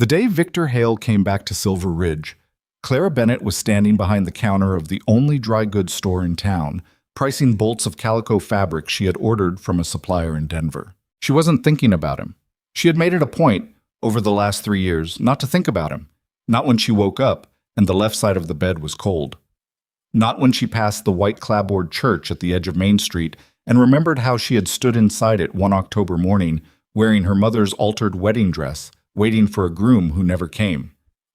The day Victor Hale came back to Silver Ridge, Clara Bennett was standing behind the counter of the only dry goods store in town, pricing bolts of calico fabric she had ordered from a supplier in Denver. She wasn't thinking about him. She had made it a point, over the last 3 years, not to think about him. Not when she woke up and the left side of the bed was cold. Not when she passed the white clapboard church at the edge of Main Street and remembered how she had stood inside it one October morning, wearing her mother's altered wedding dress, waiting for a groom who never came.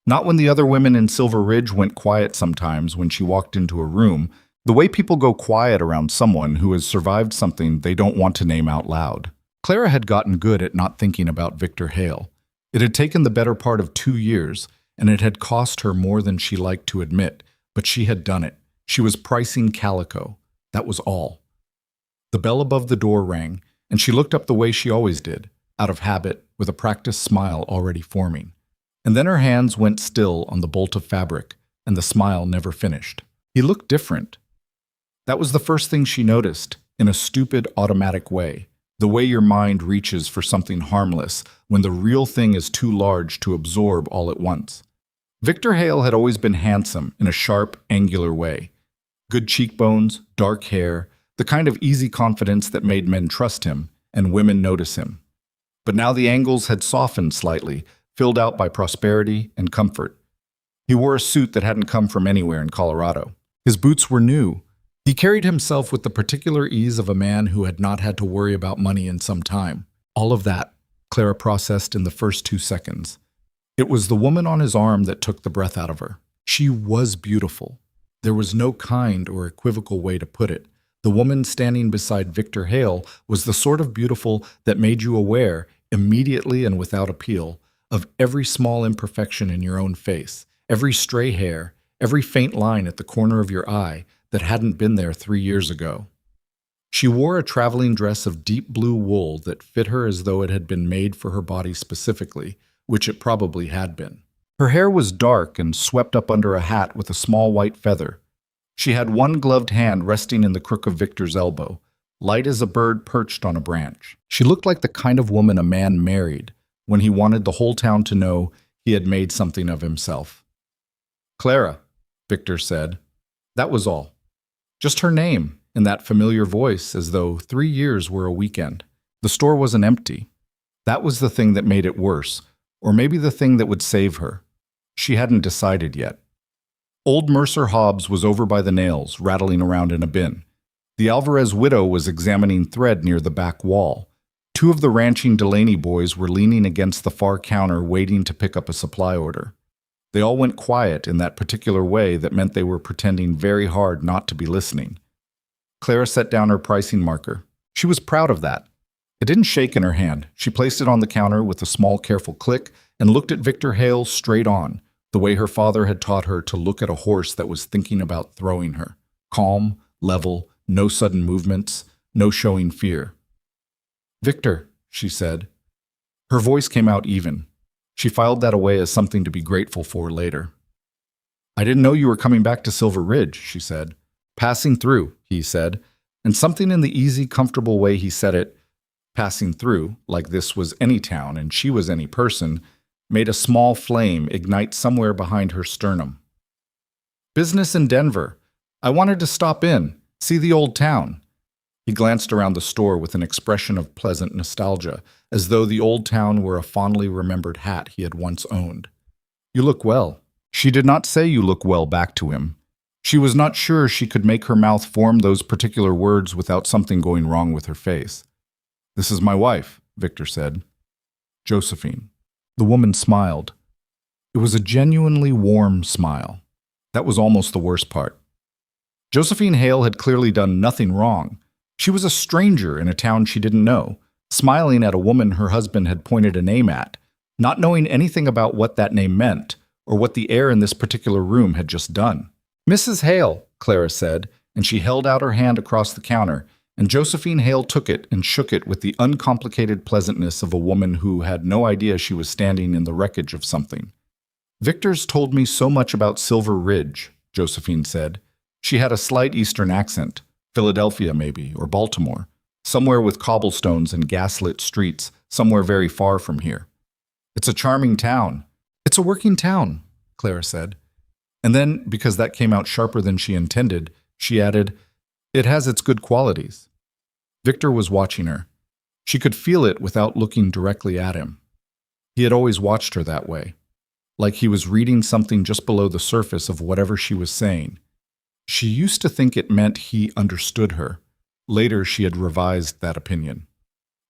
Not when the other women in Silver Ridge went quiet sometimes when she walked into a room, the way people go quiet around someone who has survived something they don't want to name out loud. Clara had gotten good at not thinking about Victor Hale. It had taken the better part of 2 years, and it had cost her more than she liked to admit, but she had done it. She was pricing calico. That was all. The bell above the door rang, and she looked up the way she always did, out of habit, with a practiced smile already forming. And then her hands went still on the bolt of fabric, and the smile never finished. He looked different. That was the first thing she noticed, in a stupid, automatic way. The way your mind reaches for something harmless when the real thing is too large to absorb all at once. Victor Hale had always been handsome in a sharp, angular way. Good cheekbones, dark hair, the kind of easy confidence that made men trust him and women notice him. But now the angles had softened slightly, filled out by prosperity and comfort. He wore a suit that hadn't come from anywhere in Colorado. His boots were new. He carried himself with the particular ease of a man who had not had to worry about money in some time. All of that, Clara processed in the first 2 seconds. It was the woman on his arm that took the breath out of her. She was beautiful. There was no kind or equivocal way to put it. The woman standing beside Victor Hale was the sort of beautiful that made you aware, immediately and without appeal, of every small imperfection in your own face, every stray hair, every faint line at the corner of your eye that hadn't been there 3 years ago. She wore a traveling dress of deep blue wool that fit her as though it had been made for her body specifically, which it probably had been. Her hair was dark and swept up under a hat with a small white feather. She had one gloved hand resting in the crook of Victor's elbow, light as a bird perched on a branch. She looked like the kind of woman a man married when he wanted the whole town to know he had made something of himself. "Clara," Victor said. That was all. Just her name, in that familiar voice, as though 3 years were a weekend. The store wasn't empty. That was the thing that made it worse, or maybe the thing that would save her. She hadn't decided yet. Old Mercer Hobbs was over by the nails, rattling around in a bin. The Alvarez widow was examining thread near the back wall. 2 of the ranching Delaney boys were leaning against the far counter waiting to pick up a supply order. They all went quiet in that particular way that meant they were pretending very hard not to be listening. Clara set down her pricing marker. She was proud of that. It didn't shake in her hand. She placed it on the counter with a small, careful click and looked at Victor Hale straight on, the way her father had taught her to look at a horse that was thinking about throwing her. Calm, level, no sudden movements, no showing fear. "Victor," she said. Her voice came out even. She filed that away as something to be grateful for later. "I didn't know you were coming back to Silver Ridge," she said. "Passing through," he said, and something in the easy, comfortable way he said it, passing through, like this was any town and she was any person, made a small flame ignite somewhere behind her sternum. "Business in Denver. I wanted to stop in, see the old town." He glanced around the store with an expression of pleasant nostalgia, as though the old town were a fondly remembered hat he had once owned. "You look well." She did not say "you look well" back to him. She was not sure she could make her mouth form those particular words without something going wrong with her face. "This is my wife," Victor said. "Josephine." The woman smiled. It was a genuinely warm smile. That was almost the worst part. Josephine Hale had clearly done nothing wrong. She was a stranger in a town she didn't know, smiling at a woman her husband had pointed a name at, not knowing anything about what that name meant or what the air in this particular room had just done. "Mrs. Hale," Clara said, and she held out her hand across the counter, and Josephine Hale took it and shook it with the uncomplicated pleasantness of a woman who had no idea she was standing in the wreckage of something. "Victor's told me so much about Silver Ridge," Josephine said. She had a slight Eastern accent. Philadelphia, maybe, or Baltimore, somewhere with cobblestones and gaslit streets, somewhere very far from here. "It's a charming town. It's a working town, Clara said. And then, because that came out sharper than she intended, she added, it has its good qualities. Victor was watching her. She could feel it without looking directly at him. He had always watched her that way, like he was reading something just below the surface of whatever she was saying. She used to think it meant he understood her. Later, she had revised that opinion.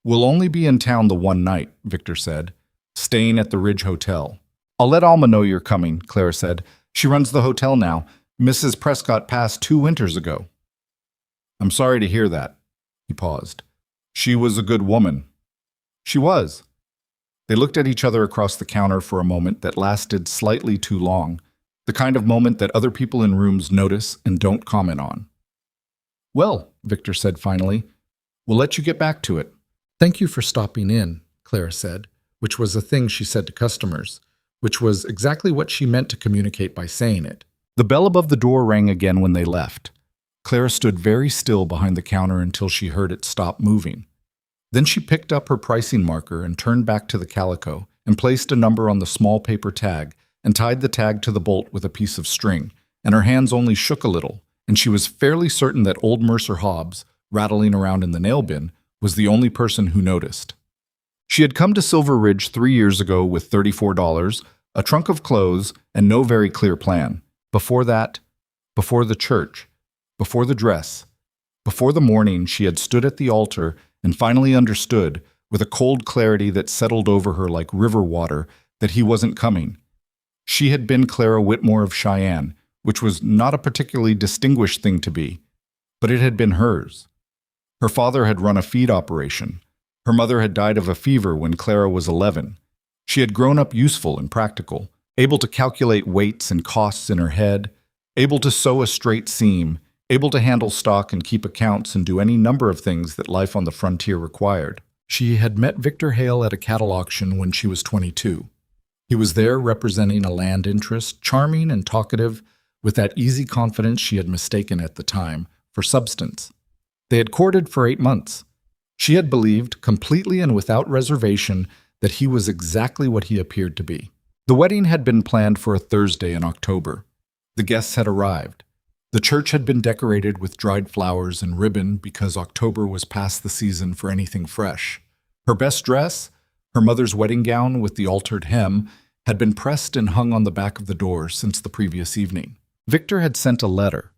We'll only be in town the one night, Victor said, staying at the Ridge Hotel. I'll let Alma know you're coming, Clara said. She runs the hotel now. Mrs. Prescott passed 2 winters ago. I'm sorry to hear that. He paused. She was a good woman. She was. They looked at each other across the counter for a moment that lasted slightly too long, the kind of moment that other people in rooms notice and don't comment on. Well, Victor said finally, we'll let you get back to it. Thank you for stopping in, Clara said, which was a thing she said to customers, which was exactly what she meant to communicate by saying it. The bell above the door rang again when they left. Clara stood very still behind the counter until she heard it stop moving. Then she picked up her pricing marker and turned back to the calico and placed a number on the small paper tag and tied the tag to the bolt with a piece of string, and her hands only shook a little, and she was fairly certain that old Mercer Hobbs, rattling around in the nail bin, was the only person who noticed. She had come to Silver Ridge 3 years ago with $34, a trunk of clothes, and no very clear plan. Before that, before the church, before the dress, before the morning she had stood at the altar and finally understood, with a cold clarity that settled over her like river water, that he wasn't coming. She had been Clara Whitmore of Cheyenne, which was not a particularly distinguished thing to be, but it had been hers. Her father had run a feed operation. Her mother had died of a fever when Clara was 11. She had grown up useful and practical, able to calculate weights and costs in her head, able to sew a straight seam, able to handle stock and keep accounts and do any number of things that life on the frontier required. She had met Victor Hale at a cattle auction when she was 22. He was there representing a land interest, charming and talkative, with that easy confidence she had mistaken at the time for substance. They had courted for 8 months. She had believed, completely and without reservation, that he was exactly what he appeared to be. The wedding had been planned for a Thursday in October. The guests had arrived. The church had been decorated with dried flowers and ribbon because October was past the season for anything fresh. Her best dress, her mother's wedding gown with the altered hem, had been pressed and hung on the back of the door since the previous evening. Victor had sent a letter,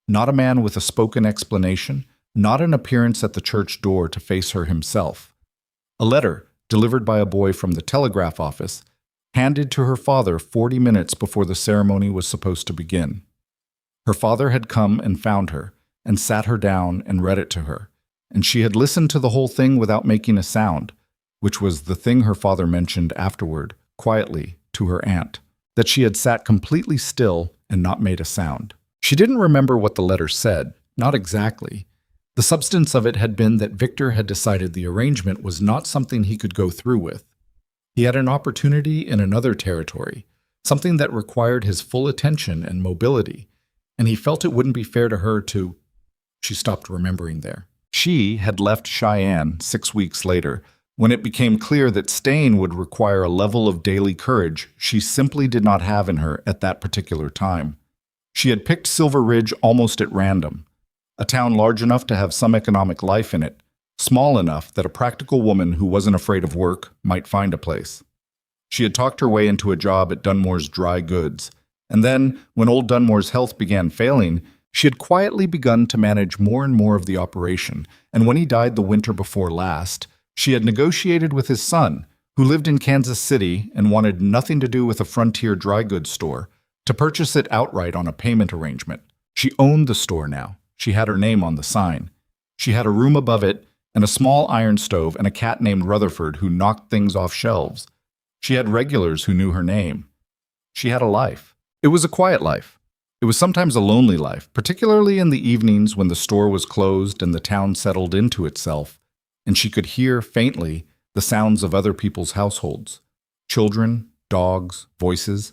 not a man with a spoken explanation, not an appearance at the church door to face her himself. A letter, delivered by a boy from the telegraph office, handed to her father 40 minutes before the ceremony was supposed to begin. Her father had come and found her, and sat her down and read it to her, and she had listened to the whole thing without making a sound, which was the thing her father mentioned afterward, quietly, to her aunt, that she had sat completely still and not made a sound. She didn't remember what the letter said, not exactly. The substance of it had been that Victor had decided the arrangement was not something he could go through with. He had an opportunity in another territory, something that required his full attention and mobility, and he felt it wouldn't be fair to her to... She stopped remembering there. She had left Cheyenne 6 weeks later, when it became clear that staying would require a level of daily courage she simply did not have in her at that particular time. She had picked Silver Ridge almost at random, a town large enough to have some economic life in it, small enough that a practical woman who wasn't afraid of work might find a place. She had talked her way into a job at Dunmore's Dry Goods, and then, when old Dunmore's health began failing, she had quietly begun to manage more and more of the operation, and when he died the winter before last, she had negotiated with his son, who lived in Kansas City and wanted nothing to do with a frontier dry goods store, to purchase it outright on a payment arrangement. She owned the store now. She had her name on the sign. She had a room above it, and a small iron stove, and a cat named Rutherford who knocked things off shelves. She had regulars who knew her name. She had a life. It was a quiet life. It was sometimes a lonely life, particularly in the evenings when the store was closed and the town settled into itself, and she could hear, faintly, the sounds of other people's households. Children, dogs, voices,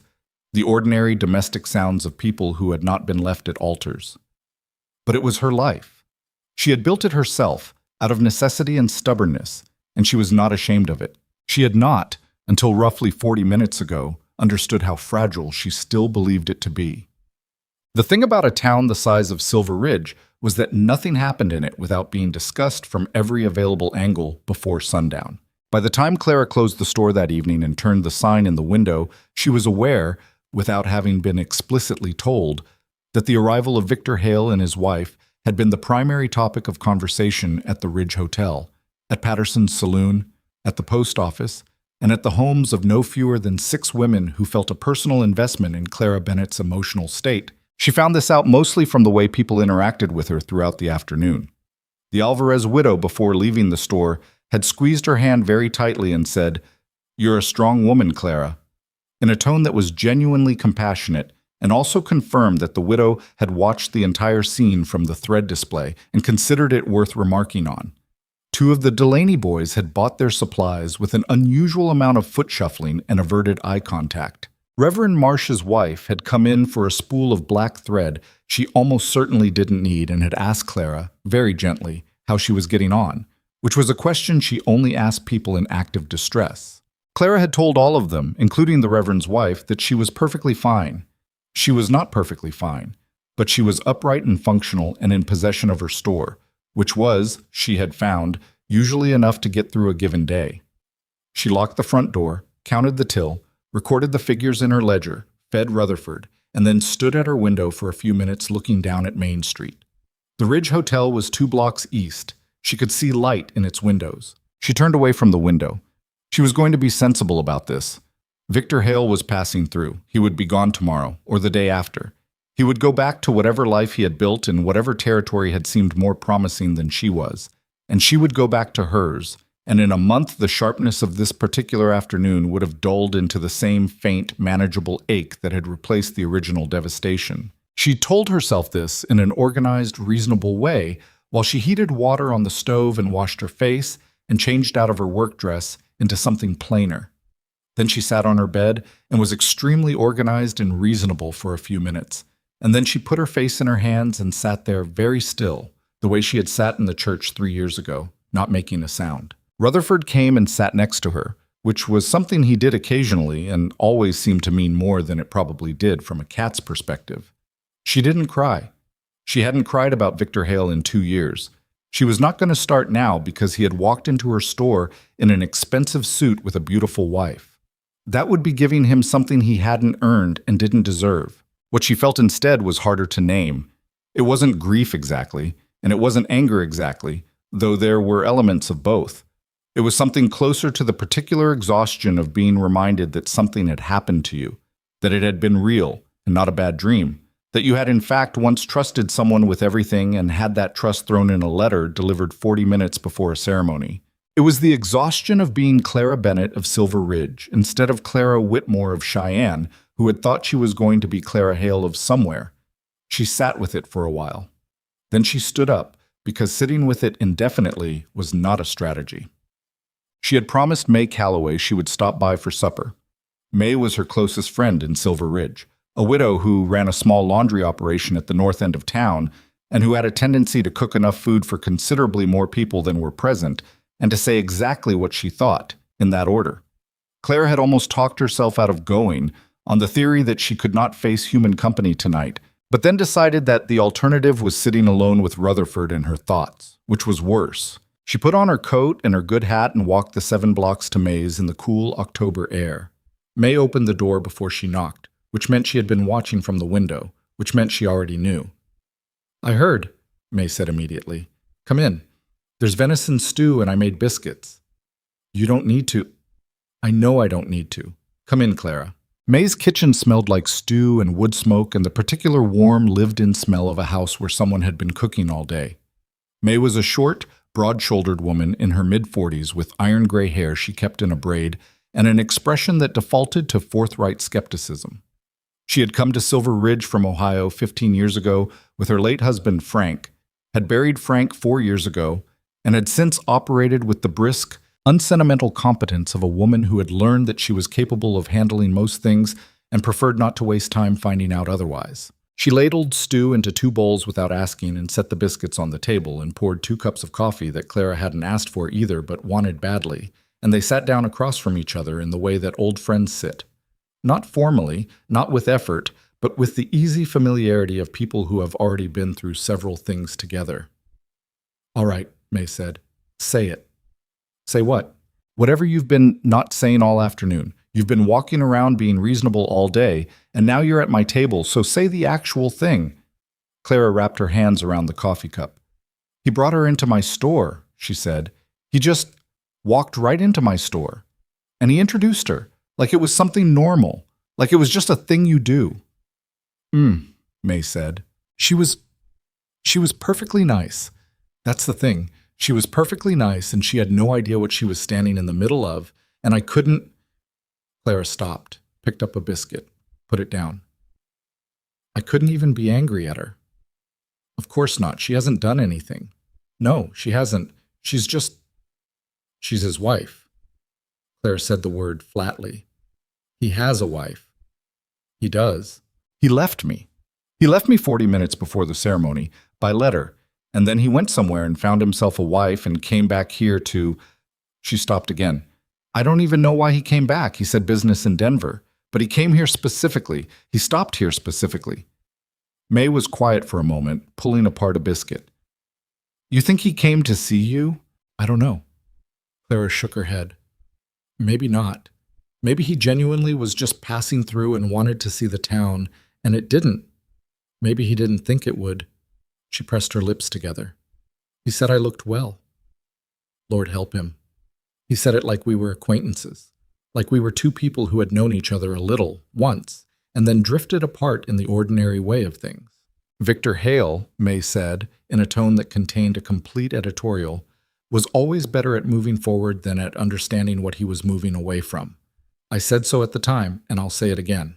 the ordinary domestic sounds of people who had not been left at altars. But it was her life. She had built it herself, out of necessity and stubbornness, and she was not ashamed of it. She had not, until roughly 40 minutes ago, understood how fragile she still believed it to be. The thing about a town the size of Silver Ridge was that nothing happened in it without being discussed from every available angle before sundown. By the time Clara closed the store that evening and turned the sign in the window, she was aware, without having been explicitly told, that the arrival of Victor Hale and his wife had been the primary topic of conversation at the Ridge Hotel, at Patterson's saloon, at the post office, and at the homes of no fewer than 6 women who felt a personal investment in Clara Bennett's emotional state. She found this out mostly from the way people interacted with her throughout the afternoon. The Alvarez widow, before leaving the store, had squeezed her hand very tightly and said, "You're a strong woman, Clara," in a tone that was genuinely compassionate, and also confirmed that the widow had watched the entire scene from the thread display and considered it worth remarking on. 2 of the Delaney boys had bought their supplies with an unusual amount of foot shuffling and averted eye contact. Reverend Marsh's wife had come in for a spool of black thread she almost certainly didn't need and had asked Clara, very gently, how she was getting on, which was a question she only asked people in active distress. Clara had told all of them, including the Reverend's wife, that she was perfectly fine. She was not perfectly fine, but she was upright and functional and in possession of her store, which was, she had found, usually enough to get through a given day. She locked the front door, counted the till, recorded the figures in her ledger, fed Rutherford, and then stood at her window for a few minutes looking down at Main Street. The Ridge Hotel was 2 blocks east. She could see light in its windows. She turned away from the window. She was going to be sensible about this. Victor Hale was passing through. He would be gone tomorrow, or the day after. He would go back to whatever life he had built in whatever territory had seemed more promising than she was, and she would go back to hers, and in a month the sharpness of this particular afternoon would have dulled into the same faint, manageable ache that had replaced the original devastation. She told herself this in an organized, reasonable way while she heated water on the stove and washed her face and changed out of her work dress into something plainer. Then she sat on her bed and was extremely organized and reasonable for a few minutes, and then she put her face in her hands and sat there very still, the way she had sat in the church 3 years ago, not making a sound. Rutherford came and sat next to her, which was something he did occasionally and always seemed to mean more than it probably did from a cat's perspective. She didn't cry. She hadn't cried about Victor Hale in 2 years. She was not going to start now because he had walked into her store in an expensive suit with a beautiful wife. That would be giving him something he hadn't earned and didn't deserve. What she felt instead was harder to name. It wasn't grief exactly, and it wasn't anger exactly, though there were elements of both. It was something closer to the particular exhaustion of being reminded that something had happened to you, that it had been real and not a bad dream, that you had in fact once trusted someone with everything and had that trust thrown in a letter delivered 40 minutes before a ceremony. It was the exhaustion of being Clara Bennett of Silver Ridge instead of Clara Whitmore of Cheyenne, who had thought she was going to be Clara Hale of somewhere. She sat with it for a while. Then she stood up, because sitting with it indefinitely was not a strategy. She had promised May Calloway she would stop by for supper. May was her closest friend in Silver Ridge, a widow who ran a small laundry operation at the north end of town and who had a tendency to cook enough food for considerably more people than were present and to say exactly what she thought, in that order. Clara had almost talked herself out of going on the theory that she could not face human company tonight, but then decided that the alternative was sitting alone with Rutherford and her thoughts, which was worse. She put on her coat and her good hat and walked the 7 blocks to May's in the cool October air. May opened the door before she knocked, which meant she had been watching from the window, which meant she already knew. "I heard," May said immediately. "Come in. There's venison stew and I made biscuits." "You don't need to." "I know I don't need to. Come in, Clara." May's kitchen smelled like stew and wood smoke and the particular warm, lived-in smell of a house where someone had been cooking all day. May was a short, broad-shouldered woman in her mid-40s with iron gray hair she kept in a braid and an expression that defaulted to forthright skepticism. She had come to Silver Ridge from Ohio 15 years ago with her late husband Frank, had buried Frank 4 years ago, and had since operated with the brisk, unsentimental competence of a woman who had learned that she was capable of handling most things and preferred not to waste time finding out otherwise. She ladled stew into 2 bowls without asking and set the biscuits on the table and poured 2 cups of coffee that Clara hadn't asked for either but wanted badly, and they sat down across from each other in the way that old friends sit. Not formally, not with effort, but with the easy familiarity of people who have already been through several things together. All right, May said. Say it. Say what? Whatever you've been not saying all afternoon. You've been walking around being reasonable all day, and now you're at my table, so say the actual thing. Clara wrapped her hands around the coffee cup. He brought her into my store, she said. He just walked right into my store. And he introduced her, like it was something normal, like it was just a thing you do. May said. She was perfectly nice. That's the thing. She was perfectly nice, and she had no idea what she was standing in the middle of, and I couldn't. Clara stopped, picked up a biscuit, put it down. I couldn't even be angry at her. Of course not. She hasn't done anything. No, she hasn't. She's his wife. Clara said the word flatly. He has a wife. He does. He left me. He left me 40 minutes before the ceremony, by letter, and then he went somewhere and found himself a wife and came back here to... She stopped again. I don't even know why he came back. He said business in Denver, but he came here specifically. He stopped here specifically. May was quiet for a moment, pulling apart a biscuit. You think he came to see you? I don't know. Clara shook her head. Maybe not. Maybe he genuinely was just passing through and wanted to see the town, and it didn't. Maybe he didn't think it would. She pressed her lips together. He said I looked well. Lord help him. He said it like we were acquaintances, like we were two people who had known each other a little, once, and then drifted apart in the ordinary way of things. Victor Hale, May said, in a tone that contained a complete editorial, was always better at moving forward than at understanding what he was moving away from. I said so at the time, and I'll say it again.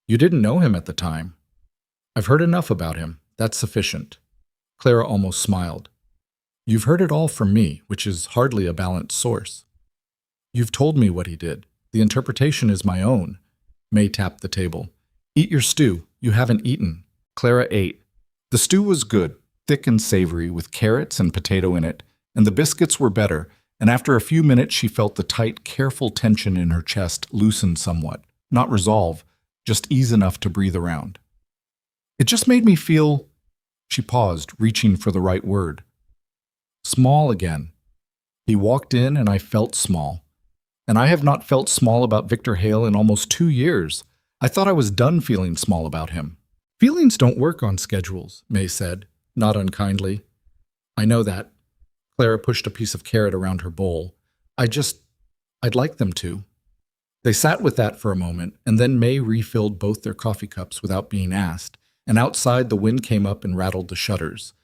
You didn't know him at the time. I've heard enough about him. That's sufficient. Clara almost smiled. You've heard it all from me, which is hardly a balanced source. You've told me what he did. The interpretation is my own. May tapped the table. Eat your stew. You haven't eaten. Clara ate. The stew was good, thick and savory, with carrots and potato in it, and the biscuits were better, and after a few minutes she felt the tight, careful tension in her chest loosen somewhat. Not resolve, just ease enough to breathe around. It just made me feel... She paused, reaching for the right word. Small again. He walked in and I felt small. And I have not felt small about Victor Hale in almost 2 years. I thought I was done feeling small about him. Feelings don't work on schedules, May said, not unkindly. I know that. Clara pushed a piece of carrot around her bowl. I'd like them to. They sat with that for a moment, and then May refilled both their coffee cups without being asked, and outside the wind came up and rattled the shutters,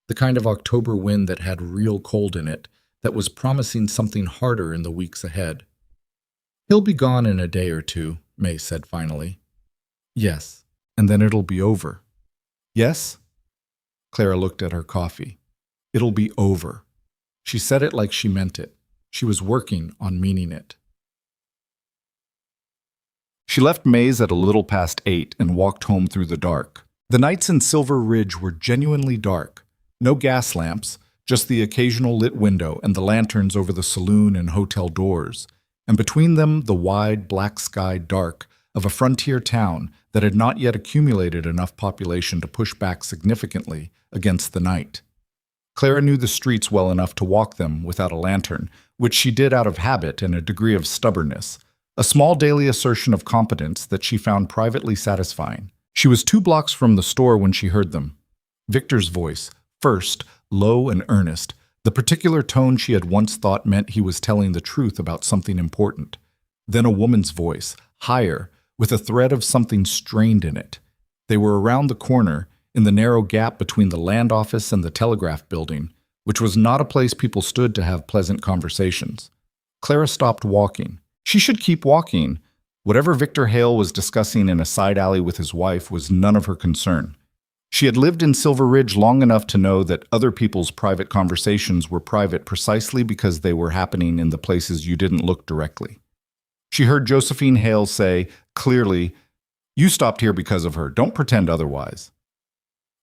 the kind of October wind that had real cold in it, that was promising something harder in the weeks ahead. He'll be gone in a day or two, May said finally. Yes, and then it'll be over. Yes? Clara looked at her coffee. It'll be over. She said it like she meant it. She was working on meaning it. She left May's at a little past 8 and walked home through the dark. The nights in Silver Ridge were genuinely dark. No gas lamps, just the occasional lit window and the lanterns over the saloon and hotel doors, and between them the wide, black-skied dark of a frontier town that had not yet accumulated enough population to push back significantly against the night. Clara knew the streets well enough to walk them without a lantern, which she did out of habit and a degree of stubbornness, a small daily assertion of competence that she found privately satisfying. She was 2 blocks from the store when she heard them. Victor's voice, first, low and earnest, the particular tone she had once thought meant he was telling the truth about something important. Then a woman's voice, higher, with a thread of something strained in it. They were around the corner, in the narrow gap between the land office and the telegraph building, which was not a place people stood to have pleasant conversations. Clara stopped walking. She should keep walking. Whatever Victor Hale was discussing in a side alley with his wife was none of her concern. She had lived in Silver Ridge long enough to know that other people's private conversations were private precisely because they were happening in the places you didn't look directly. She heard Josephine Hale say, clearly, "You stopped here because of her. Don't pretend otherwise."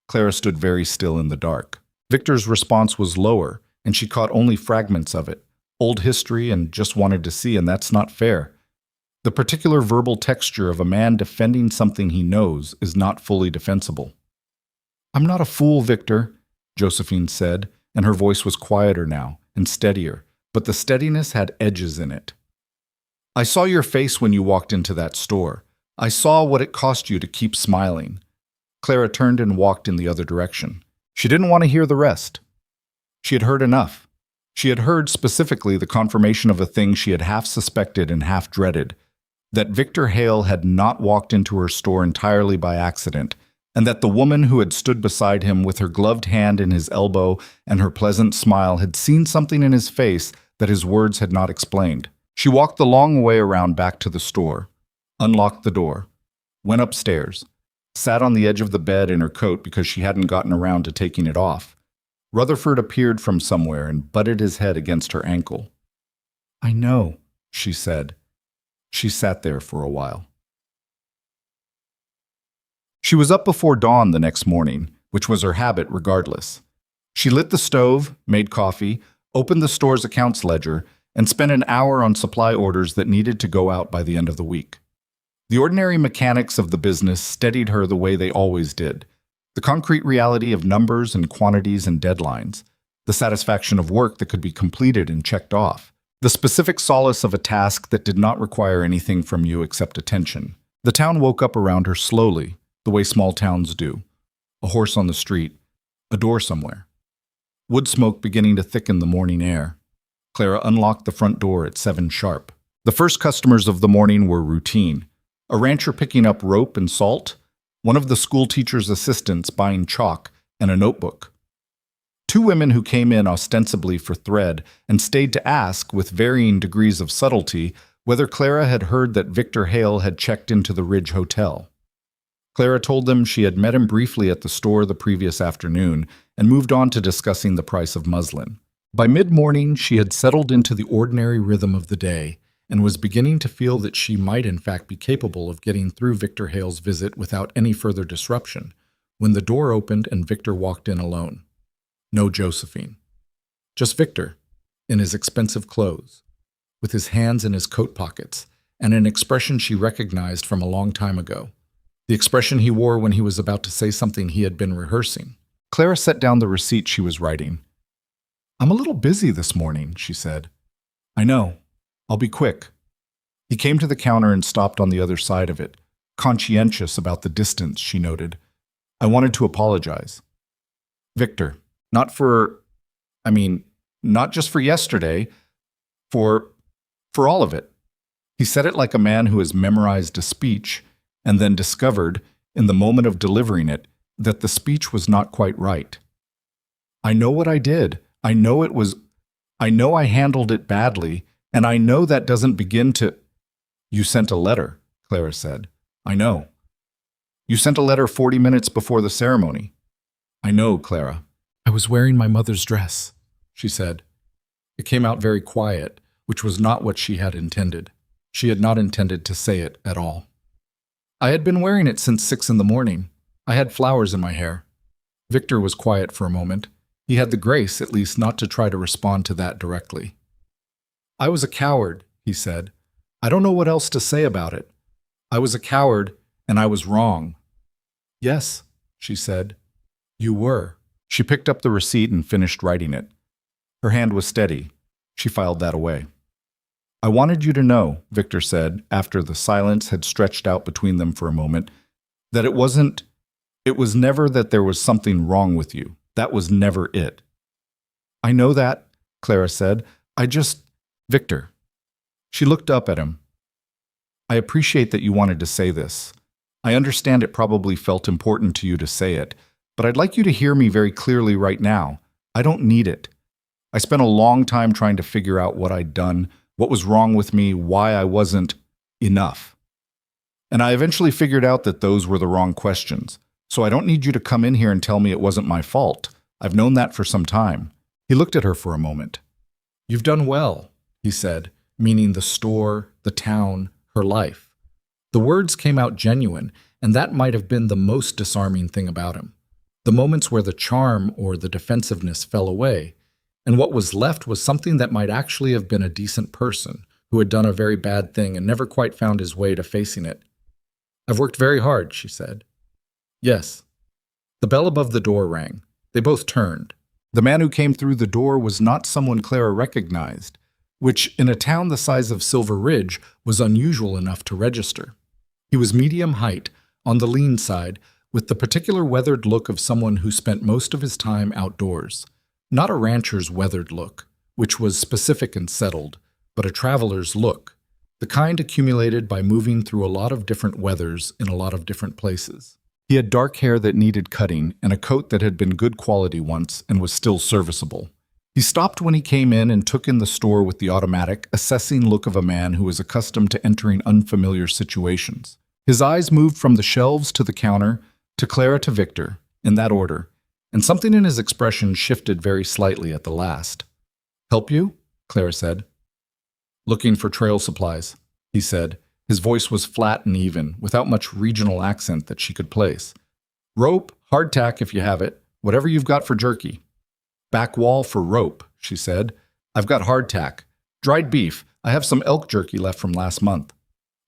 Clara stood very still in the dark. Victor's response was lower, and she caught only fragments of it. Old history and just wanted to see, and that's not fair. The particular verbal texture of a man defending something he knows is not fully defensible. I'm not a fool, Victor, Josephine said, and her voice was quieter now and steadier, but the steadiness had edges in it. I saw your face when you walked into that store. I saw what it cost you to keep smiling. Clara turned and walked in the other direction. She didn't want to hear the rest. She had heard enough. She had heard specifically the confirmation of a thing she had half suspected and half dreaded, that Victor Hale had not walked into her store entirely by accident, and that the woman who had stood beside him with her gloved hand in his elbow and her pleasant smile had seen something in his face that his words had not explained. She walked the long way around back to the store, unlocked the door, went upstairs, sat on the edge of the bed in her coat because she hadn't gotten around to taking it off. Rutherford appeared from somewhere and butted his head against her ankle. I know, she said. She sat there for a while. She was up before dawn the next morning, which was her habit regardless. She lit the stove, made coffee, opened the store's accounts ledger, and spent an hour on supply orders that needed to go out by the end of the week. The ordinary mechanics of the business steadied her the way they always did. The concrete reality of numbers and quantities and deadlines, the satisfaction of work that could be completed and checked off, the specific solace of a task that did not require anything from you except attention. The town woke up around her slowly, the way small towns do. A horse on the street, a door somewhere. Wood smoke beginning to thicken the morning air. Clara unlocked the front door at 7 sharp. The first customers of the morning were routine. A rancher picking up rope and salt, one of the school teacher's assistants buying chalk and a notebook. 2 women who came in ostensibly for thread and stayed to ask, with varying degrees of subtlety, whether Clara had heard that Victor Hale had checked into the Ridge Hotel. Clara told them she had met him briefly at the store the previous afternoon and moved on to discussing the price of muslin. By mid-morning, she had settled into the ordinary rhythm of the day and was beginning to feel that she might in fact be capable of getting through Victor Hale's visit without any further disruption, when the door opened and Victor walked in alone. No Josephine. Just Victor, in his expensive clothes, with his hands in his coat pockets, and an expression she recognized from a long time ago. The expression he wore when he was about to say something he had been rehearsing. Clara set down the receipt she was writing. I'm a little busy this morning, she said. I know. I'll be quick. He came to the counter and stopped on the other side of it, conscientious about the distance, she noted. I wanted to apologize. Victor, not just for yesterday, for all of it. He said it like a man who has memorized a speech and then discovered, in the moment of delivering it, that the speech was not quite right. I know what I did. I know I handled it badly, and I know that doesn't begin to... You sent a letter, Clara said. I know. You sent a letter 40 minutes before the ceremony. I know, Clara. I was wearing my mother's dress, she said. It came out very quiet, which was not what she had intended. She had not intended to say it at all. I had been wearing it since 6 in the morning. I had flowers in my hair. Victor was quiet for a moment. He had the grace, at least, not to try to respond to that directly. I was a coward, he said. I don't know what else to say about it. I was a coward, and I was wrong. Yes, she said. You were. She picked up the receipt and finished writing it. Her hand was steady. She filed that away. I wanted you to know, Victor said, after the silence had stretched out between them for a moment, that it was never that there was something wrong with you. That was never it. I know that, Clara said. Victor. She looked up at him. I appreciate that you wanted to say this. I understand it probably felt important to you to say it, but I'd like you to hear me very clearly right now. I don't need it. I spent a long time trying to figure out what I'd done, what was wrong with me, why I wasn't enough. And I eventually figured out that those were the wrong questions. So I don't need you to come in here and tell me it wasn't my fault. I've known that for some time. He looked at her for a moment. You've done well, he said, meaning the store, the town, her life. The words came out genuine, and that might have been the most disarming thing about him. The moments where the charm or the defensiveness fell away, and what was left was something that might actually have been a decent person who had done a very bad thing and never quite found his way to facing it. "I've worked very hard," she said. "Yes." The bell above the door rang. They both turned. The man who came through the door was not someone Clara recognized, which, in a town the size of Silver Ridge, was unusual enough to register. He was medium height, on the lean side, with the particular weathered look of someone who spent most of his time outdoors. Not a rancher's weathered look, which was specific and settled, but a traveler's look, the kind accumulated by moving through a lot of different weathers in a lot of different places. He had dark hair that needed cutting and a coat that had been good quality once and was still serviceable. He stopped when he came in and took in the store with the automatic, assessing look of a man who is accustomed to entering unfamiliar situations. His eyes moved from the shelves to the counter, to Clara to Victor, in that order, and something in his expression shifted very slightly at the last. "Help you?" Clara said. "Looking for trail supplies," he said. His voice was flat and even, without much regional accent that she could place. "Rope, hardtack if you have it, whatever you've got for jerky." "Back wall for rope," she said. "I've got hardtack. Dried beef, I have some elk jerky left from last month."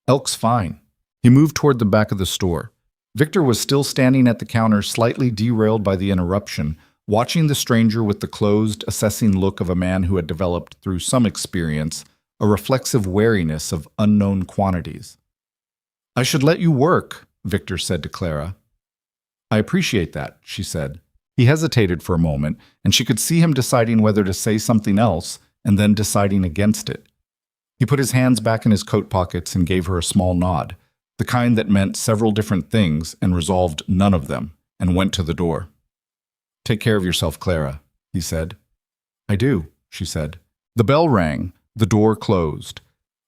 "Elk's fine." He moved toward the back of the store. Victor was still standing at the counter, slightly derailed by the interruption, watching the stranger with the closed, assessing look of a man who had developed, through some experience, a reflexive wariness of unknown quantities. "I should let you work," Victor said to Clara. "I appreciate that," she said. He hesitated for a moment, and she could see him deciding whether to say something else and then deciding against it. He put his hands back in his coat pockets and gave her a small nod, the kind that meant several different things and resolved none of them, and went to the door. "Take care of yourself, Clara," he said. "I do," she said. The bell rang. The door closed.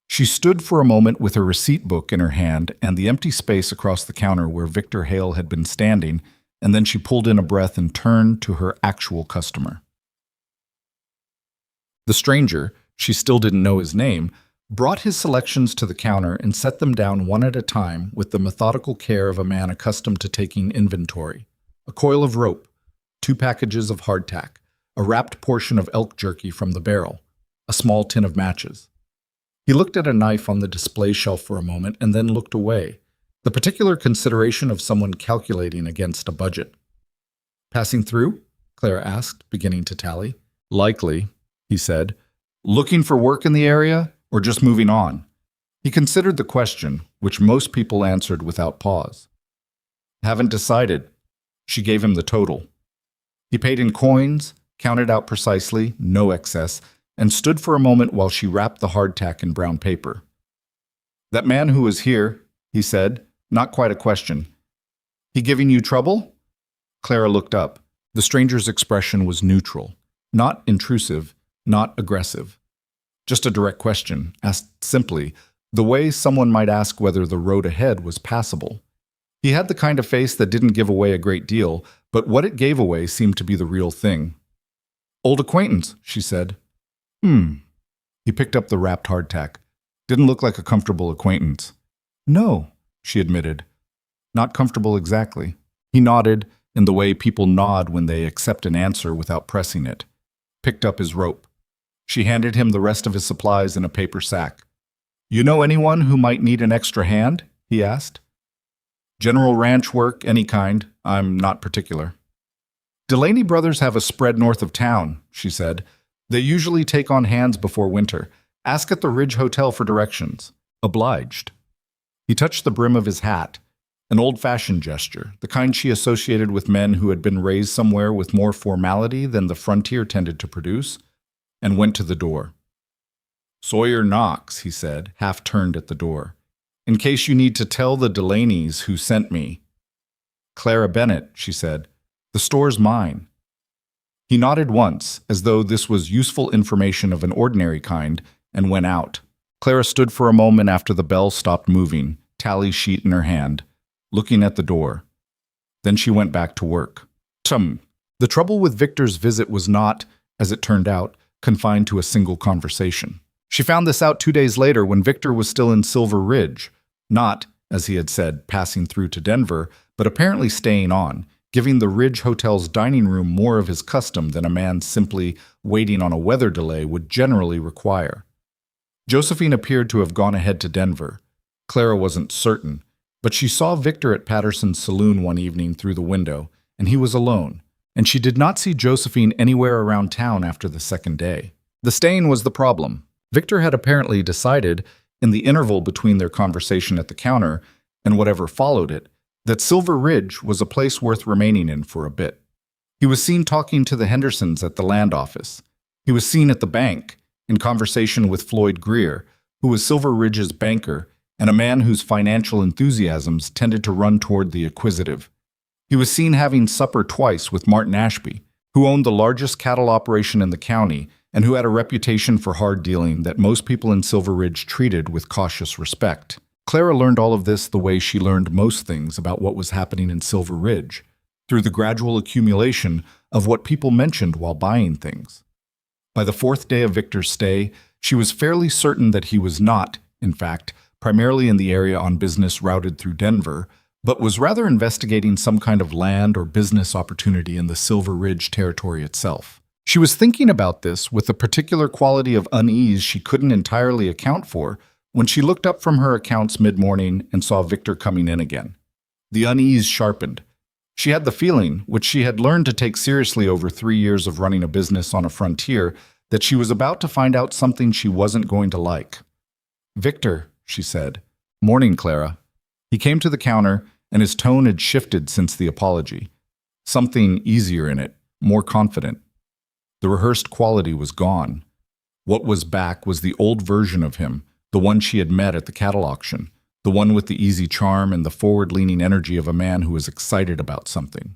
She stood for a moment with her receipt book in her hand and the empty space across the counter where Victor Hale had been standing, and then she pulled in a breath and turned to her actual customer. The stranger, she still didn't know his name, brought his selections to the counter and set them down one at a time with the methodical care of a man accustomed to taking inventory. A coil of rope, 2 packages of hardtack, a wrapped portion of elk jerky from the barrel, a small tin of matches. He looked at a knife on the display shelf for a moment and then looked away, the particular consideration of someone calculating against a budget. "Passing through?" Clara asked, beginning to tally. "Likely," he said. "Looking for work in the area, or just moving on?" He considered the question, which most people answered without pause. "Haven't decided." She gave him the total. He paid in coins, counted out precisely, no excess, and stood for a moment while she wrapped the hardtack in brown paper. "That man who was here," he said, not quite a question. "He giving you trouble?" Clara looked up. The stranger's expression was neutral, not intrusive, not aggressive. Just a direct question, asked simply, the way someone might ask whether the road ahead was passable. He had the kind of face that didn't give away a great deal, but what it gave away seemed to be the real thing. "Old acquaintance," she said. He picked up the wrapped hardtack. Didn't look like a comfortable acquaintance. "No," she admitted. "Not comfortable exactly." He nodded, in the way people nod when they accept an answer without pressing it. Picked up his rope. She handed him the rest of his supplies in a paper sack. "You know anyone who might need an extra hand?" he asked. "General ranch work, any kind. I'm not particular." "Delaney Brothers have a spread north of town," she said. "They usually take on hands before winter. Ask at the Ridge Hotel for directions." "Obliged." He touched the brim of his hat, an old-fashioned gesture, the kind she associated with men who had been raised somewhere with more formality than the frontier tended to produce, and went to the door. "Sawyer Knox," he said, half-turned at the door. "In case you need to tell the Delaneys who sent me." "Clara Bennett," she said. "The store's mine." He nodded once, as though this was useful information of an ordinary kind, and went out. Clara stood for a moment after the bell stopped moving, tally sheet in her hand, looking at the door. Then she went back to work. The trouble with Victor's visit was not, as it turned out, confined to a single conversation. She found this out 2 days later when Victor was still in Silver Ridge, not, as he had said, passing through to Denver, but apparently staying on, giving the Ridge Hotel's dining room more of his custom than a man simply waiting on a weather delay would generally require. Josephine appeared to have gone ahead to Denver. Clara wasn't certain, but she saw Victor at Patterson's saloon one evening through the window, and he was alone, and she did not see Josephine anywhere around town after the second day. The stain was the problem. Victor had apparently decided, in the interval between their conversation at the counter and whatever followed it, that Silver Ridge was a place worth remaining in for a bit. He was seen talking to the Hendersons at the land office. He was seen at the bank, in conversation with Floyd Greer, who was Silver Ridge's banker and a man whose financial enthusiasms tended to run toward the acquisitive. He was seen having supper twice with Martin Ashby, who owned the largest cattle operation in the county and who had a reputation for hard dealing that most people in Silver Ridge treated with cautious respect. Clara learned all of this the way she learned most things about what was happening in Silver Ridge, through the gradual accumulation of what people mentioned while buying things. By the fourth day of Victor's stay, she was fairly certain that he was not, in fact, primarily in the area on business routed through Denver, but was rather investigating some kind of land or business opportunity in the Silver Ridge territory itself. She was thinking about this with a particular quality of unease she couldn't entirely account for when she looked up from her accounts mid-morning and saw Victor coming in again. The unease sharpened. She had the feeling, which she had learned to take seriously over 3 years of running a business on a frontier, that she was about to find out something she wasn't going to like. "Victor," she said. "Morning, Clara." He came to the counter, and his tone had shifted since the apology. Something easier in it, more confident. The rehearsed quality was gone. What was back was the old version of him, the one she had met at the cattle auction, the one with the easy charm and the forward-leaning energy of a man who was excited about something.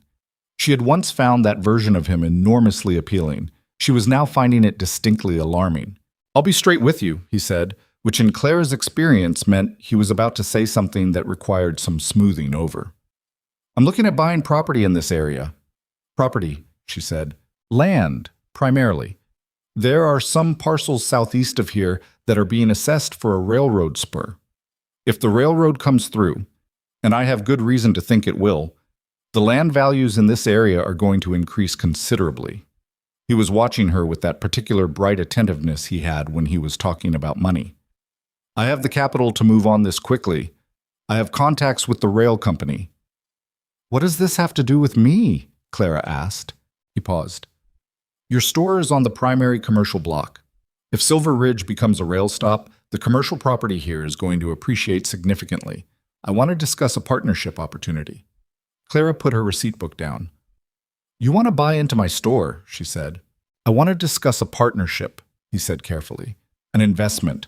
She had once found that version of him enormously appealing. She was now finding it distinctly alarming. "I'll be straight with you," he said, which in Clara's experience meant he was about to say something that required some smoothing over. "I'm looking at buying property in this area." "Property," she said. "Land, primarily. There are some parcels southeast of here that are being assessed for a railroad spur. If the railroad comes through, and I have good reason to think it will, the land values in this area are going to increase considerably." He was watching her with that particular bright attentiveness he had when he was talking about money. "I have the capital to move on this quickly. I have contacts with the rail company." "What does this have to do with me?" Clara asked. He paused. "Your store is on the primary commercial block. If Silver Ridge becomes a rail stop, the commercial property here is going to appreciate significantly. I want to discuss a partnership opportunity." Clara put her receipt book down. "You want to buy into my store," she said. "I want to discuss a partnership," he said carefully. "An investment.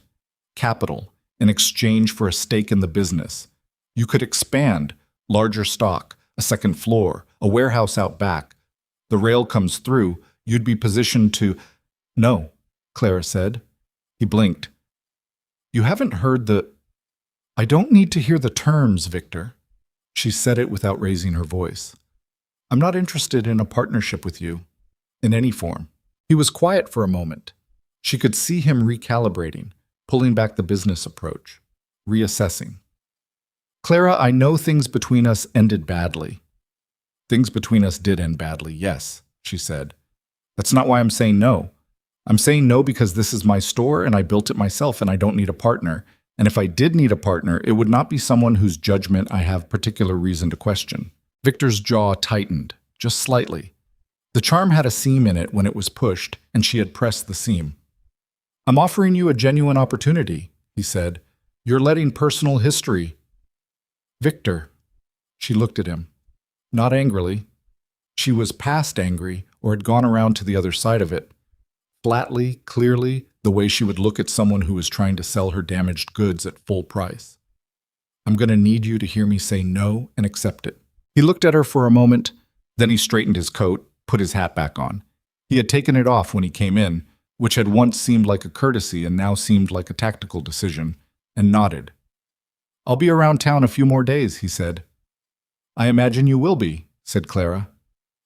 Capital, in exchange for a stake in the business. You could expand, larger stock, a second floor, a warehouse out back. The rail comes through, you'd be positioned to—" "No," Clara said. He blinked. "You haven't heard the—" "I don't need to hear the terms, Victor." She said it without raising her voice. "I'm not interested in a partnership with you, in any form." He was quiet for a moment. She could see him recalibrating, pulling back the business approach, reassessing. "Clara, I know things between us ended badly." "Things between us did end badly, yes," she said. "That's not why I'm saying no. I'm saying no because this is my store and I built it myself and I don't need a partner. And if I did need a partner, it would not be someone whose judgment I have particular reason to question." Victor's jaw tightened, just slightly. The charm had a seam in it when it was pushed, and she had pressed the seam. "I'm offering you a genuine opportunity," he said. "You're letting personal history—" "Victor." She looked at him. Not angrily. She was past angry, or had gone around to the other side of it. Flatly, clearly, the way she would look at someone who was trying to sell her damaged goods at full price. "I'm going to need you to hear me say no and accept it." He looked at her for a moment, then he straightened his coat, put his hat back on. He had taken it off when he came in, which had once seemed like a courtesy and now seemed like a tactical decision, and nodded. "I'll be around town a few more days," he said. "I imagine you will be," said Clara.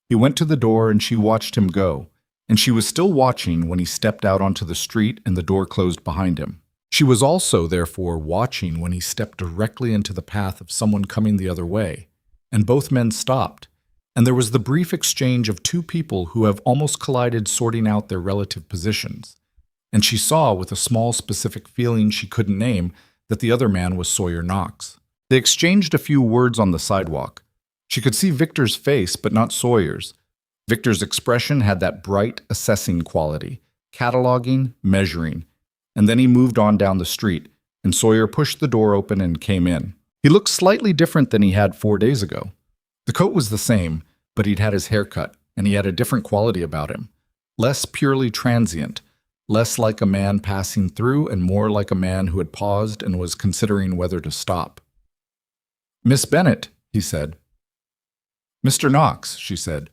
He went to the door and she watched him go, and she was still watching when he stepped out onto the street and the door closed behind him. She was also, therefore, watching when he stepped directly into the path of someone coming the other way, and both men stopped, and there was the brief exchange of two people who have almost collided sorting out their relative positions. and she saw, with a small specific feeling she couldn't name, that the other man was Sawyer Knox. They exchanged a few words on the sidewalk. She could see Victor's face, but not Sawyer's. Victor's expression had that bright, assessing quality, cataloging, measuring. And then he moved on down the street, and Sawyer pushed the door open and came in. He looked slightly different than he had 4 days ago. The coat was the same, but he'd had his hair cut, and he had a different quality about him. Less purely transient, less like a man passing through and more like a man who had paused and was considering whether to stop. "Miss Bennet," he said. "Mr. Knox," she said.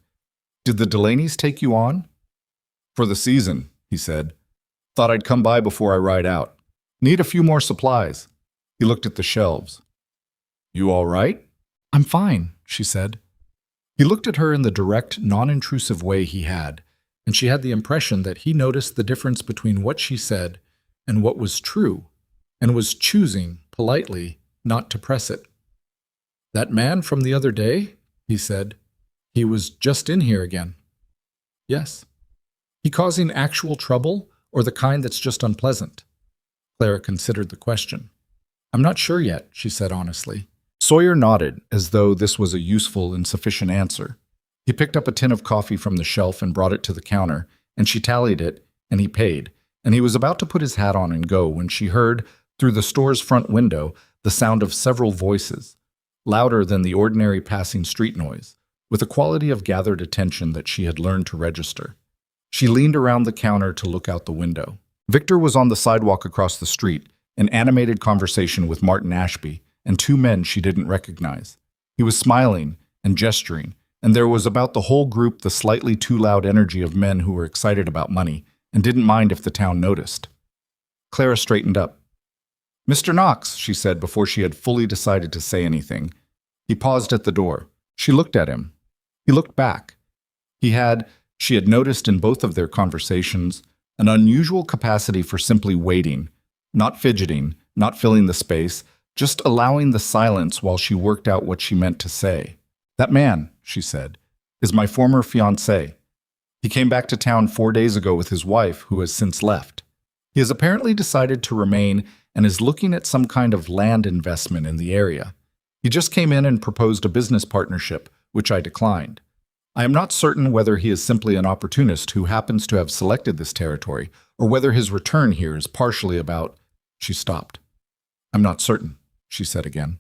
"Did the Delaney's take you on?" "For the season," he said. "Thought I'd come by before I ride out. Need a few more supplies." He looked at the shelves. "You all right?" "I'm fine," she said. He looked at her in the direct, non-intrusive way he had, and she had the impression that he noticed the difference between what she said and what was true, and was choosing, politely, not to press it. "That man from the other day?" he said. "He was just in here again." "Yes." "He causing actual trouble, or the kind that's just unpleasant?" Clara considered the question. "I'm not sure yet," she said honestly. Sawyer nodded, as though this was a useful and sufficient answer. He picked up a tin of coffee from the shelf and brought it to the counter, and she tallied it, and he paid, and he was about to put his hat on and go when she heard, through the store's front window, the sound of several voices, louder than the ordinary passing street noise, with a quality of gathered attention that she had learned to register. She leaned around the counter to look out the window. Victor was on the sidewalk across the street, in animated conversation with Martin Ashby and 2 men she didn't recognize. He was smiling and gesturing, and there was about the whole group the slightly too loud energy of men who were excited about money and didn't mind if the town noticed. Clara straightened up. "Mr. Knox," she said before she had fully decided to say anything. He paused at the door. She looked at him. He looked back. She had noticed in both of their conversations, an unusual capacity for simply waiting, not fidgeting, not filling the space, just allowing the silence while she worked out what she meant to say. "That man," she said, "is my former fiancé. He came back to town 4 days ago with his wife, who has since left. He has apparently decided to remain and is looking at some kind of land investment in the area. He just came in and proposed a business partnership, which I declined. I am not certain whether he is simply an opportunist who happens to have selected this territory, or whether his return here is partially about—" She stopped. "I'm not certain," she said again.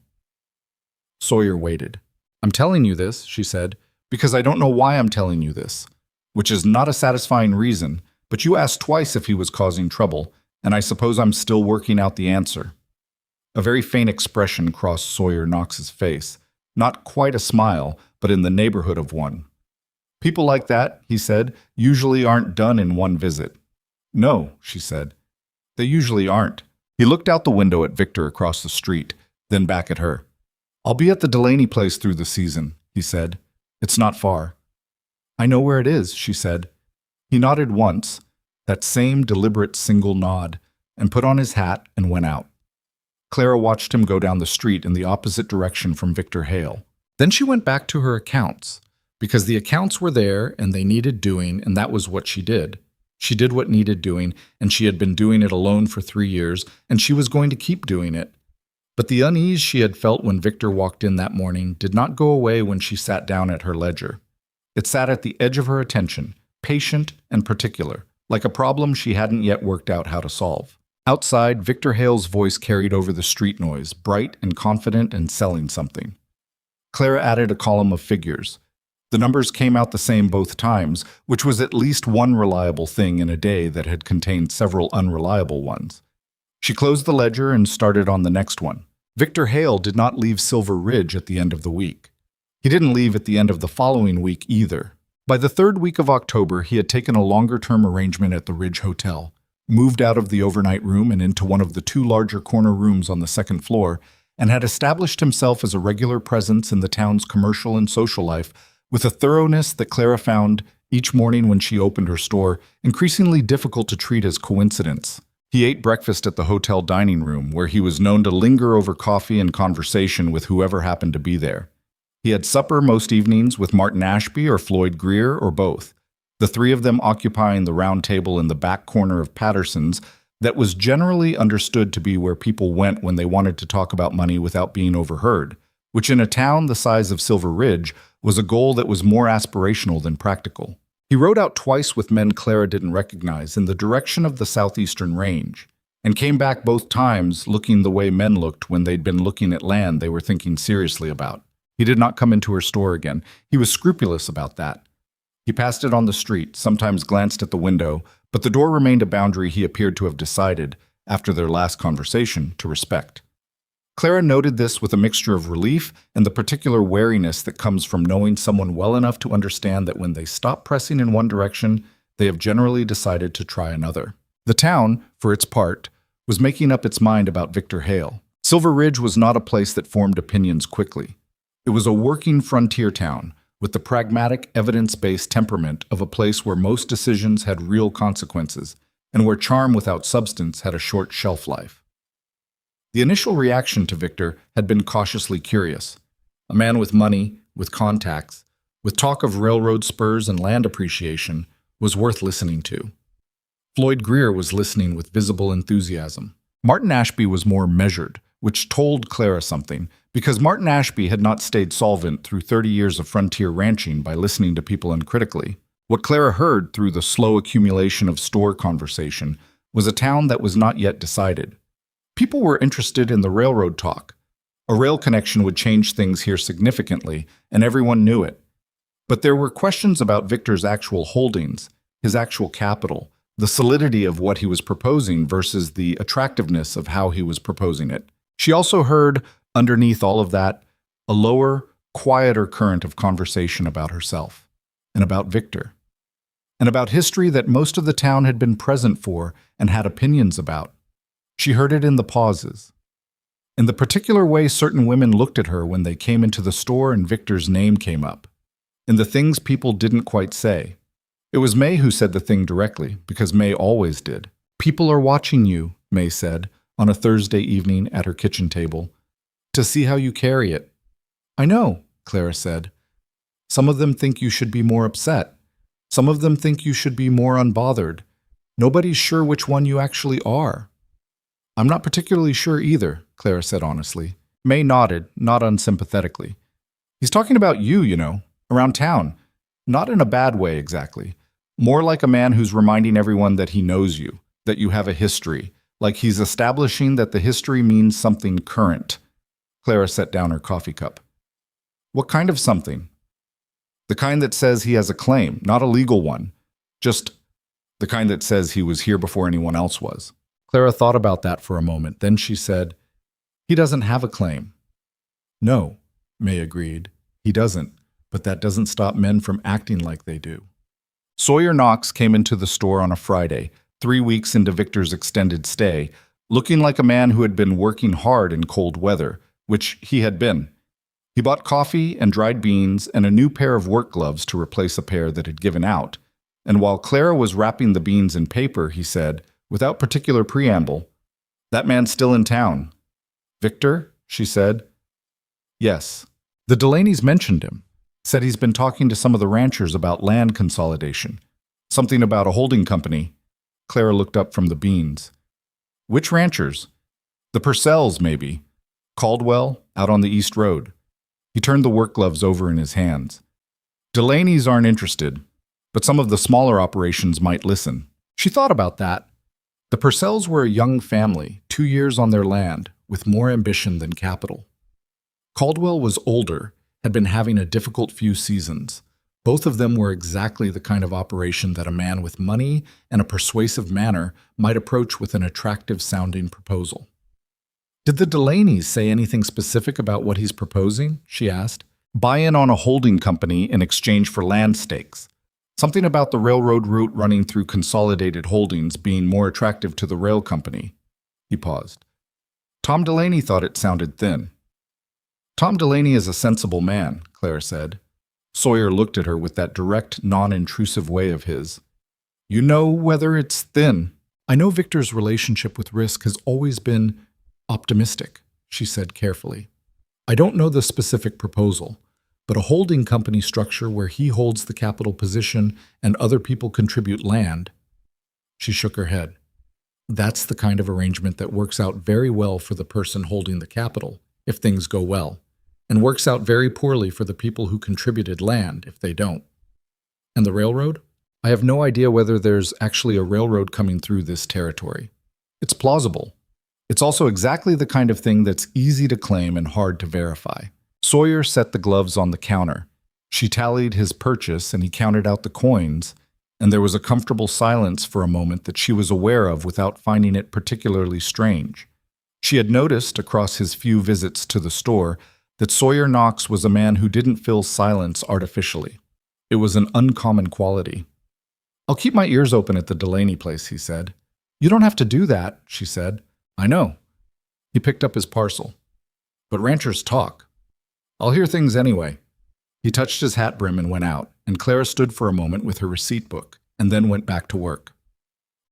Sawyer waited. "I'm telling you this," she said, "because I don't know why I'm telling you this, which is not a satisfying reason, but you asked twice if he was causing trouble, and I suppose I'm still working out the answer." A very faint expression crossed Sawyer Knox's face, not quite a smile, but in the neighborhood of one. "People like that," he said, "usually aren't done in one visit." "No," she said. "They usually aren't." He looked out the window at Victor across the street, then back at her. "I'll be at the Delaney place through the season," he said. "It's not far." "I know where it is," she said. He nodded once, that same deliberate single nod, and put on his hat and went out. Clara watched him go down the street in the opposite direction from Victor Hale. Then she went back to her accounts, because the accounts were there and they needed doing, and that was what she did. She did what needed doing, and she had been doing it alone for 3 years, and she was going to keep doing it. But the unease she had felt when Victor walked in that morning did not go away when she sat down at her ledger. It sat at the edge of her attention, patient and particular, like a problem she hadn't yet worked out how to solve. Outside, Victor Hale's voice carried over the street noise, bright and confident and selling something. Clara added a column of figures. The numbers came out the same both times, which was at least one reliable thing in a day that had contained several unreliable ones. She closed the ledger and started on the next one. Victor Hale did not leave Silver Ridge at the end of the week. He didn't leave at the end of the following week either. By the 3rd week of October, he had taken a longer-term arrangement at the Ridge Hotel, moved out of the overnight room and into one of the 2 larger corner rooms on the 2nd floor, and had established himself as a regular presence in the town's commercial and social life with a thoroughness that Clara found, each morning when she opened her store, increasingly difficult to treat as coincidence. He ate breakfast at the hotel dining room, where he was known to linger over coffee and conversation with whoever happened to be there. He had supper most evenings with Martin Ashby or Floyd Greer or both. the three of them occupying the round table in the back corner of Patterson's that was generally understood to be where people went when they wanted to talk about money without being overheard, which in a town the size of Silver Ridge was a goal that was more aspirational than practical. He rode out twice with men Clara didn't recognize in the direction of the southeastern range, and came back both times looking the way men looked when they'd been looking at land they were thinking seriously about. He did not come into her store again. He was scrupulous about that. He passed it on the street, sometimes glanced at the window, but the door remained a boundary he appeared to have decided, after their last conversation, to respect. Clara noted this with a mixture of relief and the particular wariness that comes from knowing someone well enough to understand that when they stop pressing in one direction, they have generally decided to try another. The town, for its part, was making up its mind about Victor Hale. Silver Ridge was not a place that formed opinions quickly. It was a working frontier town, with the pragmatic, evidence-based temperament of a place where most decisions had real consequences, and where charm without substance had a short shelf life. The initial reaction to Victor had been cautiously curious. A man with money, with contacts, with talk of railroad spurs and land appreciation, was worth listening to. Floyd Greer was listening with visible enthusiasm. Martin Ashby was more measured, which told Clara something, because Martin Ashby had not stayed solvent through 30 years of frontier ranching by listening to people uncritically. What Clara heard through the slow accumulation of store conversation was a town that was not yet decided. People were interested in the railroad talk. A rail connection would change things here significantly, and everyone knew it. But there were questions about Victor's actual holdings, his actual capital, the solidity of what he was proposing versus the attractiveness of how he was proposing it. She also heard, underneath all of that, a lower, quieter current of conversation about herself, and about Victor, and about history that most of the town had been present for and had opinions about. She heard it in the pauses, in the particular way certain women looked at her when they came into the store and Victor's name came up, in the things people didn't quite say. It was May who said the thing directly, because May always did. "People are watching you," May said, on a Thursday evening at her kitchen table, "to see how you carry it." "I know," Clara said. "Some of them think you should be more upset. Some of them think you should be more unbothered. Nobody's sure which one you actually are." "I'm not particularly sure either," Clara said honestly. May nodded, not unsympathetically. "He's talking about you, around town. Not in a bad way, exactly. More like a man who's reminding everyone that he knows you, that you have a history, like he's establishing that the history means something current." Clara set down her coffee cup. "What kind of something?" "The kind that says he has a claim, not a legal one. Just the kind that says he was here before anyone else was." Clara thought about that for a moment. Then she said, "He doesn't have a claim." "No," May agreed. "He doesn't, but that doesn't stop men from acting like they do." Sawyer Knox came into the store on a Friday, 3 weeks into Victor's extended stay, looking like a man who had been working hard in cold weather, which he had been. He bought coffee and dried beans and a new pair of work gloves to replace a pair that had given out, and while Clara was wrapping the beans in paper, he said, without particular preamble, "That man's still in town." "Victor?" she said. "Yes." "The Delaney's mentioned him. Said he's been talking to some of the ranchers about land consolidation. Something about a holding company." Clara looked up from the beans. "Which ranchers?" "The Purcells, maybe. Caldwell, out on the East Road." He turned the work gloves over in his hands. "Delaney's aren't interested, but some of the smaller operations might listen." She thought about that. The Purcells were a young family, 2 years on their land, with more ambition than capital. Caldwell was older, had been having a difficult few seasons. Both of them were exactly the kind of operation that a man with money and a persuasive manner might approach with an attractive-sounding proposal. "Did the Delaneys say anything specific about what he's proposing?" she asked. "Buy in on a holding company in exchange for land stakes. Something about the railroad route running through consolidated holdings being more attractive to the rail company." He paused. Tom Delaney thought it sounded thin. "Tom Delaney is a sensible man," Clara said. Sawyer looked at her with that direct, non-intrusive way of his. "You know whether it's thin." "I know Victor's relationship with risk has always been optimistic," she said carefully. "I don't know the specific proposal, but a holding company structure where he holds the capital position and other people contribute land. She shook her head. That's the kind of arrangement that works out very well for the person holding the capital, if things go well, and works out very poorly for the people who contributed land if they don't. And the railroad? I have no idea whether there's actually a railroad coming through this territory. It's plausible. It's also exactly the kind of thing that's easy to claim and hard to verify. Sawyer set the gloves on the counter. She tallied his purchase and he counted out the coins, and there was a comfortable silence for a moment that she was aware of without finding it particularly strange. She had noticed, across his few visits to the store, that Sawyer Knox was a man who didn't fill silence artificially. It was an uncommon quality. "I'll keep my ears open at the Delaney place," he said. "You don't have to do that," she said. "I know." He picked up his parcel. "But ranchers talk. I'll hear things anyway." He touched his hat brim and went out, and Clara stood for a moment with her receipt book, and then went back to work.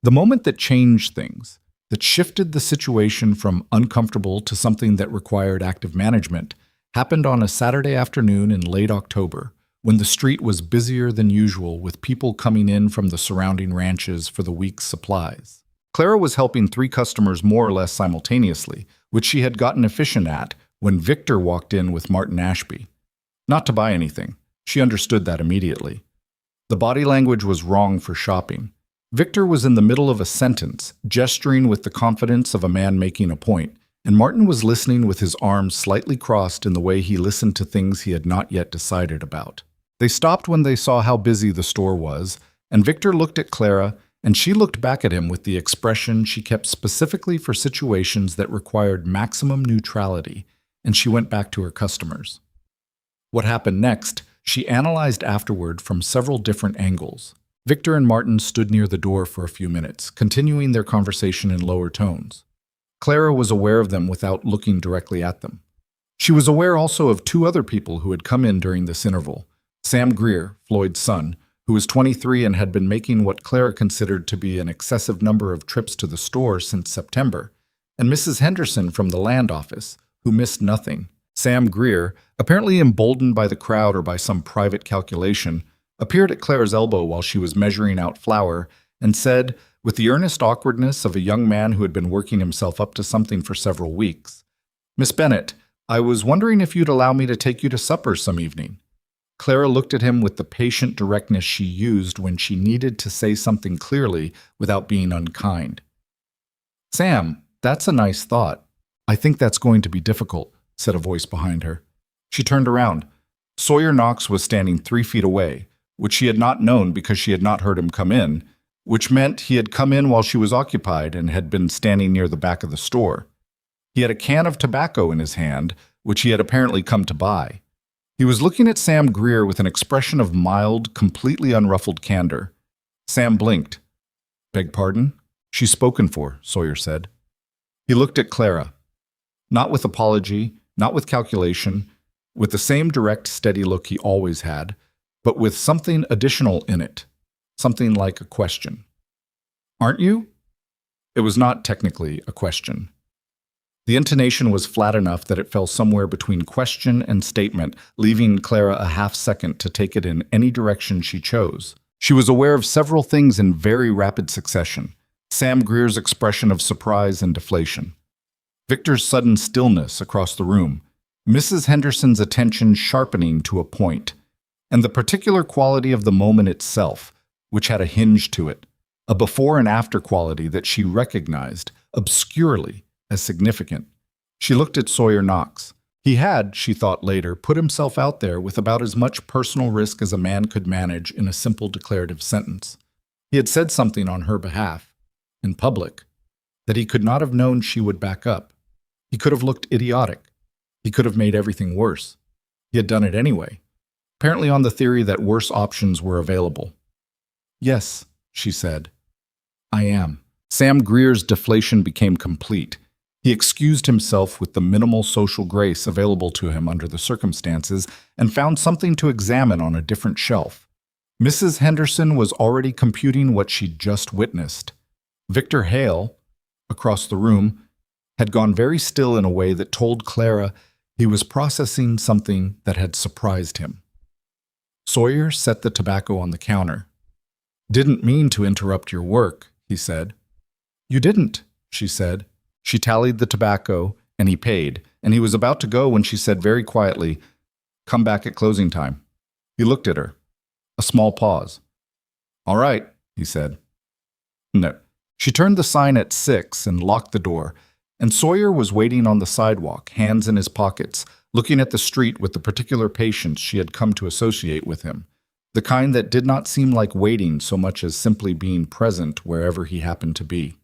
The moment that changed things, that shifted the situation from uncomfortable to something that required active management, happened on a Saturday afternoon in late October, when the street was busier than usual with people coming in from the surrounding ranches for the week's supplies. Clara was helping 3 customers more or less simultaneously, which she had gotten efficient at, when Victor walked in with Martin Ashby. Not to buy anything. She understood that immediately. The body language was wrong for shopping. Victor was in the middle of a sentence, gesturing with the confidence of a man making a point, and Martin was listening with his arms slightly crossed in the way he listened to things he had not yet decided about. They stopped when they saw how busy the store was, and Victor looked at Clara, and she looked back at him with the expression she kept specifically for situations that required maximum neutrality, and she went back to her customers. What happened next, she analyzed afterward from several different angles. Victor and Martin stood near the door for a few minutes, continuing their conversation in lower tones. Clara was aware of them without looking directly at them. She was aware also of 2 other people who had come in during this interval. Sam Greer, Floyd's son, who was 23 and had been making what Clara considered to be an excessive number of trips to the store since September, and Mrs. Henderson from the land office, who missed nothing. Sam Greer, apparently emboldened by the crowd or by some private calculation, appeared at Clara's elbow while she was measuring out flour and said, with the earnest awkwardness of a young man who had been working himself up to something for several weeks, "Miss Bennett, I was wondering if you'd allow me to take you to supper some evening." Clara looked at him with the patient directness she used when she needed to say something clearly without being unkind. "Sam, that's a nice thought. I think that's going to be difficult," said a voice behind her. She turned around. Sawyer Knox was standing 3 feet away, which she had not known because she had not heard him come in, which meant he had come in while she was occupied and had been standing near the back of the store. He had a can of tobacco in his hand, which he had apparently come to buy. He was looking at Sam Greer with an expression of mild, completely unruffled candor. Sam blinked. "Beg pardon?" "She's spoken for," Sawyer said. He looked at Clara. Not with apology, not with calculation, with the same direct, steady look he always had, but with something additional in it, something like a question. "Aren't you?" It was not technically a question. The intonation was flat enough that it fell somewhere between question and statement, leaving Clara a half-second to take it in any direction she chose. She was aware of several things in very rapid succession. Sam Greer's expression of surprise and deflation. Victor's sudden stillness across the room. Mrs. Henderson's attention sharpening to a point. And the particular quality of the moment itself, which had a hinge to it. A before and after quality that she recognized, obscurely, as significant. She looked at Sawyer Knox. He had, she thought later, put himself out there with about as much personal risk as a man could manage in a simple declarative sentence. He had said something on her behalf, in public, that he could not have known she would back up. He could have looked idiotic. He could have made everything worse. He had done it anyway, apparently on the theory that worse options were available. "Yes," she said. "I am." Sam Greer's deflation became complete. He excused himself with the minimal social grace available to him under the circumstances and found something to examine on a different shelf. Mrs. Henderson was already computing what she'd just witnessed. Victor Hale, across the room, had gone very still in a way that told Clara He was processing something that had surprised him. Sawyer set the tobacco on the counter. "Didn't mean to interrupt your work," he said. "You didn't," she said. She tallied the tobacco, and he paid, and he was about to go when she said very quietly, "Come back at closing time." He looked at her. A small pause. "All right," he said. No. She turned the sign at 6 and locked the door, and Sawyer was waiting on the sidewalk, hands in his pockets, looking at the street with the particular patience she had come to associate with him, the kind that did not seem like waiting so much as simply being present wherever he happened to be.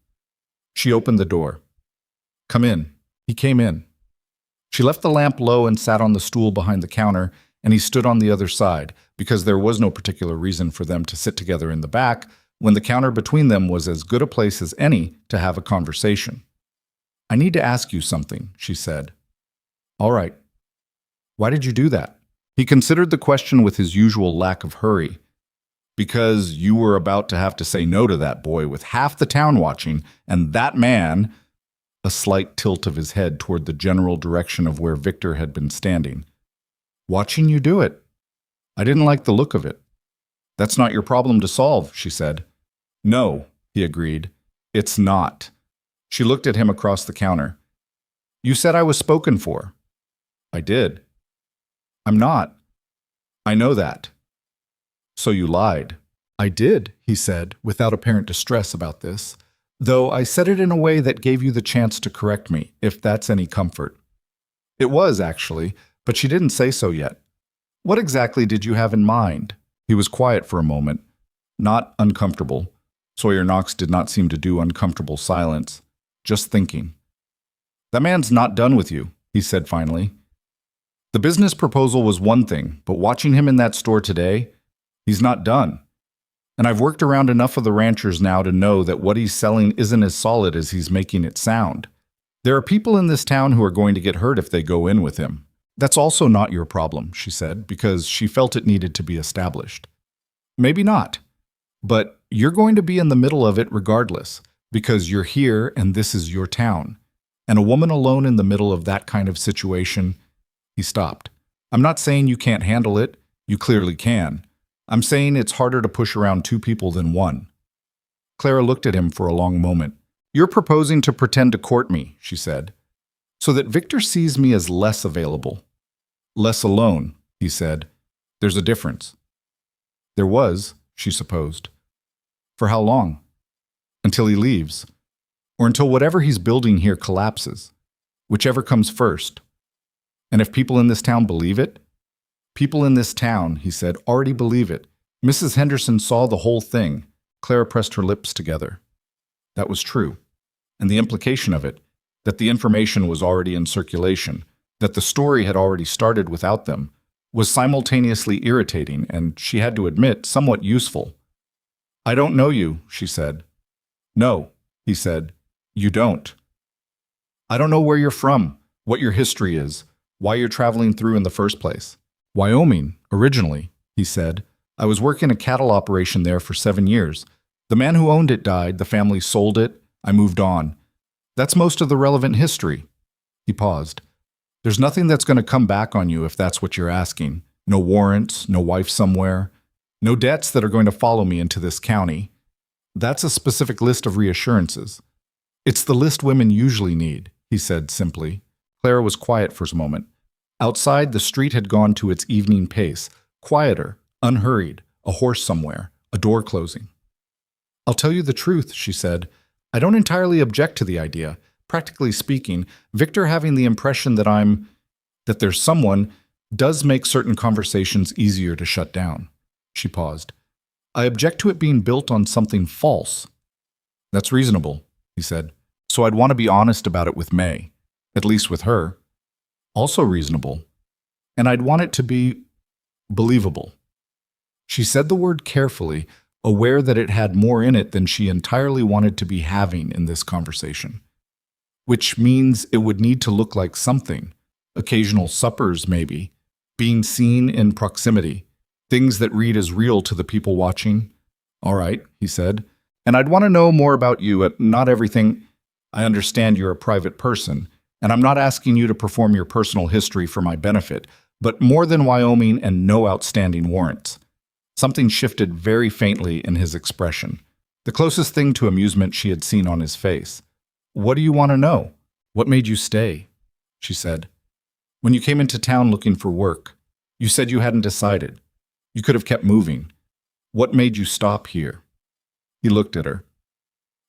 She opened the door. "Come in." He came in. She left the lamp low and sat on the stool behind the counter, and he stood on the other side, because there was no particular reason for them to sit together in the back, when the counter between them was as good a place as any to have a conversation. "I need to ask you something," she said. "All right." "Why did you do that?" He considered the question with his usual lack of hurry. "Because you were about to have to say no to that boy with half the town watching, and that man—" a slight tilt of his head toward the general direction of where Victor had been standing. "Watching you do it. I didn't like the look of it." "That's not your problem to solve," she said. "No," he agreed. "It's not." She looked at him across the counter. "You said I was spoken for." "I did." "I'm not." "I know that." "So you lied." "I did," he said, without apparent distress about this, "though I said it in a way that gave you the chance to correct me, if that's any comfort." It was, actually, but she didn't say so yet. "What exactly did you have in mind?" He was quiet for a moment. Not uncomfortable. Sawyer Knox did not seem to do uncomfortable silence. Just thinking. "That man's not done with you," he said finally. "The business proposal was one thing, but watching him in that store today, he's not done. And I've worked around enough of the ranchers now to know that what he's selling isn't as solid as he's making it sound. There are people in this town who are going to get hurt if they go in with him. That's also not your problem," she said, because she felt it needed to be established. "Maybe not. But you're going to be in the middle of it regardless, because you're here and this is your town. And a woman alone in the middle of that kind of situation—" He stopped. "I'm not saying you can't handle it. You clearly can. I'm saying it's harder to push around two people than one." Clara looked at him for a long moment. "You're proposing to pretend to court me," she said, "so that Victor sees me as less available." "Less alone," he said. "There's a difference." There was, she supposed. For how long? Until he leaves. Or until whatever he's building here collapses. Whichever comes first. And if people in this town believe it? "People in this town," he said, "already believe it. Mrs. Henderson saw the whole thing." Clara pressed her lips together. That was true. And the implication of it, that the information was already in circulation, that the story had already started without them, was simultaneously irritating and, she had to admit, somewhat useful. "I don't know you," she said. "No," he said. "You don't." "I don't know where you're from, what your history is, why you're traveling through in the first place." "Wyoming, originally," he said. "I was working a cattle operation there for 7 years. The man who owned it died, the family sold it, I moved on. That's most of the relevant history." He paused. "There's nothing that's going to come back on you if that's what you're asking. No warrants, no wife somewhere. No debts that are going to follow me into this county. That's a specific list of reassurances. It's the list women usually need," he said simply. Clara was quiet for a moment. Outside, the street had gone to its evening pace, quieter, unhurried, a horse somewhere, a door closing. "I'll tell you the truth," she said. "I don't entirely object to the idea. Practically speaking, Victor having the impression that there's someone does make certain conversations easier to shut down." She paused. "I object to it being built on something false." "That's reasonable," he said. "So I'd want to be honest about it with May, at least with her." "Also reasonable. And I'd want it to be believable." She said the word carefully, aware that it had more in it than she entirely wanted to be having in this conversation. Which means it would need to look like something. Occasional suppers, maybe. Being seen in proximity. Things that read as real to the people watching. "All right," he said. "And I'd want to know more about you, not everything. I understand you're a private person. And I'm not asking you to perform your personal history for my benefit, but more than Wyoming and no outstanding warrants. Something shifted very faintly in his expression, the closest thing to amusement she had seen on his face. What do you want to know? What made you stay? She said. When you came into town looking for work, you said you hadn't decided. You could have kept moving. What made you stop here? He looked at her.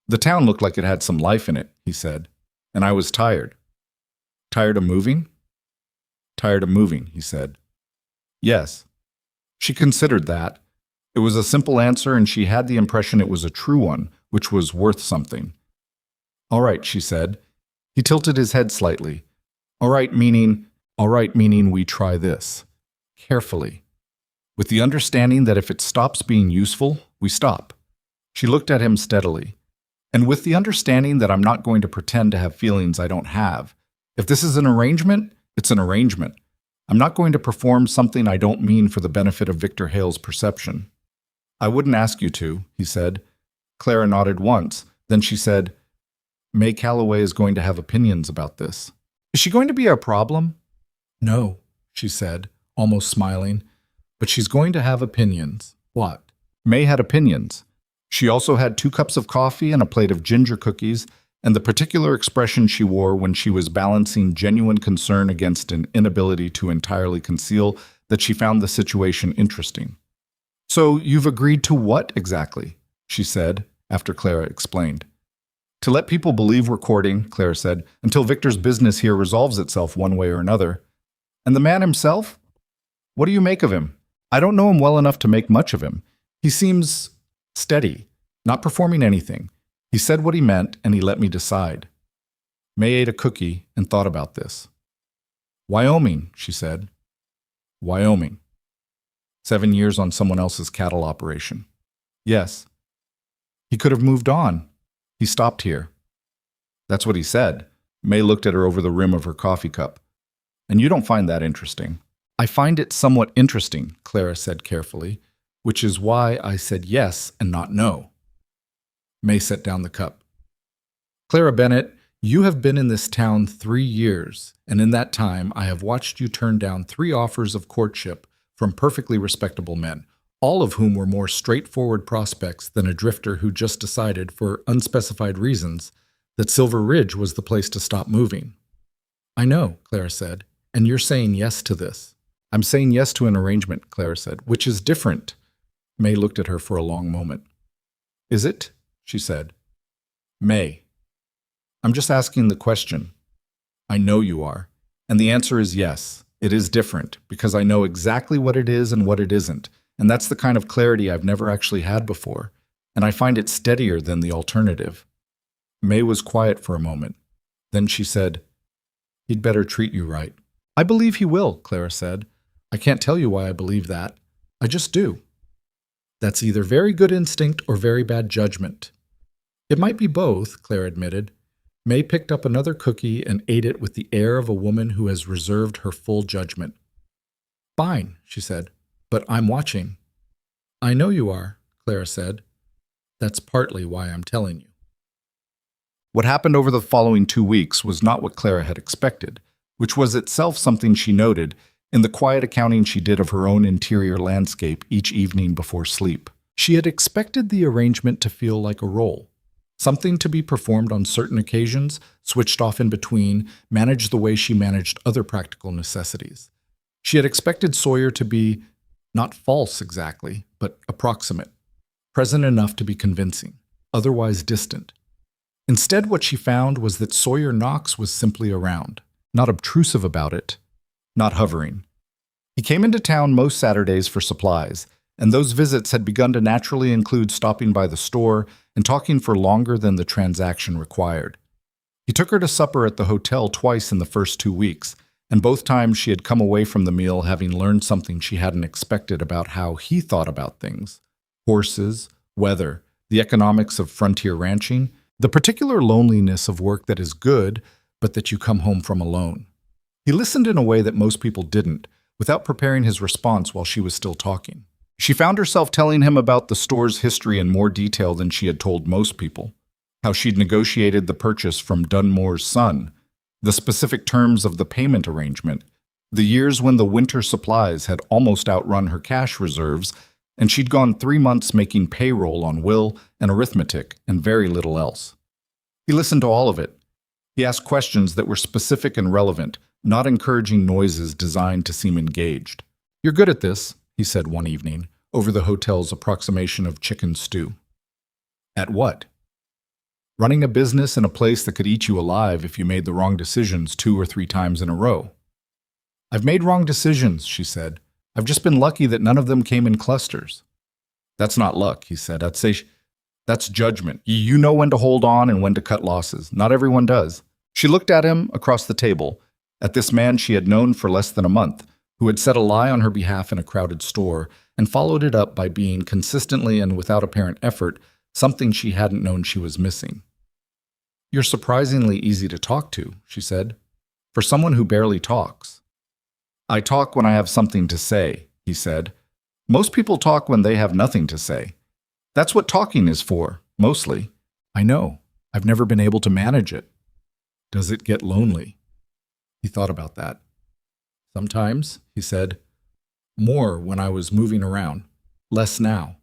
The town looked like it had some life in it, he said, and I was tired. Tired of moving? Tired of moving, he said. Yes. She considered that. It was a simple answer, and she had the impression it was a true one, which was worth something. All right, she said. He tilted his head slightly. All right meaning we try this. Carefully. With the understanding that if it stops being useful, we stop. She looked at him steadily. And with the understanding that I'm not going to pretend to have feelings I don't have. If this is an arrangement, it's an arrangement. I'm not going to perform something I don't mean for the benefit of Victor Hale's perception. I wouldn't ask you to, he said. Clara nodded once. Then she said, May Calloway is going to have opinions about this. Is she going to be a problem? No, she said, almost smiling. But she's going to have opinions. What? May had opinions. She also had 2 cups of coffee and a plate of ginger cookies, and the particular expression she wore when she was balancing genuine concern against an inability to entirely conceal that she found the situation interesting. So you've agreed to what exactly? She said, after Clara explained. To let people believe we're courting, Clara said, until Victor's business here resolves itself one way or another. And the man himself? What do you make of him? I don't know him well enough to make much of him. He seems steady, not performing anything. He said what he meant, and he let me decide. May ate a cookie and thought about this. Wyoming, she said. Wyoming. 7 years on someone else's cattle operation. Yes. He could have moved on. He stopped here. That's what he said. May looked at her over the rim of her coffee cup. And you don't find that interesting. I find it somewhat interesting, Clara said carefully, which is why I said yes and not no. May set down the cup. Clara Bennett, you have been in this town 3 years, and in that time I have watched you turn down 3 offers of courtship from perfectly respectable men, all of whom were more straightforward prospects than a drifter who just decided, for unspecified reasons, that Silver Ridge was the place to stop moving. I know, Clara said, and you're saying yes to this. I'm saying yes to an arrangement, Clara said, which is different. May looked at her for a long moment. Is it? She said. May. I'm just asking the question. I know you are. And the answer is yes. It is different, because I know exactly what it is and what it isn't. And that's the kind of clarity I've never actually had before. And I find it steadier than the alternative. May was quiet for a moment. Then she said, He'd better treat you right. I believe he will, Clara said. I can't tell you why I believe that. I just do. That's either very good instinct or very bad judgment. It might be both, Clara admitted. May picked up another cookie and ate it with the air of a woman who has reserved her full judgment. Fine, she said, but I'm watching. I know you are, Clara said. That's partly why I'm telling you. What happened over the following 2 weeks was not what Clara had expected, which was itself something she noted in the quiet accounting she did of her own interior landscape each evening before sleep. She had expected the arrangement to feel like a role, something to be performed on certain occasions, switched off in between, managed the way she managed other practical necessities. She had expected Sawyer to be not false exactly, but approximate, present enough to be convincing, otherwise distant. Instead, what she found was that Sawyer Knox was simply around, not obtrusive about it, not hovering. He came into town most Saturdays for supplies, and those visits had begun to naturally include stopping by the store and talking for longer than the transaction required. He took her to supper at the hotel twice in the first 2 weeks, and both times she had come away from the meal having learned something she hadn't expected about how he thought about things. Horses, weather, the economics of frontier ranching, the particular loneliness of work that is good, but that you come home from alone. He listened in a way that most people didn't, without preparing his response while she was still talking. She found herself telling him about the store's history in more detail than she had told most people, how she'd negotiated the purchase from Dunmore's son, The specific terms of the payment arrangement, the years when the winter supplies had almost outrun her cash reserves, and she'd gone 3 months making payroll on will and arithmetic and very little else. He listened to all of it. He asked questions that were specific and relevant, not encouraging noises designed to seem engaged. "You're good at this," he said one evening, over the hotel's approximation of chicken stew. "At what?" "Running a business in a place that could eat you alive if you made the wrong decisions 2 or 3 times in a row." "I've made wrong decisions," she said. "I've just been lucky that none of them came in clusters." "That's not luck," he said. "I'd say that's judgment. You know when to hold on and when to cut losses. Not everyone does." She looked at him across the table, at this man she had known for less than a month, who had said a lie on her behalf in a crowded store and followed it up by being consistently and without apparent effort something she hadn't known she was missing. "You're surprisingly easy to talk to," she said, "for someone who barely talks." "I talk when I have something to say," he said. "Most people talk when they have nothing to say. That's what talking is for, mostly." "I know. I've never been able to manage it." "Does it get lonely?" He thought about that. "Sometimes," he said. "More when I was moving around. Less now."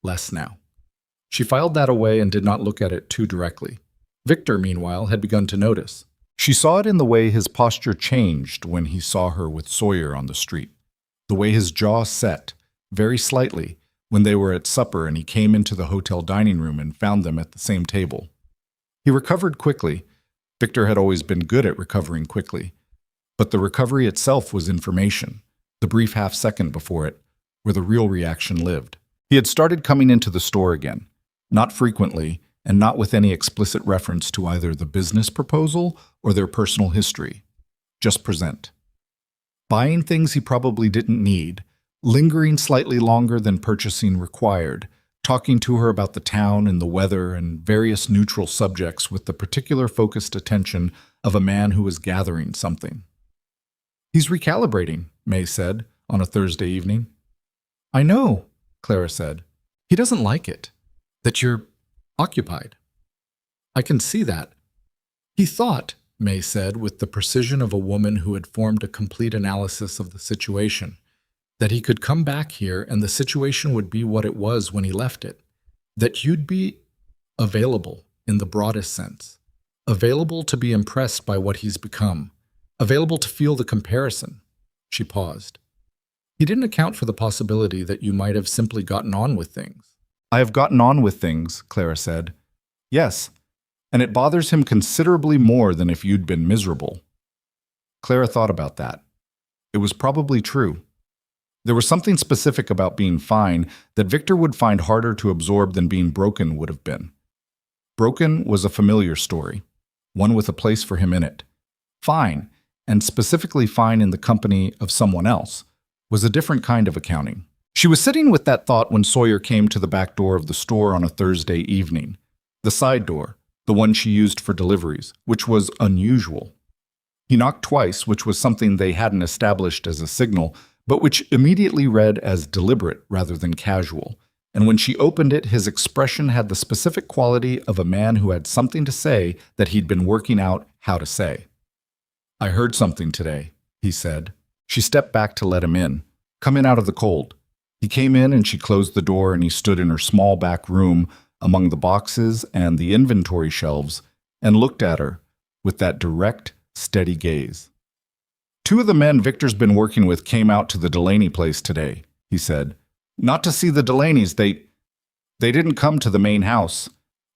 Less now. She filed that away and did not look at it too directly. Victor, meanwhile, had begun to notice. She saw it in the way his posture changed when he saw her with Sawyer on the street, the way his jaw set, very slightly, when they were at supper and he came into the hotel dining room and found them at the same table. He recovered quickly. Victor had always been good at recovering quickly. But the recovery itself was information, the brief half-second before it, where the real reaction lived. He had started coming into the store again, not frequently, and not with any explicit reference to either the business proposal or their personal history. Just present. Buying things he probably didn't need, lingering slightly longer than purchasing required, talking to her about the town and the weather and various neutral subjects with the particular focused attention of a man who was gathering something. "He's recalibrating," May said on a Thursday evening. "I know," Clara said. "He doesn't like it. That you're occupied." "I can see that." "He thought," May said with the precision of a woman who had formed a complete analysis of the situation, "that he could come back here and the situation would be what it was when he left it. That you'd be available in the broadest sense, available to be impressed by what he's become, available to feel the comparison." She paused. "He didn't account for the possibility that you might have simply gotten on with things." "I have gotten on with things," Clara said. "Yes, and it bothers him considerably more than if you'd been miserable." Clara thought about that. It was probably true. There was something specific about being fine that Victor would find harder to absorb than being broken would have been. Broken was a familiar story, one with a place for him in it. Fine, and specifically fine in the company of someone else, was a different kind of accounting. She was sitting with that thought when Sawyer came to the back door of the store on a Thursday evening. The side door, the one she used for deliveries, which was unusual. He knocked twice, which was something they hadn't established as a signal, but which immediately read as deliberate rather than casual. And when she opened it, his expression had the specific quality of a man who had something to say that he'd been working out how to say. "I heard something today," he said. She stepped back to let him in. "Come in out of the cold." He came in and she closed the door and he stood in her small back room among the boxes and the inventory shelves and looked at her with that direct, steady gaze. "2 of the men Victor's been working with came out to the Delaney place today," he said. "Not to see the Delaneys, they didn't come to the main house.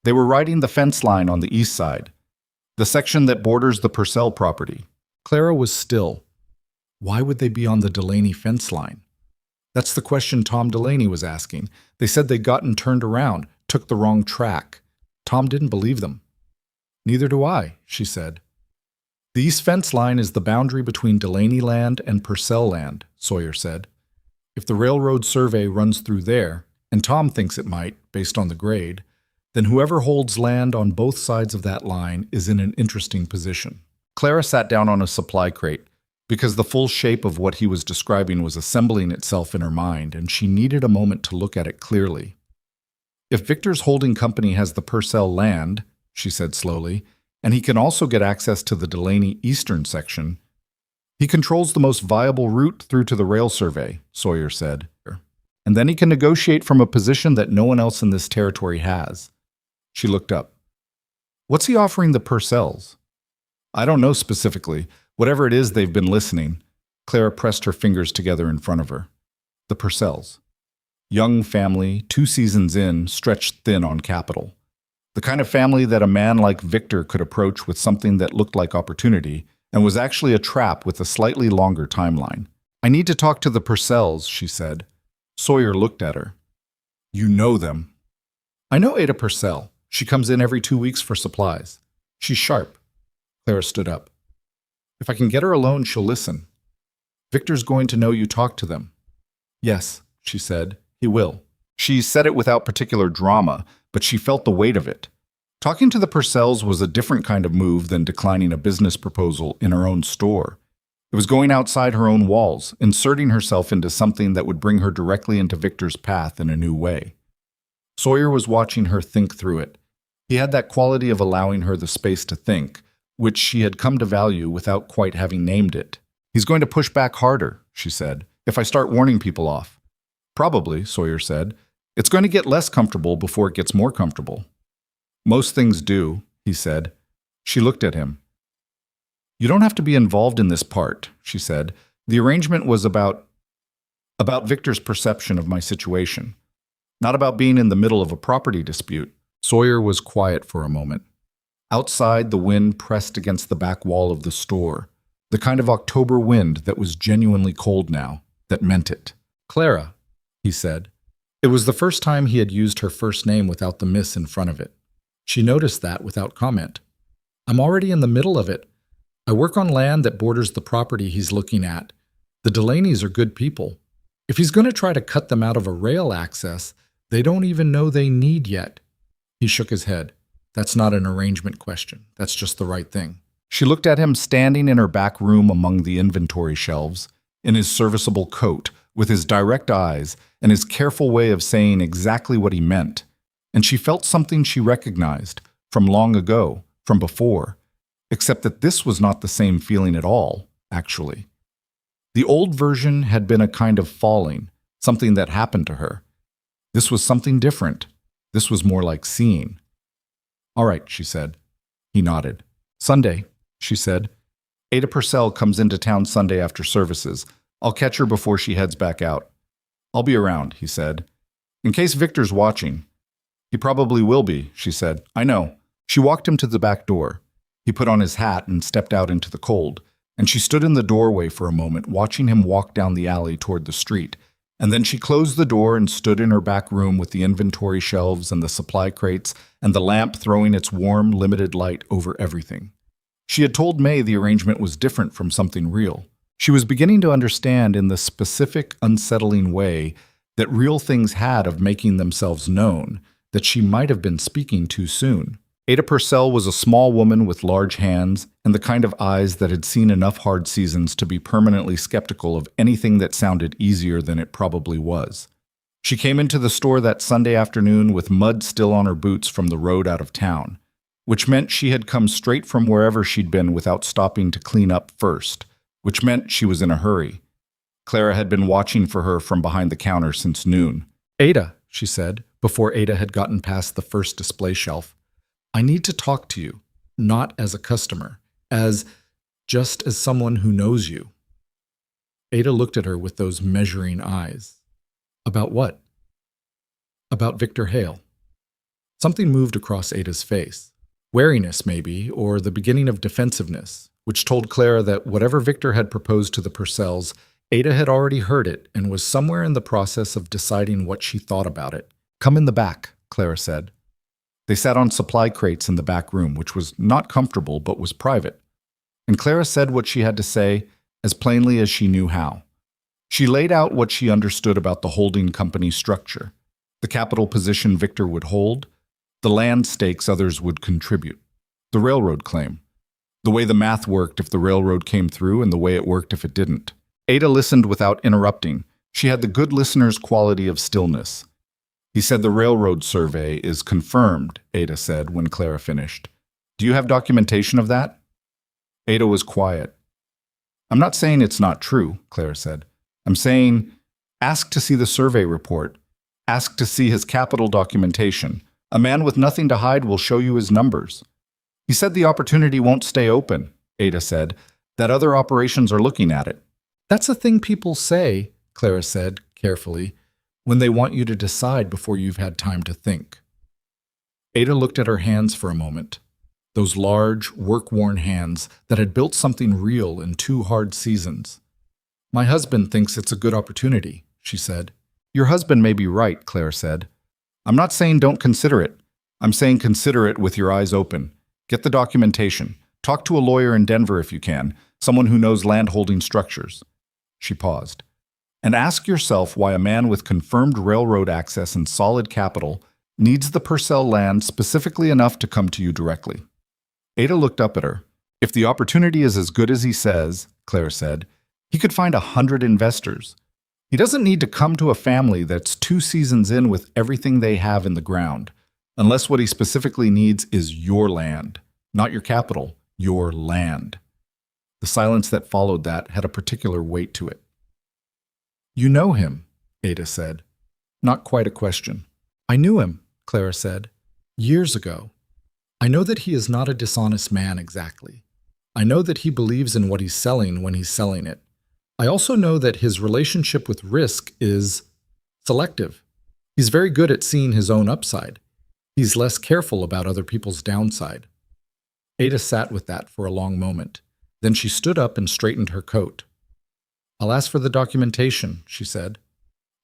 They were riding the fence line on the east side, the section that borders the Purcell property." Clara was still. Why would they be on the Delaney fence line? That's the question Tom Delaney was asking. They said they'd gotten turned around, took the wrong track. Tom didn't believe them. "Neither do I," she said. "The east fence line is the boundary between Delaney land and Purcell land," Sawyer said. "If the railroad survey runs through there, and Tom thinks it might, based on the grade, then whoever holds land on both sides of that line is in an interesting position." Clara sat down on a supply crate, because the full shape of what he was describing was assembling itself in her mind, and she needed a moment to look at it clearly. "If Victor's holding company has the Purcell land," she said slowly, And he can also get access to the Delaney Eastern section. He controls the most viable route through to the rail survey, Sawyer said. And then he can negotiate from a position that no one else in this territory has. She looked up. What's he offering the Purcells? I don't know specifically. Whatever it is, they've been listening. Clara pressed her fingers together in front of her. The Purcells. Young family, 2 seasons in, stretched thin on capital. The kind of family that a man like Victor could approach with something that looked like opportunity and was actually a trap with a slightly longer timeline. I need to talk to the Purcells, she said. Sawyer looked at her. You know them. I know Ada Purcell. She comes in every 2 weeks for supplies. She's sharp. Clara stood up. If I can get her alone, she'll listen. Victor's going to know you talked to them. Yes, she said. He will. She said it without particular drama, but she felt the weight of it. Talking to the Purcells was a different kind of move than declining a business proposal in her own store. It was going outside her own walls, inserting herself into something that would bring her directly into Victor's path in a new way. Sawyer was watching her think through it. He had that quality of allowing her the space to think, which she had come to value without quite having named it. He's going to push back harder, she said, if I start warning people off. Probably, Sawyer said. It's going to get less comfortable before it gets more comfortable. Most things do, he said. She looked at him. You don't have to be involved in this part, she said. The arrangement was about Victor's perception of my situation, not about being in the middle of a property dispute. Sawyer was quiet for a moment. Outside, the wind pressed against the back wall of the store, the kind of October wind that was genuinely cold now, that meant it. Clara, he said. It was the first time he had used her first name without the miss in front of it. She noticed that without comment. I'm already in the middle of it. I work on land that borders the property he's looking at. The Delaneys are good people. If he's going to try to cut them out of a rail access, they don't even know they need yet. He shook his head. That's not an arrangement question. That's just the right thing. She looked at him standing in her back room among the inventory shelves, in his serviceable coat, with his direct eyes and his careful way of saying exactly what he meant. And she felt something she recognized, from long ago, from before, except that this was not the same feeling at all, actually. The old version had been a kind of falling, something that happened to her. This was something different. This was more like seeing. All right, she said. He nodded. Sunday, she said. Ada Purcell comes into town Sunday after services. I'll catch her before she heads back out. I'll be around, he said. In case Victor's watching. He probably will be, she said. I know. She walked him to the back door. He put on his hat and stepped out into the cold, and she stood in the doorway for a moment, watching him walk down the alley toward the street. And then she closed the door and stood in her back room with the inventory shelves and the supply crates and the lamp throwing its warm, limited light over everything. She had told May the arrangement was different from something real. She was beginning to understand in the specific, unsettling way that real things had of making themselves known, that she might have been speaking too soon. Ada Purcell was a small woman with large hands and the kind of eyes that had seen enough hard seasons to be permanently skeptical of anything that sounded easier than it probably was. She came into the store that Sunday afternoon with mud still on her boots from the road out of town, which meant she had come straight from wherever she'd been without stopping to clean up first, which meant she was in a hurry. Clara had been watching for her from behind the counter since noon. Ada, she said, before Ada had gotten past the first display shelf. I need to talk to you, not as a customer, just as someone who knows you. Ada looked at her with those measuring eyes. About what? About Victor Hale. Something moved across Ada's face. Wariness, maybe, or the beginning of defensiveness, which told Clara that whatever Victor had proposed to the Purcells, Ada had already heard it and was somewhere in the process of deciding what she thought about it. Come in the back, Clara said. They sat on supply crates in the back room, which was not comfortable but was private. And Clara said what she had to say as plainly as she knew how. She laid out what she understood about the holding company structure, the capital position Victor would hold, the land stakes others would contribute, the railroad claim, the way the math worked if the railroad came through and the way it worked if it didn't. Ada listened without interrupting. She had the good listener's quality of stillness. He said the railroad survey is confirmed, Ada said when Clara finished. Do you have documentation of that? Ada was quiet. I'm not saying it's not true, Clara said. I'm saying ask to see the survey report. Ask to see his capital documentation. A man with nothing to hide will show you his numbers. He said the opportunity won't stay open, Ada said, that other operations are looking at it. That's a thing people say, Clara said, carefully, when they want you to decide before you've had time to think. Ada looked at her hands for a moment. Those large, work-worn hands that had built something real in 2 hard seasons. My husband thinks it's a good opportunity, she said. Your husband may be right, Claire said. I'm not saying don't consider it. I'm saying consider it with your eyes open. Get the documentation. Talk to a lawyer in Denver if you can, someone who knows landholding structures. She paused. And ask yourself why a man with confirmed railroad access and solid capital needs the Purcell land specifically enough to come to you directly. Ada looked up at her. If the opportunity is as good as he says, Claire said, he could find 100 investors. He doesn't need to come to a family that's 2 seasons in with everything they have in the ground, unless what he specifically needs is your land, not your capital, your land. The silence that followed that had a particular weight to it. You know him, Ada said. Not quite a question. I knew him, Clara said, years ago. I know that he is not a dishonest man exactly. I know that he believes in what he's selling when he's selling it. I also know that his relationship with risk is selective. He's very good at seeing his own upside. He's less careful about other people's downside. Ada sat with that for a long moment. Then she stood up and straightened her coat. I'll ask for the documentation, she said.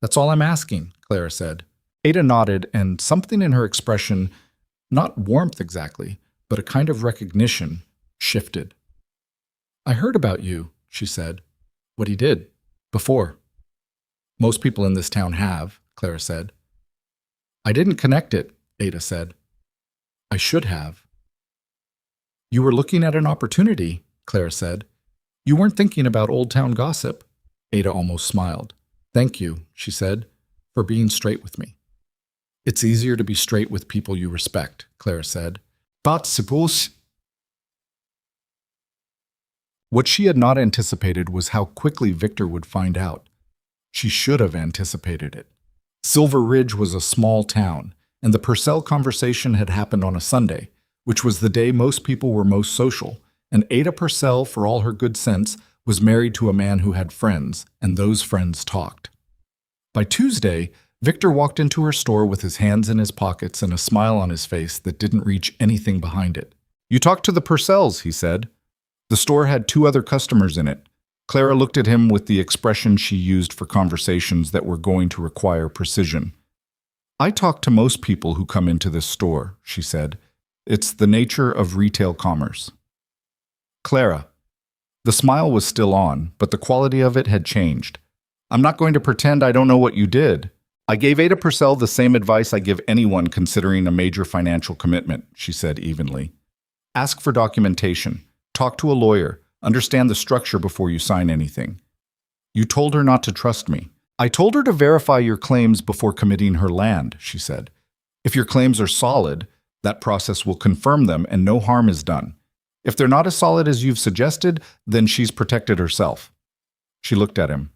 That's all I'm asking, Clara said. Ada nodded, and something in her expression, not warmth exactly, but a kind of recognition, shifted. I heard about you, she said. What he did. Before. Most people in this town have, Clara said. I didn't connect it, Ada said. I should have. You were looking at an opportunity, Clara said. You weren't thinking about old town gossip. Ada almost smiled. Thank you, she said, for being straight with me. It's easier to be straight with people you respect, Clara said. But suppose... What she had not anticipated was how quickly Victor would find out. She should have anticipated it. Silver Ridge was a small town, and the Purcell conversation had happened on a Sunday, which was the day most people were most social, and Ada Purcell, for all her good sense, was married to a man who had friends, and those friends talked. By Tuesday, Victor walked into her store with his hands in his pockets and a smile on his face that didn't reach anything behind it. You talked to the Purcells, he said. The store had 2 other customers in it. Clara looked at him with the expression she used for conversations that were going to require precision. I talk to most people who come into this store, she said. It's the nature of retail commerce. Clara. The smile was still on, but the quality of it had changed. I'm not going to pretend I don't know what you did. I gave Ada Purcell the same advice I give anyone considering a major financial commitment, she said evenly. Ask for documentation. Talk to a lawyer. Understand the structure before you sign anything. You told her not to trust me. I told her to verify your claims before committing her land, she said. If your claims are solid, that process will confirm them and no harm is done. If they're not as solid as you've suggested, then she's protected herself. She looked at him.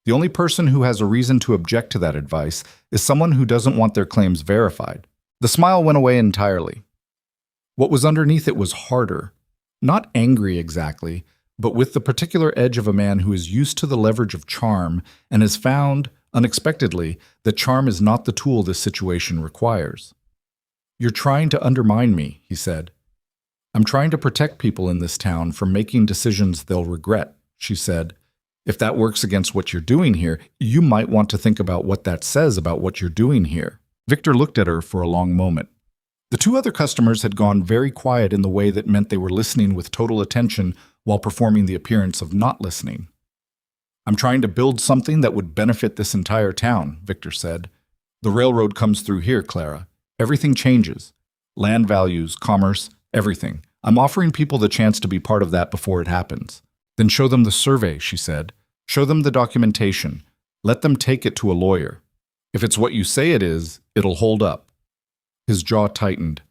The only person who has a reason to object to that advice is someone who doesn't want their claims verified. The smile went away entirely. What was underneath it was harder. Not angry exactly, but with the particular edge of a man who is used to the leverage of charm and has found, unexpectedly, that charm is not the tool this situation requires. You're trying to undermine me, he said. I'm trying to protect people in this town from making decisions they'll regret, she said. If that works against what you're doing here, you might want to think about what that says about what you're doing here. Victor looked at her for a long moment. The 2 other customers had gone very quiet in the way that meant they were listening with total attention while performing the appearance of not listening. I'm trying to build something that would benefit this entire town, Victor said. The railroad comes through here, Clara. Everything changes. Land values, commerce, everything. I'm offering people the chance to be part of that before it happens. Then show them the survey, she said. Show them the documentation. Let them take it to a lawyer. If it's what you say it is, it'll hold up. His jaw tightened.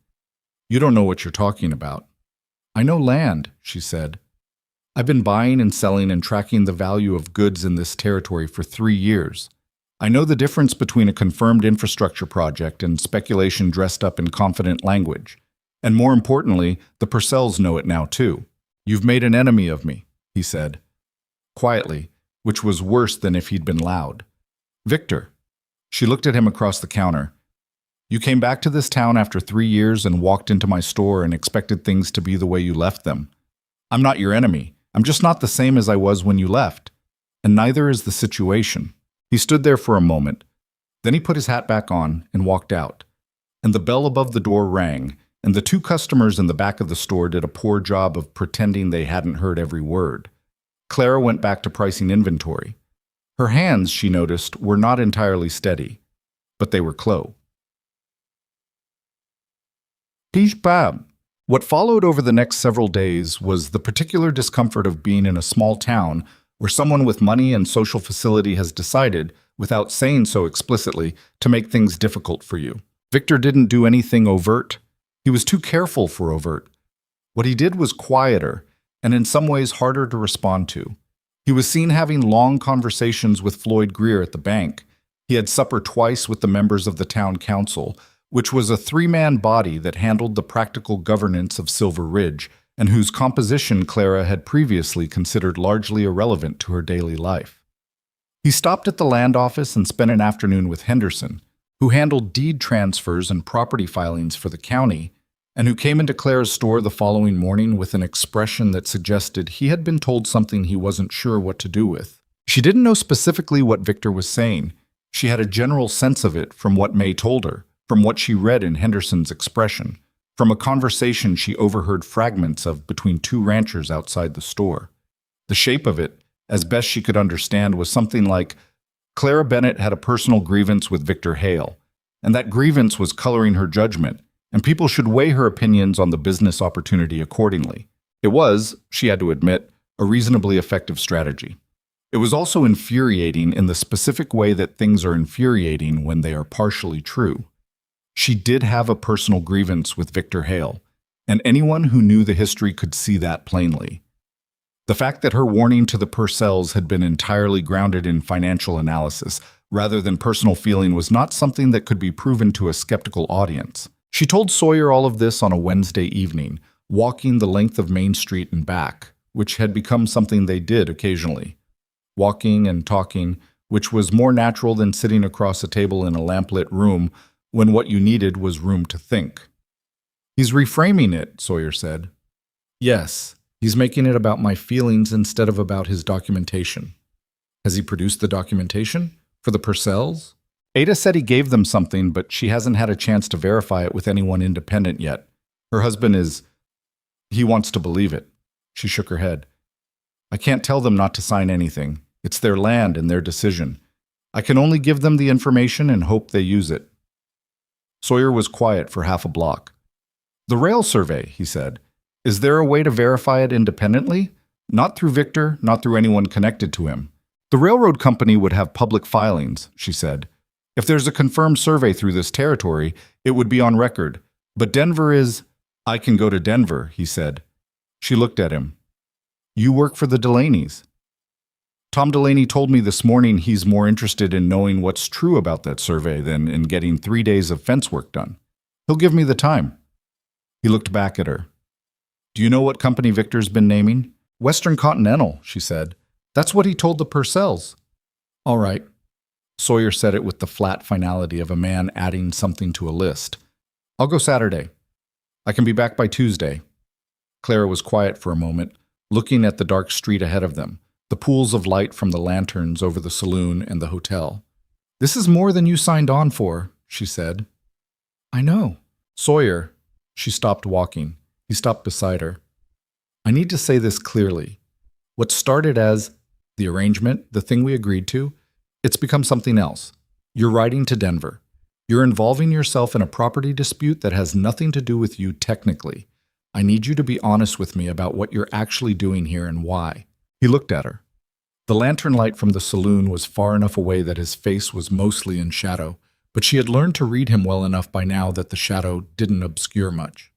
You don't know what you're talking about. I know land, she said. I've been buying and selling and tracking the value of goods in this territory for 3 years. I know the difference between a confirmed infrastructure project and speculation dressed up in confident language. And more importantly, the Purcells know it now too. You've made an enemy of me, he said, quietly, which was worse than if he'd been loud. Victor. She looked at him across the counter. You came back to this town after 3 years and walked into my store and expected things to be the way you left them. I'm not your enemy. I'm just not the same as I was when you left. And neither is the situation. He stood there for a moment. Then he put his hat back on and walked out. And the bell above the door rang, and the 2 customers in the back of the store did a poor job of pretending they hadn't heard every word. Clara went back to pricing inventory. Her hands, she noticed, were not entirely steady, but they were close. Pish Pab. What followed over the next several days was the particular discomfort of being in a small town where someone with money and social facility has decided, without saying so explicitly, to make things difficult for you. Victor didn't do anything overt. He was too careful for overt. What he did was quieter, and in some ways harder to respond to. He was seen having long conversations with Floyd Greer at the bank. He had supper twice with the members of the town council, which was a 3-man body that handled the practical governance of Silver Ridge, and whose composition Clara had previously considered largely irrelevant to her daily life. He stopped at the land office and spent an afternoon with Henderson, who handled deed transfers and property filings for the county, and who came into Clara's store the following morning with an expression that suggested he had been told something he wasn't sure what to do with. She didn't know specifically what Victor was saying. She had a general sense of it from what May told her, from what she read in Henderson's expression, from a conversation she overheard fragments of between 2 ranchers outside the store. The shape of it, as best she could understand, was something like, Clara Bennett had a personal grievance with Victor Hale, and that grievance was coloring her judgment, and people should weigh her opinions on the business opportunity accordingly. It was, she had to admit, a reasonably effective strategy. It was also infuriating in the specific way that things are infuriating when they are partially true. She did have a personal grievance with Victor Hale, and anyone who knew the history could see that plainly. The fact that her warning to the Purcells had been entirely grounded in financial analysis rather than personal feeling was not something that could be proven to a skeptical audience. She told Sawyer all of this on a Wednesday evening, walking the length of Main Street and back, which had become something they did occasionally. Walking and talking, which was more natural than sitting across a table in a lamplit room when what you needed was room to think. He's reframing it, Sawyer said. Yes, he's making it about my feelings instead of about his documentation. Has he produced the documentation? For the Purcells? Ada said he gave them something, but she hasn't had a chance to verify it with anyone independent yet. Her husband he wants to believe it. She shook her head. I can't tell them not to sign anything. It's their land and their decision. I can only give them the information and hope they use it. Sawyer was quiet for half a block. The rail survey, he said. Is there a way to verify it independently? Not through Victor, not through anyone connected to him. The railroad company would have public filings, she said. If there's a confirmed survey through this territory, it would be on record. But Denver is... I can go to Denver, he said. She looked at him. You work for the Delaney's. Tom Delaney told me this morning he's more interested in knowing what's true about that survey than in getting 3 days of fence work done. He'll give me the time. He looked back at her. Do you know what company Victor's been naming? Western Continental, she said. That's what he told the Purcells. All right. Sawyer said it with the flat finality of a man adding something to a list. I'll go Saturday. I can be back by Tuesday. Clara was quiet for a moment, looking at the dark street ahead of them, the pools of light from the lanterns over the saloon and the hotel. This is more than you signed on for, she said. I know. Sawyer. She stopped walking. He stopped beside her. I need to say this clearly. What started as the arrangement, the thing we agreed to, it's become something else. You're riding to Denver. You're involving yourself in a property dispute that has nothing to do with you technically. I need you to be honest with me about what you're actually doing here and why. He looked at her. The lantern light from the saloon was far enough away that his face was mostly in shadow, but she had learned to read him well enough by now that the shadow didn't obscure much.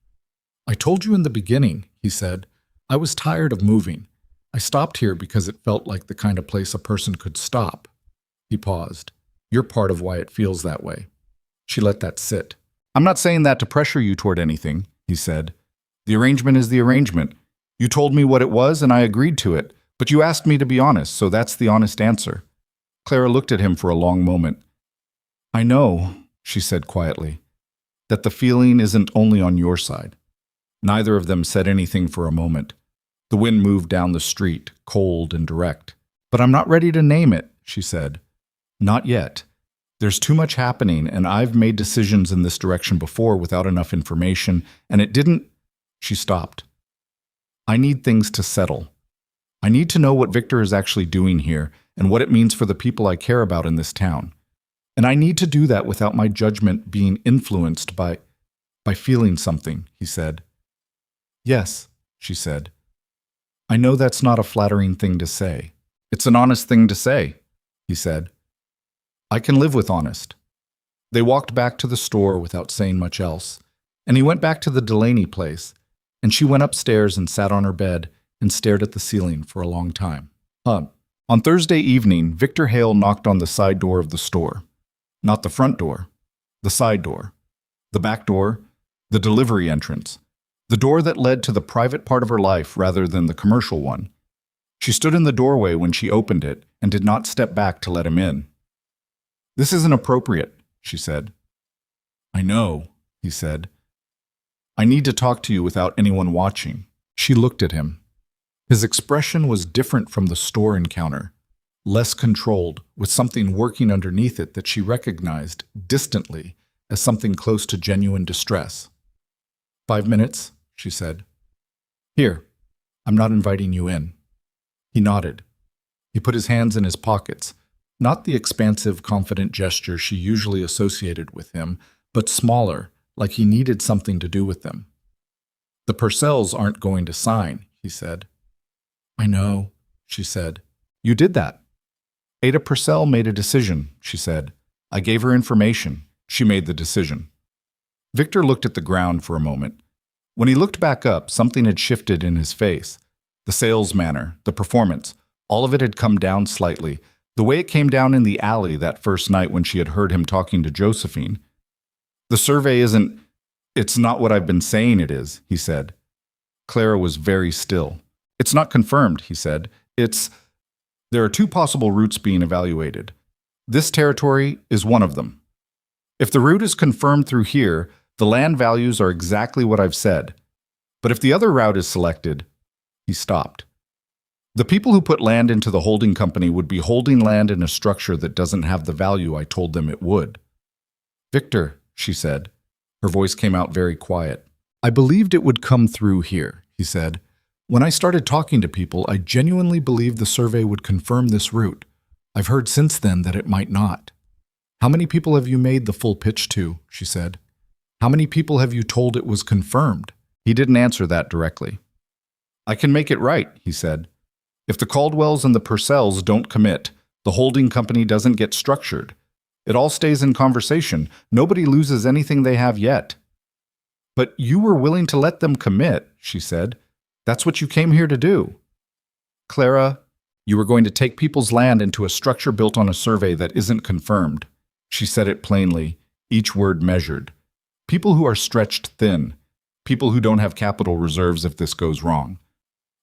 I told you in the beginning, he said. I was tired of moving. I stopped here because it felt like the kind of place a person could stop. He paused. You're part of why it feels that way. She let that sit. I'm not saying that to pressure you toward anything, he said. The arrangement is the arrangement. You told me what it was and I agreed to it, but you asked me to be honest, so that's the honest answer. Clara looked at him for a long moment. I know, she said quietly, that the feeling isn't only on your side. Neither of them said anything for a moment. The wind moved down the street, cold and direct. But I'm not ready to name it, she said. Not yet. There's too much happening, and I've made decisions in this direction before without enough information, and it didn't... She stopped. I need things to settle. I need to know what Victor is actually doing here and what it means for the people I care about in this town. And I need to do that without my judgment being influenced by feeling something, he said. Yes, she said. I know that's not a flattering thing to say. It's an honest thing to say, he said. I can live with honest. They walked back to the store without saying much else, and he went back to the Delaney place, and she went upstairs and sat on her bed and stared at the ceiling for a long time. On Thursday evening, Victor Hale knocked on the side door of the store. Not the front door, the side door, the back door, the delivery entrance, the door that led to the private part of her life rather than the commercial one. She stood in the doorway when she opened it and did not step back to let him in. This isn't appropriate, she said. I know, he said. I need to talk to you without anyone watching. She looked at him. His expression was different from the store encounter, less controlled, with something working underneath it that she recognized distantly as something close to genuine distress. 5 minutes, she said. Here, I'm not inviting you in. He nodded. He put his hands in his pockets, not the expansive, confident gesture she usually associated with him, but smaller, like he needed something to do with them. The Purcells aren't going to sign, he said. I know, she said. You did that. Ada Purcell made a decision, she said. I gave her information. She made the decision. Victor looked at the ground for a moment. When he looked back up, something had shifted in his face. The sales manner, the performance, all of it had come down slightly, the way it came down in the alley that first night when she had heard him talking to Josephine. The survey isn't... It's not what I've been saying it is, he said. Clara was very still. It's not confirmed, he said. There are 2 possible routes being evaluated. This territory is one of them. If the route is confirmed through here, the land values are exactly what I've said. But if the other route is selected... He stopped. The people who put land into the holding company would be holding land in a structure that doesn't have the value I told them it would. Victor, she said. Her voice came out very quiet. I believed it would come through here, he said. When I started talking to people, I genuinely believed the survey would confirm this route. I've heard since then that it might not. How many people have you made the full pitch to? She said. How many people have you told it was confirmed? He didn't answer that directly. I can make it right, he said. If the Caldwells and the Purcells don't commit, the holding company doesn't get structured. It all stays in conversation. Nobody loses anything they have yet. But you were willing to let them commit, she said. That's what you came here to do. Clara, you were going to take people's land into a structure built on a survey that isn't confirmed. She said it plainly, each word measured. People who are stretched thin. People who don't have capital reserves if this goes wrong.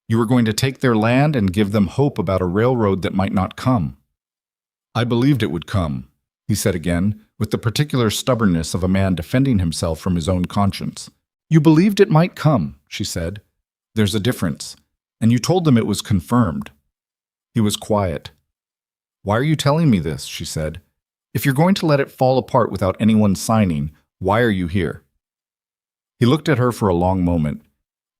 You were going to take their land and give them hope about a railroad that might not come. I believed it would come, he said again, with the particular stubbornness of a man defending himself from his own conscience. You believed it might come, she said. There's a difference. And you told them it was confirmed. He was quiet. Why are you telling me this? She said. If you're going to let it fall apart without anyone signing, why are you here? He looked at her for a long moment.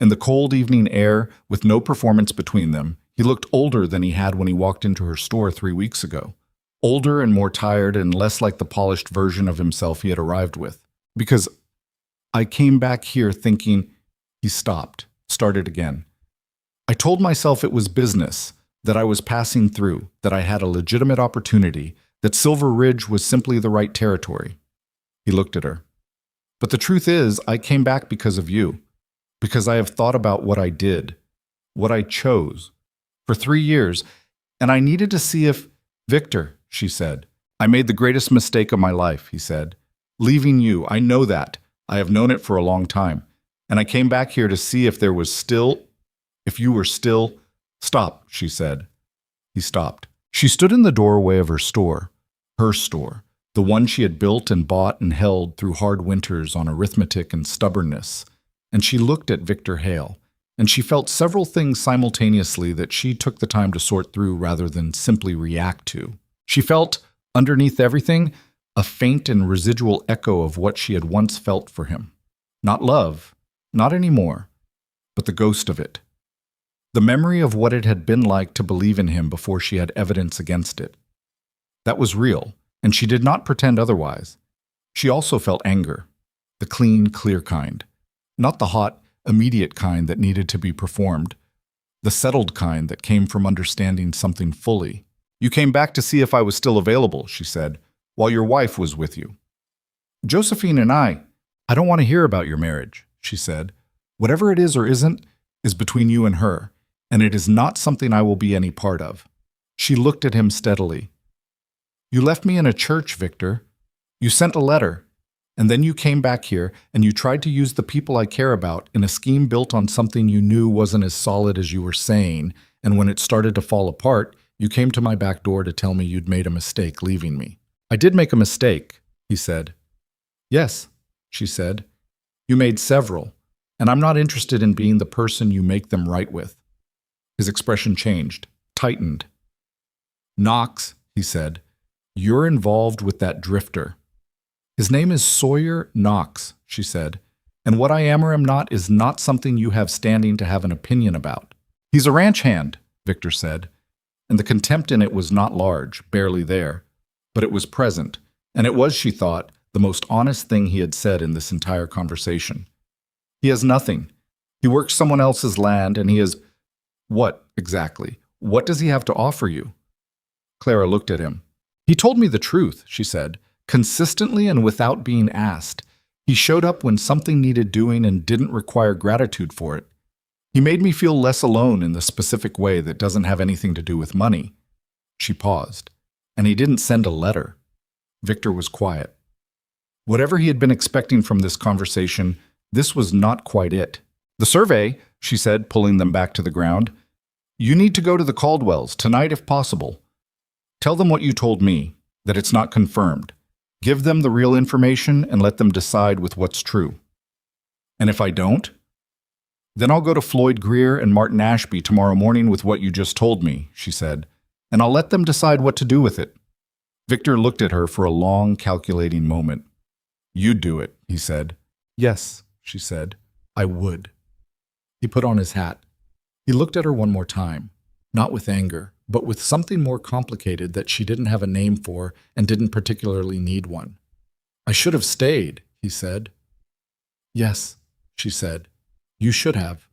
In the cold evening air, with no performance between them, he looked older than he had when he walked into her store 3 weeks ago. Older and more tired and less like the polished version of himself he had arrived with. Because I came back here thinking... He stopped, started again. I told myself it was business, that I was passing through, that I had a legitimate opportunity, that Silver Ridge was simply the right territory. He looked at her. But the truth is, I came back because of you. because I have thought about what I did, what I chose, for 3 years, and I needed to see if— Victor, she said. I made the greatest mistake of my life, he said. Leaving you, I know that. I have known it for a long time. And I came back here to see if if you were still— Stop, she said. He stopped. She stood in the doorway of her store, the one she had built and bought and held through hard winters on arithmetic and stubbornness, and she looked at Victor Hale, and she felt several things simultaneously that she took the time to sort through rather than simply react to. She felt, underneath everything, a faint and residual echo of what she had once felt for him. Not love, not anymore, but the ghost of it. The memory of what it had been like to believe in him before she had evidence against it. That was real, and she did not pretend otherwise. She also felt anger, the clean, clear kind. Not the hot, immediate kind that needed to be performed. The settled kind that came from understanding something fully. You came back to see if I was still available, she said, while your wife was with you. Josephine and I don't want to hear about your marriage, she said. Whatever it is or isn't is between you and her, and it is not something I will be any part of. She looked at him steadily. You left me in a church, Victor. You sent a letter, and then you came back here and you tried to use the people I care about in a scheme built on something you knew wasn't as solid as you were saying, and when it started to fall apart, you came to my back door to tell me you'd made a mistake leaving me. I did make a mistake, he said. Yes, she said. You made several, and I'm not interested in being the person you make them right with. His expression changed, tightened. Knox, he said, you're involved with that drifter. His name is Sawyer Knox, she said, and what I am or am not is not something you have standing to have an opinion about. He's a ranch hand, Victor said, and the contempt in it was not large, barely there, but it was present, and it was, she thought, the most honest thing he had said in this entire conversation. He has nothing. He works someone else's land, and he is— What, exactly? What does he have to offer you? Clara looked at him. He told me the truth, she said, consistently and without being asked. He showed up when something needed doing and didn't require gratitude for it. He made me feel less alone in the specific way that doesn't have anything to do with money. She paused. And he didn't send a letter. Victor was quiet. Whatever he had been expecting from this conversation, this was not quite it. The survey, she said, pulling them back to the ground. You need to go to the Caldwells, tonight if possible. Tell them what you told me, that it's not confirmed. Give them the real information and let them decide with what's true. And if I don't? Then I'll go to Floyd Greer and Martin Ashby tomorrow morning with what you just told me, she said, and I'll let them decide what to do with it. Victor looked at her for a long, calculating moment. You'd do it, he said. Yes, she said, I would. He put on his hat. He looked at her one more time, not with anger, but with something more complicated that she didn't have a name for and didn't particularly need one. I should have stayed, he said. Yes, she said. You should have.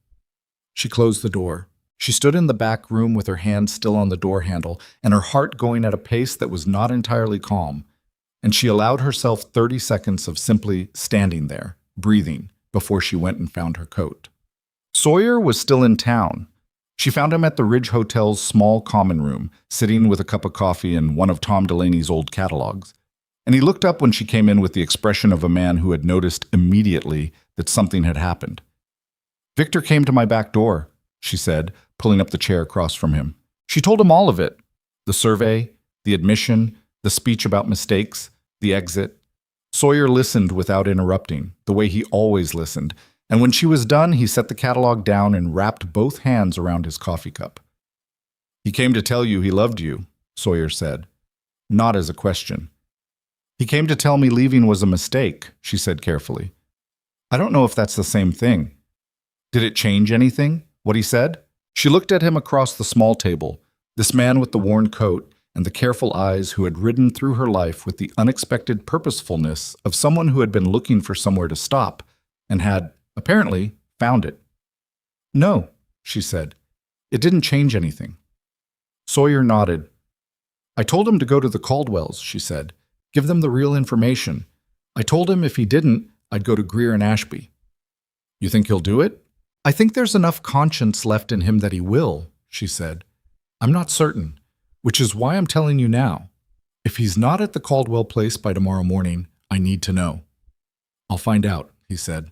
She closed the door. She stood in the back room with her hand still on the door handle and her heart going at a pace that was not entirely calm, and she allowed herself 30 seconds of simply standing there, breathing, before she went and found her coat. Sawyer was still in town. She found him at the Ridge Hotel's small common room, sitting with a cup of coffee and one of Tom Delaney's old catalogs. And he looked up when she came in with the expression of a man who had noticed immediately that something had happened. Victor came to my back door, she said, pulling up the chair across from him. She told him all of it. The survey, the admission, the speech about mistakes, the exit. Sawyer listened without interrupting, the way he always listened, and when she was done, he set the catalog down and wrapped both hands around his coffee cup. He came to tell you he loved you, Sawyer said, not as a question. He came to tell me leaving was a mistake, she said carefully. I don't know if that's the same thing. Did it change anything, what he said? She looked at him across the small table, this man with the worn coat and the careful eyes who had ridden through her life with the unexpected purposefulness of someone who had been looking for somewhere to stop and had, apparently, found it. No, she said. It didn't change anything. Sawyer nodded. I told him to go to the Caldwells, she said. Give them the real information. I told him if he didn't, I'd go to Greer and Ashby. You think he'll do it? I think there's enough conscience left in him that he will, she said. I'm not certain, which is why I'm telling you now. If he's not at the Caldwell place by tomorrow morning, I need to know. I'll find out, he said.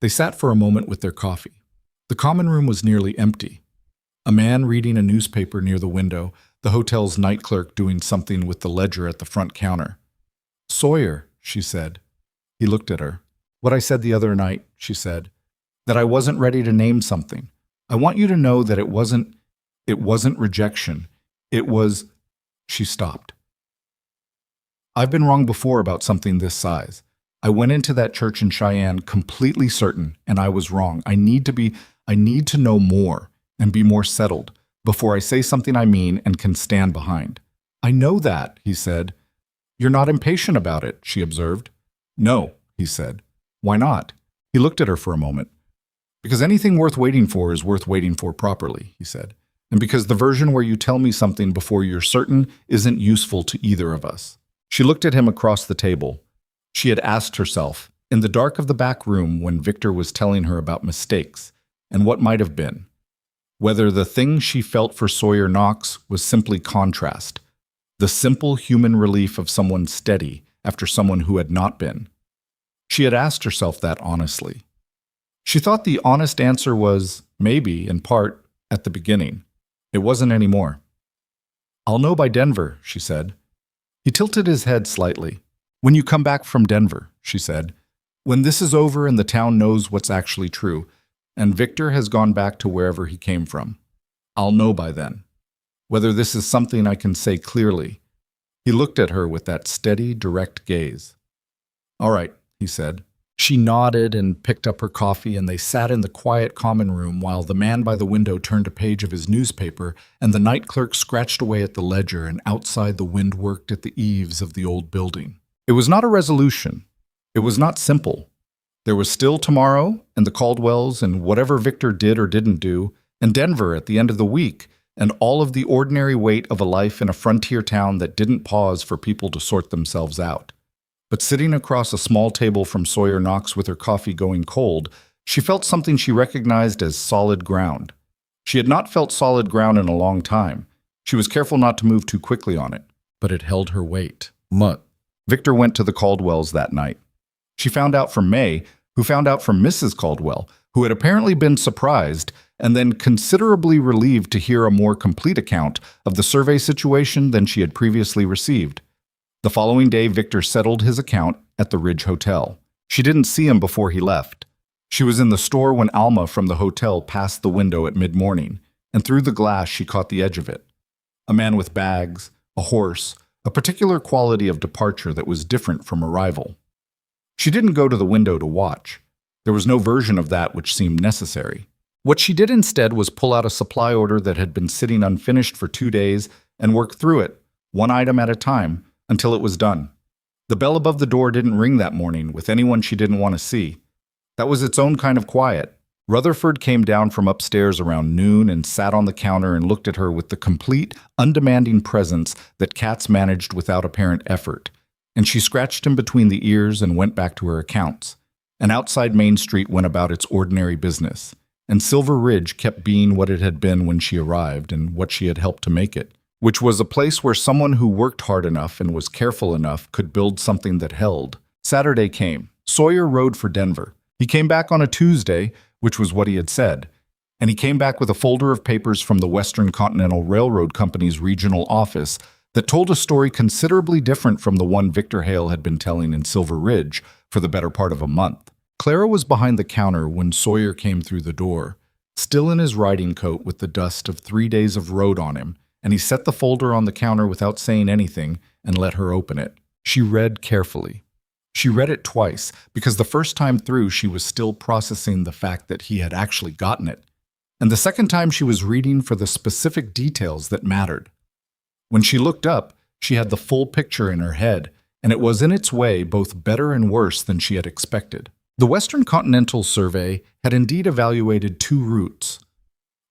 They sat for a moment with their coffee. The common room was nearly empty. A man reading a newspaper near the window, the hotel's night clerk doing something with the ledger at the front counter. Sawyer, she said. He looked at her. What I said the other night, she said. That I wasn't ready to name something. I want you to know that it wasn't rejection. It was... She stopped. I've been wrong before about something this size. I went into that church in Cheyenne completely certain, and I was wrong. I need to know more and be more settled before I say something I mean and can stand behind. I know that, he said. You're not impatient about it, she observed. No, he said. Why not? He looked at her for a moment. Because anything worth waiting for is worth waiting for properly, he said. And because the version where you tell me something before you're certain isn't useful to either of us. She looked at him across the table. She had asked herself, in the dark of the back room when Victor was telling her about mistakes and what might have been, whether the thing she felt for Sawyer Knox was simply contrast, the simple human relief of someone steady after someone who had not been. She had asked herself that honestly. She thought the honest answer was, maybe, in part, at the beginning. It wasn't anymore. I'll know by Denver, she said. He tilted his head slightly. When you come back from Denver, she said. When this is over and the town knows what's actually true, and Victor has gone back to wherever he came from. I'll know by then. Whether this is something I can say clearly. He looked at her with that steady, direct gaze. All right, he said. She nodded and picked up her coffee, and they sat in the quiet common room while the man by the window turned a page of his newspaper and the night clerk scratched away at the ledger and outside the wind worked at the eaves of the old building. It was not a resolution. It was not simple. There was still tomorrow and the Caldwells and whatever Victor did or didn't do, and Denver at the end of the week, and all of the ordinary weight of a life in a frontier town that didn't pause for people to sort themselves out. But sitting across a small table from Sawyer Knox with her coffee going cold, she felt something she recognized as solid ground. She had not felt solid ground in a long time. She was careful not to move too quickly on it, but it held her weight. Victor went to the Caldwells that night. She found out from May, who found out from Mrs. Caldwell, who had apparently been surprised and then considerably relieved to hear a more complete account of the survey situation than she had previously received. The following day, Victor settled his account at the Ridge Hotel. She didn't see him before he left. She was in the store when Alma from the hotel passed the window at mid-morning, and through the glass she caught the edge of it. A man with bags, a horse, a particular quality of departure that was different from arrival. She didn't go to the window to watch. There was no version of that which seemed necessary. What she did instead was pull out a supply order that had been sitting unfinished for 2 days and work through it, one item at a time, until it was done. The bell above the door didn't ring that morning with anyone she didn't want to see. That was its own kind of quiet. Rutherford came down from upstairs around noon and sat on the counter and looked at her with the complete, undemanding presence that cats managed without apparent effort. And she scratched him between the ears and went back to her accounts. And outside Main Street went about its ordinary business. And Silver Ridge kept being what it had been when she arrived and what she had helped to make it, which was a place where someone who worked hard enough and was careful enough could build something that held. Saturday came. Sawyer rode for Denver. He came back on a Tuesday, which was what he had said, and he came back with a folder of papers from the Western Continental Railroad Company's regional office that told a story considerably different from the one Victor Hale had been telling in Silver Ridge for the better part of a month. Clara was behind the counter when Sawyer came through the door, still in his riding coat with the dust of 3 days of road on him, and he set the folder on the counter without saying anything and let her open it. She read carefully. She read it twice, because the first time through she was still processing the fact that he had actually gotten it, and the second time she was reading for the specific details that mattered. When she looked up, she had the full picture in her head, and it was in its way both better and worse than she had expected. The Western Continental Survey had indeed evaluated 2 routes.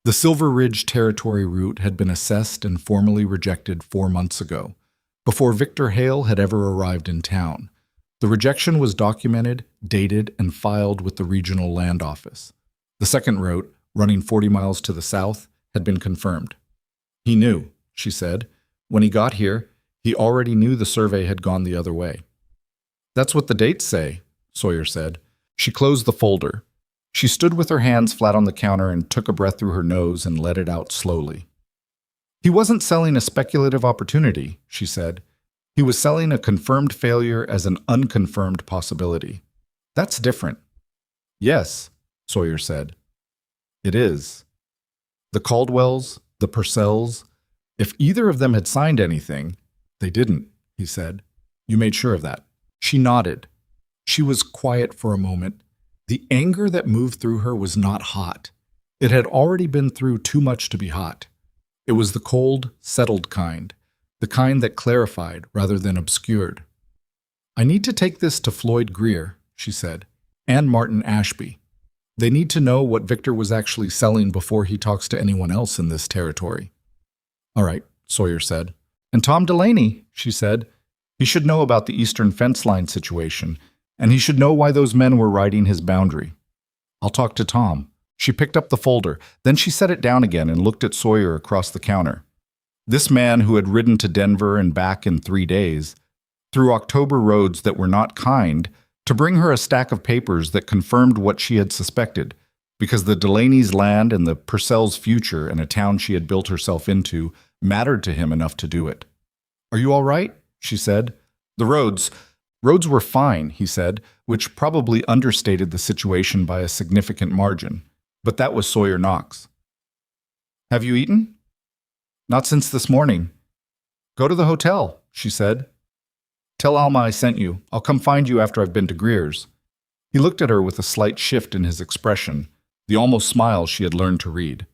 The Silver Ridge Territory route had been assessed and formally rejected 4 months ago, before Victor Hale had ever arrived in town. The rejection was documented, dated, and filed with the Regional Land Office. The second route, running 40 miles to the south, had been confirmed. He knew, she said. When he got here, he already knew the survey had gone the other way. That's what the dates say, Sawyer said. She closed the folder. She stood with her hands flat on the counter and took a breath through her nose and let it out slowly. He wasn't selling a speculative opportunity, she said. He was selling a confirmed failure as an unconfirmed possibility. That's different. Yes, Sawyer said. It is. The Caldwells, the Purcells, if either of them had signed anything, they didn't, he said. You made sure of that. She nodded. She was quiet for a moment. The anger that moved through her was not hot. It had already been through too much to be hot. It was the cold, settled kind, the kind that clarified rather than obscured. I need to take this to Floyd Greer, she said, and Martin Ashby. They need to know what Victor was actually selling before he talks to anyone else in this territory. All right, Sawyer said. And Tom Delaney, she said. He should know about the eastern fence line situation, and he should know why those men were riding his boundary. I'll talk to Tom. She picked up the folder, then she set it down again and looked at Sawyer across the counter. This man who had ridden to Denver and back in 3 days, through October roads that were not kind, to bring her a stack of papers that confirmed what she had suspected, because the Delaney's land and the Purcell's future in a town she had built herself into mattered to him enough to do it. Are you all right? She said. The roads were fine, he said, which probably understated the situation by a significant margin. But that was Sawyer Knox. Have you eaten? Not since this morning. Go to the hotel, she said. Tell Alma I sent you. I'll come find you after I've been to Greer's. He looked at her with a slight shift in his expression, the almost smile she had learned to read.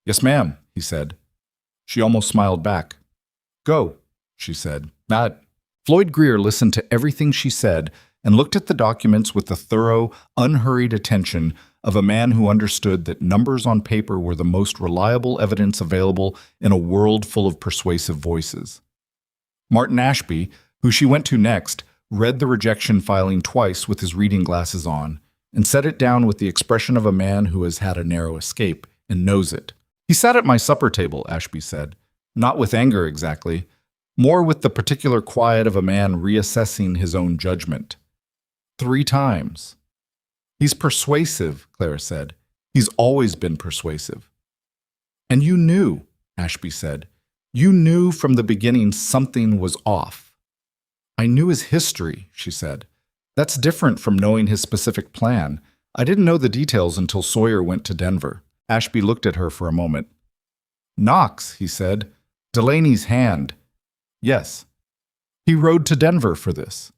Yes, ma'am, he said. She almost smiled back. Go, she said. Not. Floyd Greer listened to everything she said and looked at the documents with the thorough, unhurried attention of a man who understood that numbers on paper were the most reliable evidence available in a world full of persuasive voices. Martin Ashby, who she went to next, read the rejection filing twice with his reading glasses on and set it down with the expression of a man who has had a narrow escape and knows it. He sat at my supper table, Ashby said, not with anger exactly, more with the particular quiet of a man reassessing his own judgment. 3 times. He's persuasive, Clara said. He's always been persuasive. And you knew, Ashby said. You knew from the beginning something was off. I knew his history, she said. That's different from knowing his specific plan. I didn't know the details until Sawyer went to Denver. Ashby looked at her for a moment. Knox, he said. Delaney's hand. Yes. He rode to Denver for this.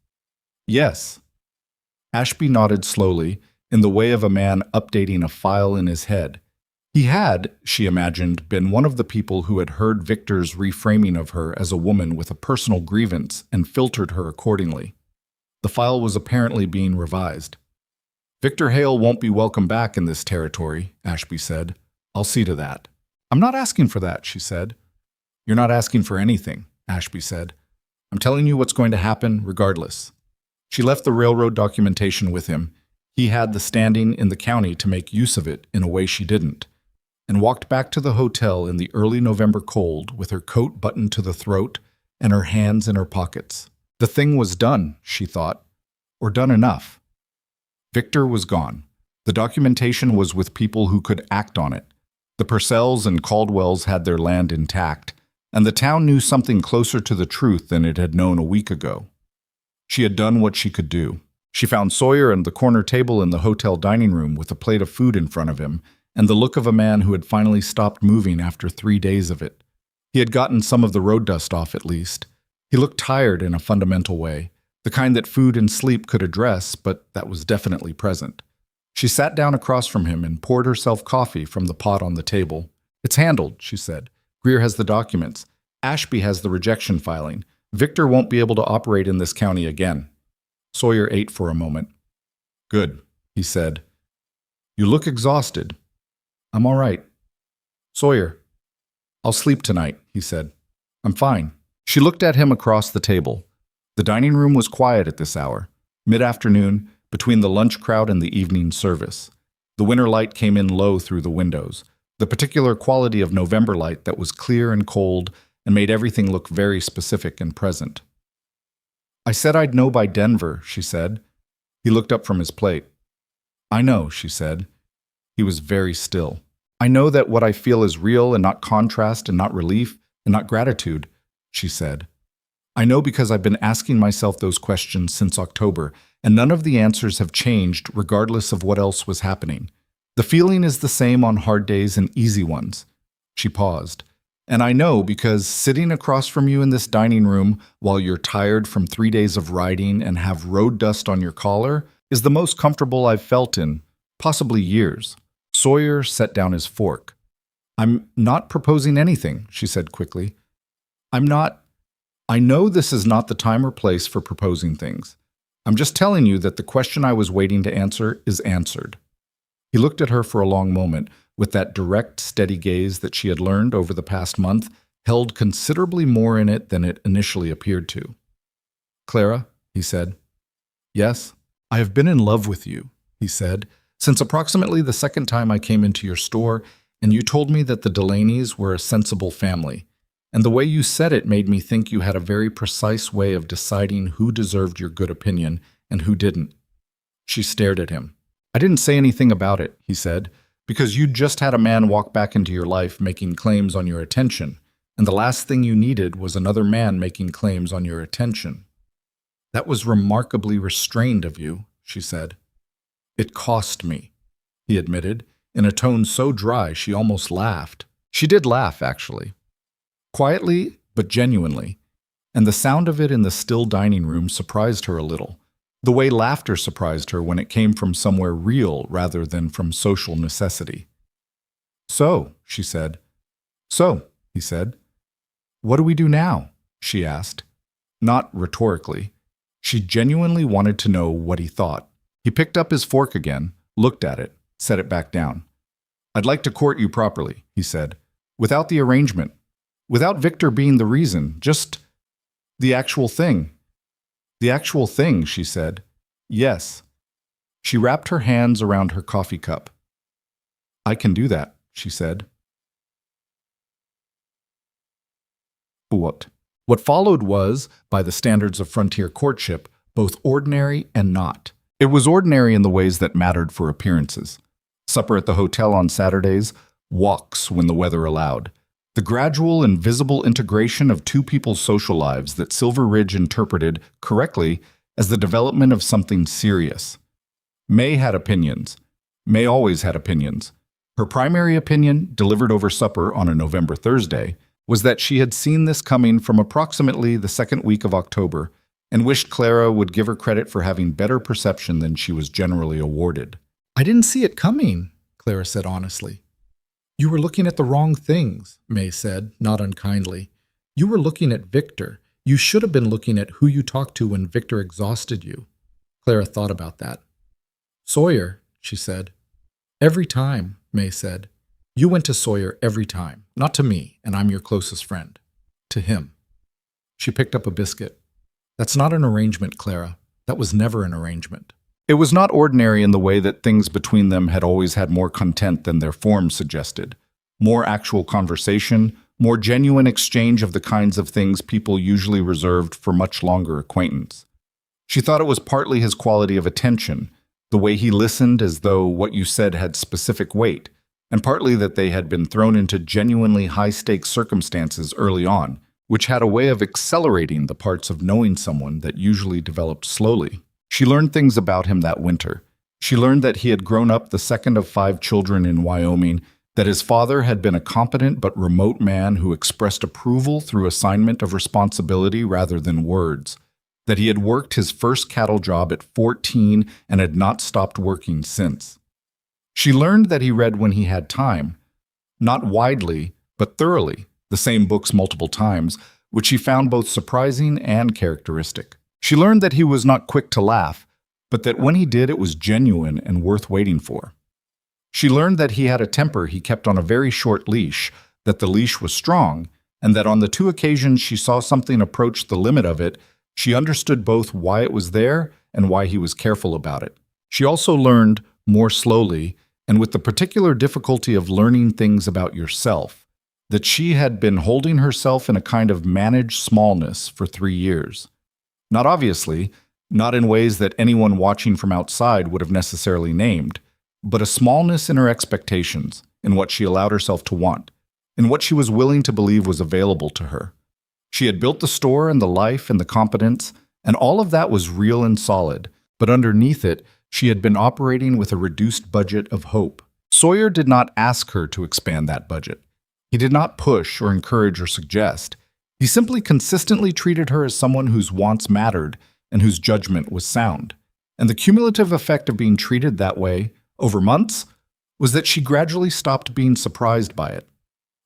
Yes. Ashby nodded slowly, in the way of a man updating a file in his head. He had, she imagined, been one of the people who had heard Victor's reframing of her as a woman with a personal grievance and filtered her accordingly. The file was apparently being revised. Victor Hale won't be welcome back in this territory, Ashby said. I'll see to that. I'm not asking for that, she said. You're not asking for anything, Ashby said. I'm telling you what's going to happen regardless. She left the railroad documentation with him. He had the standing in the county to make use of it in a way she didn't, and walked back to the hotel in the early November cold with her coat buttoned to the throat and her hands in her pockets. The thing was done, she thought, or done enough. Victor was gone. The documentation was with people who could act on it. The Purcells and Caldwells had their land intact, and the town knew something closer to the truth than it had known a week ago. She had done what she could do. She found Sawyer at the corner table in the hotel dining room with a plate of food in front of him and the look of a man who had finally stopped moving after 3 days of it. He had gotten some of the road dust off at least. He looked tired in a fundamental way, the kind that food and sleep could address, but that was definitely present. She sat down across from him and poured herself coffee from the pot on the table. It's handled, she said. Greer has the documents. Ashby has the rejection filing. Victor won't be able to operate in this county again. Sawyer ate for a moment. Good, he said. You look exhausted. I'm all right. Sawyer, I'll sleep tonight, he said. I'm fine. She looked at him across the table. The dining room was quiet at this hour, mid-afternoon, between the lunch crowd and the evening service. The winter light came in low through the windows, the particular quality of November light that was clear and cold and made everything look very specific and present. "I said I'd know by Denver," she said. He looked up from his plate. "I know," she said. He was very still. "I know that what I feel is real and not contrast and not relief and not gratitude," she said. "I know because I've been asking myself those questions since October, and none of the answers have changed regardless of what else was happening. The feeling is the same on hard days and easy ones." She paused. "And I know because sitting across from you in this dining room while you're tired from 3 days of riding and have road dust on your collar is the most comfortable I've felt in possibly years." Sawyer set down his fork. "I'm not proposing anything," she said quickly. I know this is not the time or place for proposing things. I'm just telling you that the question I was waiting to answer is answered." He looked at her for a long moment, with that direct, steady gaze that she had learned over the past month held considerably more in it than it initially appeared to. "Clara," he said. "Yes, I have been in love with you," he said, "since approximately the second time I came into your store and you told me that the Delaney's were a sensible family. And the way you said it made me think you had a very precise way of deciding who deserved your good opinion and who didn't." She stared at him. "I didn't say anything about it," he said, "because you just had a man walk back into your life making claims on your attention, and the last thing you needed was another man making claims on your attention." "That was remarkably restrained of you," she said. "It cost me," he admitted, in a tone so dry she almost laughed. She did laugh, actually. Quietly, but genuinely, and the sound of it in the still dining room surprised her a little, the way laughter surprised her when it came from somewhere real rather than from social necessity. "So," she said. "So," he said. "What do we do now?" she asked. Not rhetorically. She genuinely wanted to know what he thought. He picked up his fork again, looked at it, set it back down. "I'd like to court you properly," he said, "without the arrangement. Without Victor being the reason, just the actual thing." "The actual thing," she said. "Yes." She wrapped her hands around her coffee cup. "I can do that," she said. What followed was, by the standards of frontier courtship, both ordinary and not. It was ordinary in the ways that mattered for appearances. Supper at the hotel on Saturdays, walks when the weather allowed. The gradual and visible integration of two people's social lives that Silver Ridge interpreted, correctly, as the development of something serious. May had opinions. May always had opinions. Her primary opinion, delivered over supper on a November Thursday, was that she had seen this coming from approximately the second week of October and wished Clara would give her credit for having better perception than she was generally awarded. "I didn't see it coming," Clara said honestly. "You were looking at the wrong things," May said, not unkindly. "You were looking at Victor. You should have been looking at who you talked to when Victor exhausted you." Clara thought about that. "Sawyer," she said. "Every time," May said. "You went to Sawyer every time. Not to me, and I'm your closest friend. To him." She picked up a biscuit. "That's not an arrangement, Clara. That was never an arrangement." It was not ordinary in the way that things between them had always had more content than their form suggested. More actual conversation, more genuine exchange of the kinds of things people usually reserved for much longer acquaintance. She thought it was partly his quality of attention, the way he listened as though what you said had specific weight, and partly that they had been thrown into genuinely high-stakes circumstances early on, which had a way of accelerating the parts of knowing someone that usually developed slowly. She learned things about him that winter. She learned that he had grown up the second of 5 children in Wyoming, that his father had been a competent but remote man who expressed approval through assignment of responsibility rather than words, that he had worked his first cattle job at 14 and had not stopped working since. She learned that he read when he had time, not widely, but thoroughly, the same books multiple times, which she found both surprising and characteristic. She learned that he was not quick to laugh, but that when he did, it was genuine and worth waiting for. She learned that he had a temper he kept on a very short leash, that the leash was strong, and that on the 2 occasions she saw something approach the limit of it, she understood both why it was there and why he was careful about it. She also learned, more slowly, and with the particular difficulty of learning things about yourself, that she had been holding herself in a kind of managed smallness for 3 years. Not obviously, not in ways that anyone watching from outside would have necessarily named, but a smallness in her expectations, in what she allowed herself to want, in what she was willing to believe was available to her. She had built the store and the life and the competence, and all of that was real and solid, but underneath it, she had been operating with a reduced budget of hope. Sawyer did not ask her to expand that budget. He did not push or encourage or suggest. He simply consistently treated her as someone whose wants mattered and whose judgment was sound. And the cumulative effect of being treated that way, over months, was that she gradually stopped being surprised by it.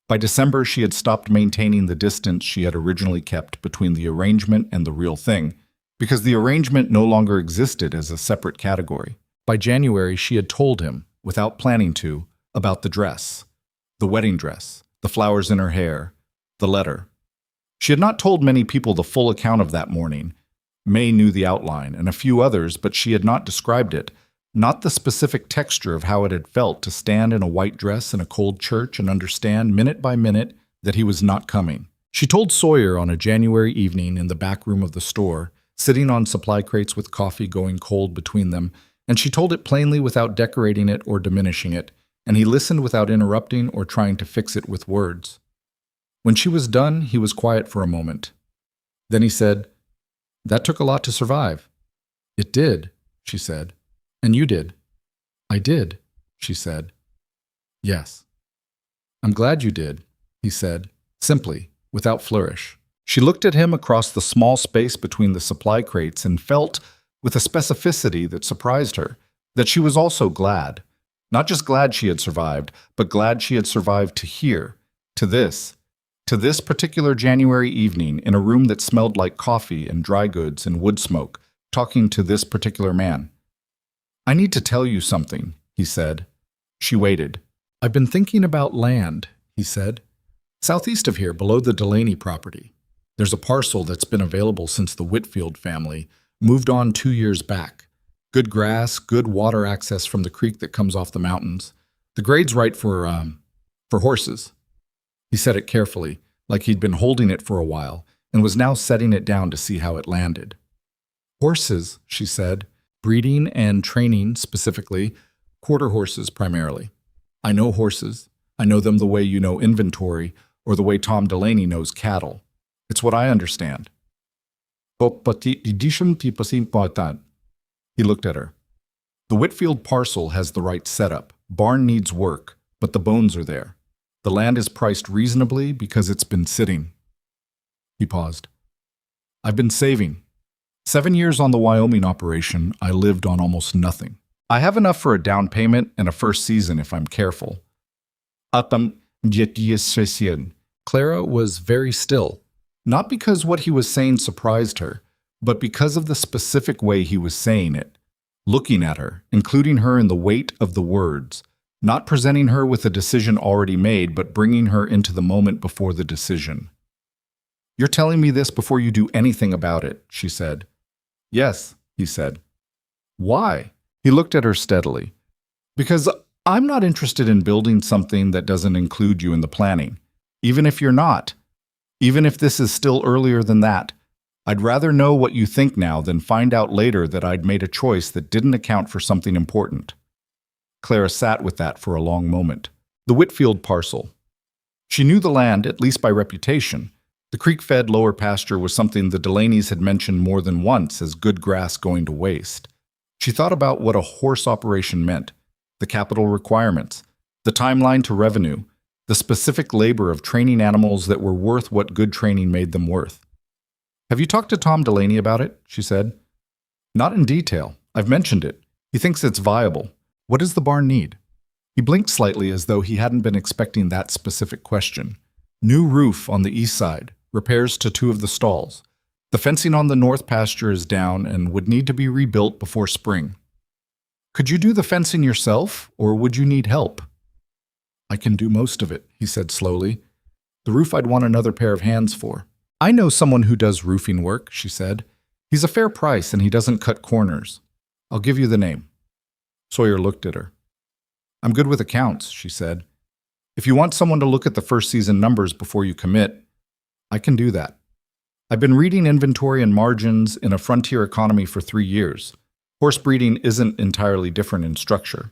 By December, she had stopped maintaining the distance she had originally kept between the arrangement and the real thing, because the arrangement no longer existed as a separate category. By January, she had told him, without planning to, about the dress, the wedding dress, the flowers in her hair, the letter. She had not told many people the full account of that morning. May knew the outline, and a few others, but she had not described it, not the specific texture of how it had felt to stand in a white dress in a cold church and understand minute by minute that he was not coming. She told Sawyer on a January evening in the back room of the store, sitting on supply crates with coffee going cold between them, and she told it plainly without decorating it or diminishing it, and he listened without interrupting or trying to fix it with words. When she was done, he was quiet for a moment. Then he said, "That took a lot to survive." "It did," she said. "And you did." "I did," she said. "Yes." "I'm glad you did," he said, simply, without flourish. She looked at him across the small space between the supply crates and felt, with a specificity that surprised her, that she was also glad. Not just glad she had survived, but glad she had survived to here, to this particular January evening in a room that smelled like coffee and dry goods and wood smoke, talking to this particular man. "I need to tell you something," he said. She waited. "I've been thinking about land," he said. "Southeast of here, below the Delaney property. There's a parcel that's been available since the Whitfield family moved on 2 years back. Good grass, good water access from the creek that comes off the mountains. The grade's right for horses." He said it carefully, like he'd been holding it for a while, and was now setting it down to see how it landed. "Horses," she said, "breeding and training specifically, quarter horses primarily. I know horses. I know them the way you know inventory, or the way Tom Delaney knows cattle. It's what I understand." He looked at her. "The Whitfield parcel has the right setup. Barn needs work, but the bones are there. The land is priced reasonably because it's been sitting." He paused. "I've been saving. 7 years on the Wyoming operation, I lived on almost nothing. I have enough for a down payment and a first season if I'm careful." Clara was very still, not because what he was saying surprised her, but because of the specific way he was saying it, looking at her, including her in the weight of the words, not presenting her with a decision already made, but bringing her into the moment before the decision. "You're telling me this before you do anything about it," she said. "Yes," he said. "Why?" He looked at her steadily. "Because I'm not interested in building something that doesn't include you in the planning. Even if you're not. Even if this is still earlier than that. I'd rather know what you think now than find out later that I'd made a choice that didn't account for something important." Clara sat with that for a long moment. The Whitfield parcel. She knew the land, at least by reputation. The creek-fed lower pasture was something the Delaneys had mentioned more than once as good grass going to waste. She thought about what a horse operation meant, the capital requirements, the timeline to revenue, the specific labor of training animals that were worth what good training made them worth. "Have you talked to Tom Delaney about it?" she said. "Not in detail. I've mentioned it. He thinks it's viable. What does the barn need?" He blinked slightly as though he hadn't been expecting that specific question. "New roof on the east side, repairs to 2 of the stalls. The fencing on the north pasture is down and would need to be rebuilt before spring." "Could you do the fencing yourself, or would you need help?" "I can do most of it," he said slowly. "The roof I'd want another pair of hands for." "I know someone who does roofing work," she said. "He's a fair price and he doesn't cut corners. I'll give you the name." Sawyer looked at her. I'm good with accounts, she said. If you want someone to look at the first season numbers before you commit, I can do that. I've been reading inventory and margins in a frontier economy for 3 years. Horse breeding isn't entirely different in structure.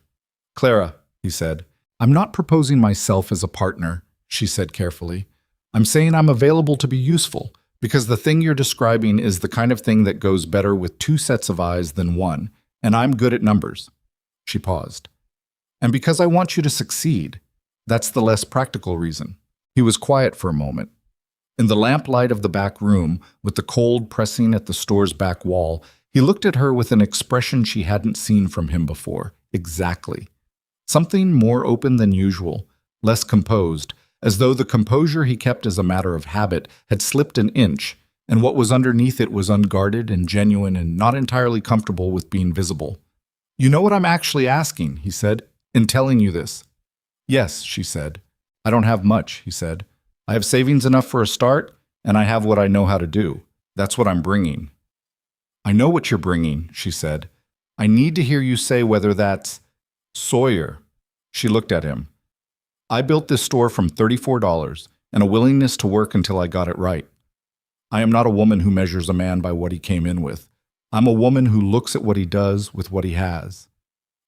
Clara, he said, I'm not proposing myself as a partner, she said carefully. I'm saying I'm available to be useful, because the thing you're describing is the kind of thing that goes better with 2 sets of eyes than 1, and I'm good at numbers. She paused. And because I want you to succeed, that's the less practical reason. He was quiet for a moment. In the lamplight of the back room, with the cold pressing at the store's back wall, he looked at her with an expression she hadn't seen from him before. Exactly. Something more open than usual, less composed, as though the composure he kept as a matter of habit had slipped an inch, and what was underneath it was unguarded and genuine and not entirely comfortable with being visible. You know what I'm actually asking, he said, in telling you this. Yes, she said. I don't have much, he said. I have savings enough for a start, and I have what I know how to do. That's what I'm bringing. I know what you're bringing, she said. I need to hear you say whether that's Sawyer. She looked at him. I built this store from $34 and a willingness to work until I got it right. I am not a woman who measures a man by what he came in with. I'm a woman who looks at what he does with what he has.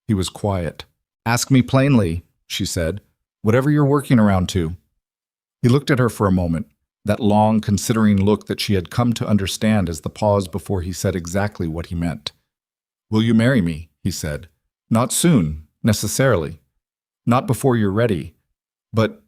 He was quiet. Ask me plainly, she said, whatever you're working around to. He looked at her for a moment, that long, considering look that she had come to understand as the pause before he said exactly what he meant. Will you marry me? He said. Not soon, necessarily. Not before you're ready. But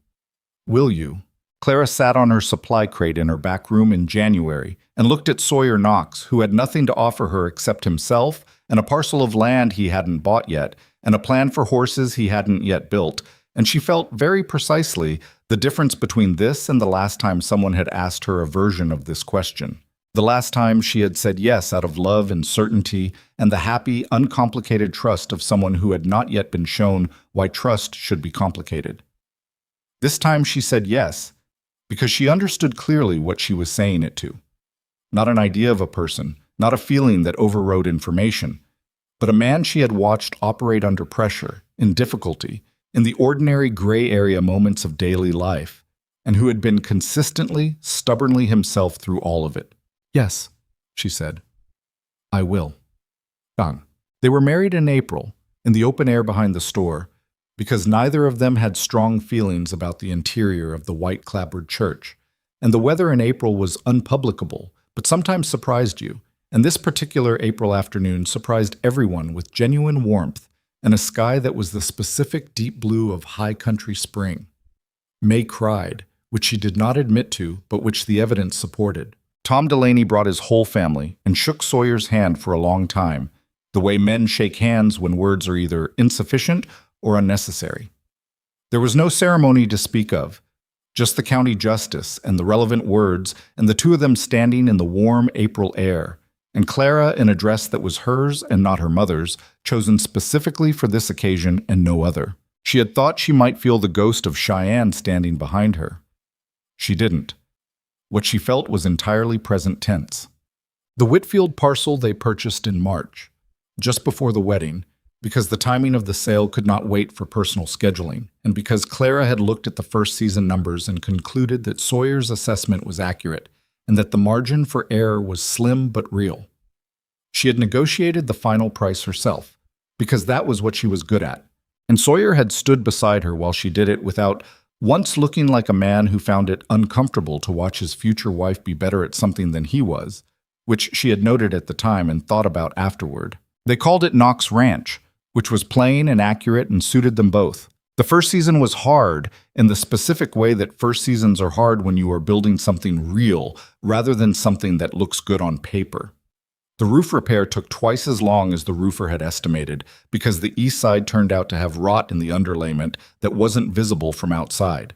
will you? Clara sat on her supply crate in her back room in January and looked at Sawyer Knox, who had nothing to offer her except himself and a parcel of land he hadn't bought yet, and a plan for horses he hadn't yet built, and she felt very precisely the difference between this and the last time someone had asked her a version of this question. The last time she had said yes out of love and certainty and the happy, uncomplicated trust of someone who had not yet been shown why trust should be complicated. This time she said yes, because she understood clearly what she was saying it to. Not an idea of a person, not a feeling that overrode information, but a man she had watched operate under pressure, in difficulty, in the ordinary gray area moments of daily life, and who had been consistently, stubbornly himself through all of it. Yes, she said. I will. Done. They were married in April, in the open air behind the store, because neither of them had strong feelings about the interior of the white-clapboard church, and the weather in April was unpublicable, but sometimes surprised you, and this particular April afternoon surprised everyone with genuine warmth and a sky that was the specific deep blue of high country spring. May cried, which she did not admit to, but which the evidence supported. Tom Delaney brought his whole family and shook Sawyer's hand for a long time, the way men shake hands when words are either insufficient or unnecessary. There was no ceremony to speak of, just the county justice and the relevant words, and the two of them standing in the warm April air, and Clara in a dress that was hers and not her mother's, chosen specifically for this occasion and no other. She had thought she might feel the ghost of Cheyenne standing behind her. She didn't. What she felt was entirely present tense. The Whitfield parcel they purchased in March, just before the wedding, because the timing of the sale could not wait for personal scheduling, and because Clara had looked at the first season numbers and concluded that Sawyer's assessment was accurate, and that the margin for error was slim but real. She had negotiated the final price herself, because that was what she was good at, and Sawyer had stood beside her while she did it without once looking like a man who found it uncomfortable to watch his future wife be better at something than he was, which she had noted at the time and thought about afterward. They called it Knox Ranch, which was plain and accurate and suited them both. The first season was hard in the specific way that first seasons are hard when you are building something real rather than something that looks good on paper. The roof repair took twice as long as the roofer had estimated because the east side turned out to have rot in the underlayment that wasn't visible from outside.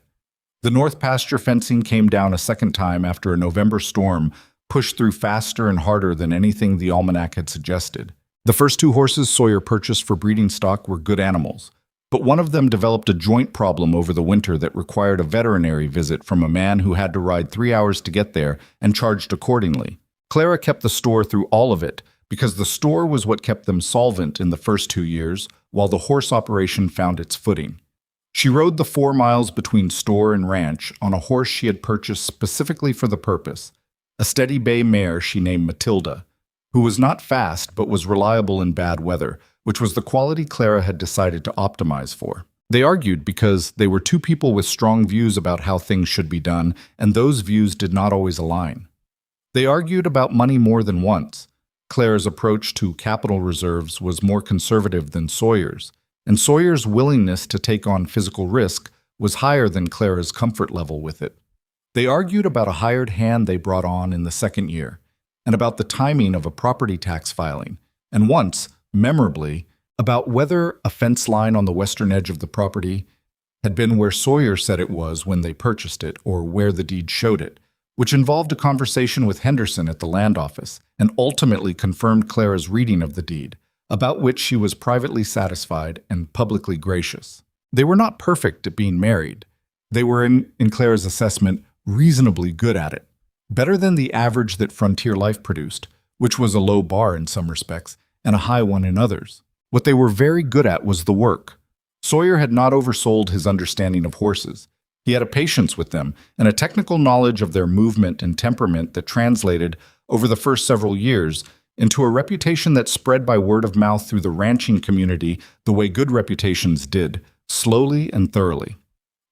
The north pasture fencing came down a second time after a November storm pushed through faster and harder than anything the almanac had suggested. The first 2 horses Sawyer purchased for breeding stock were good animals, but one of them developed a joint problem over the winter that required a veterinary visit from a man who had to ride 3 hours to get there and charged accordingly. Clara kept the store through all of it because the store was what kept them solvent in the first 2 years, while the horse operation found its footing. She rode the 4 miles between store and ranch on a horse she had purchased specifically for the purpose, a steady bay mare she named Matilda, who was not fast but was reliable in bad weather, which was the quality Clara had decided to optimize for. They argued because they were two people with strong views about how things should be done, and those views did not always align. They argued about money more than once. Clara's approach to capital reserves was more conservative than Sawyer's, and Sawyer's willingness to take on physical risk was higher than Clara's comfort level with it. They argued about a hired hand they brought on in the second year, and about the timing of a property tax filing, and once, memorably, about whether a fence line on the western edge of the property had been where Sawyer said it was when they purchased it or where the deed showed it, which involved a conversation with Henderson at the land office and ultimately confirmed Clara's reading of the deed, about which she was privately satisfied and publicly gracious. They were not perfect at being married. They were, in Clara's assessment, reasonably good at it, better than the average that frontier life produced, which was a low bar in some respects and a high one in others. What they were very good at was the work. Sawyer had not oversold his understanding of horses. He had a patience with them and a technical knowledge of their movement and temperament that translated, over the first several years, into a reputation that spread by word of mouth through the ranching community the way good reputations did, slowly and thoroughly.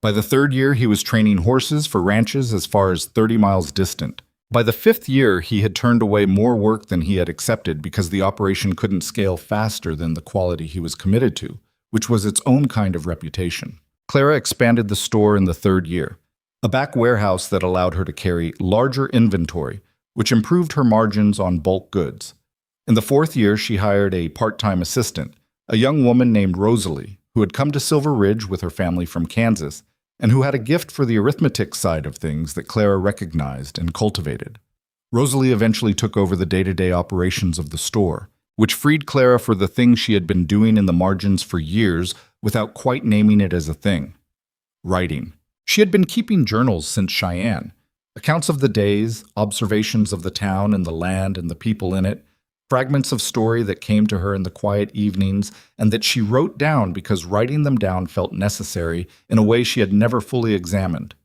By the 3rd year, he was training horses for ranches as far as 30 miles distant. By the 5th year, he had turned away more work than he had accepted because the operation couldn't scale faster than the quality he was committed to, which was its own kind of reputation. Clara expanded the store in the 3rd year, a back warehouse that allowed her to carry larger inventory, which improved her margins on bulk goods. In the 4th year, she hired a part-time assistant, a young woman named Rosalie, who had come to Silver Ridge with her family from Kansas, and who had a gift for the arithmetic side of things that Clara recognized and cultivated. Rosalie eventually took over the day-to-day operations of the store, which freed Clara for the thing she had been doing in the margins for years without quite naming it as a thing: writing. She had been keeping journals since Cheyenne, accounts of the days, observations of the town and the land and the people in it, fragments of story that came to her in the quiet evenings and that she wrote down because writing them down felt necessary in a way she had never fully examined.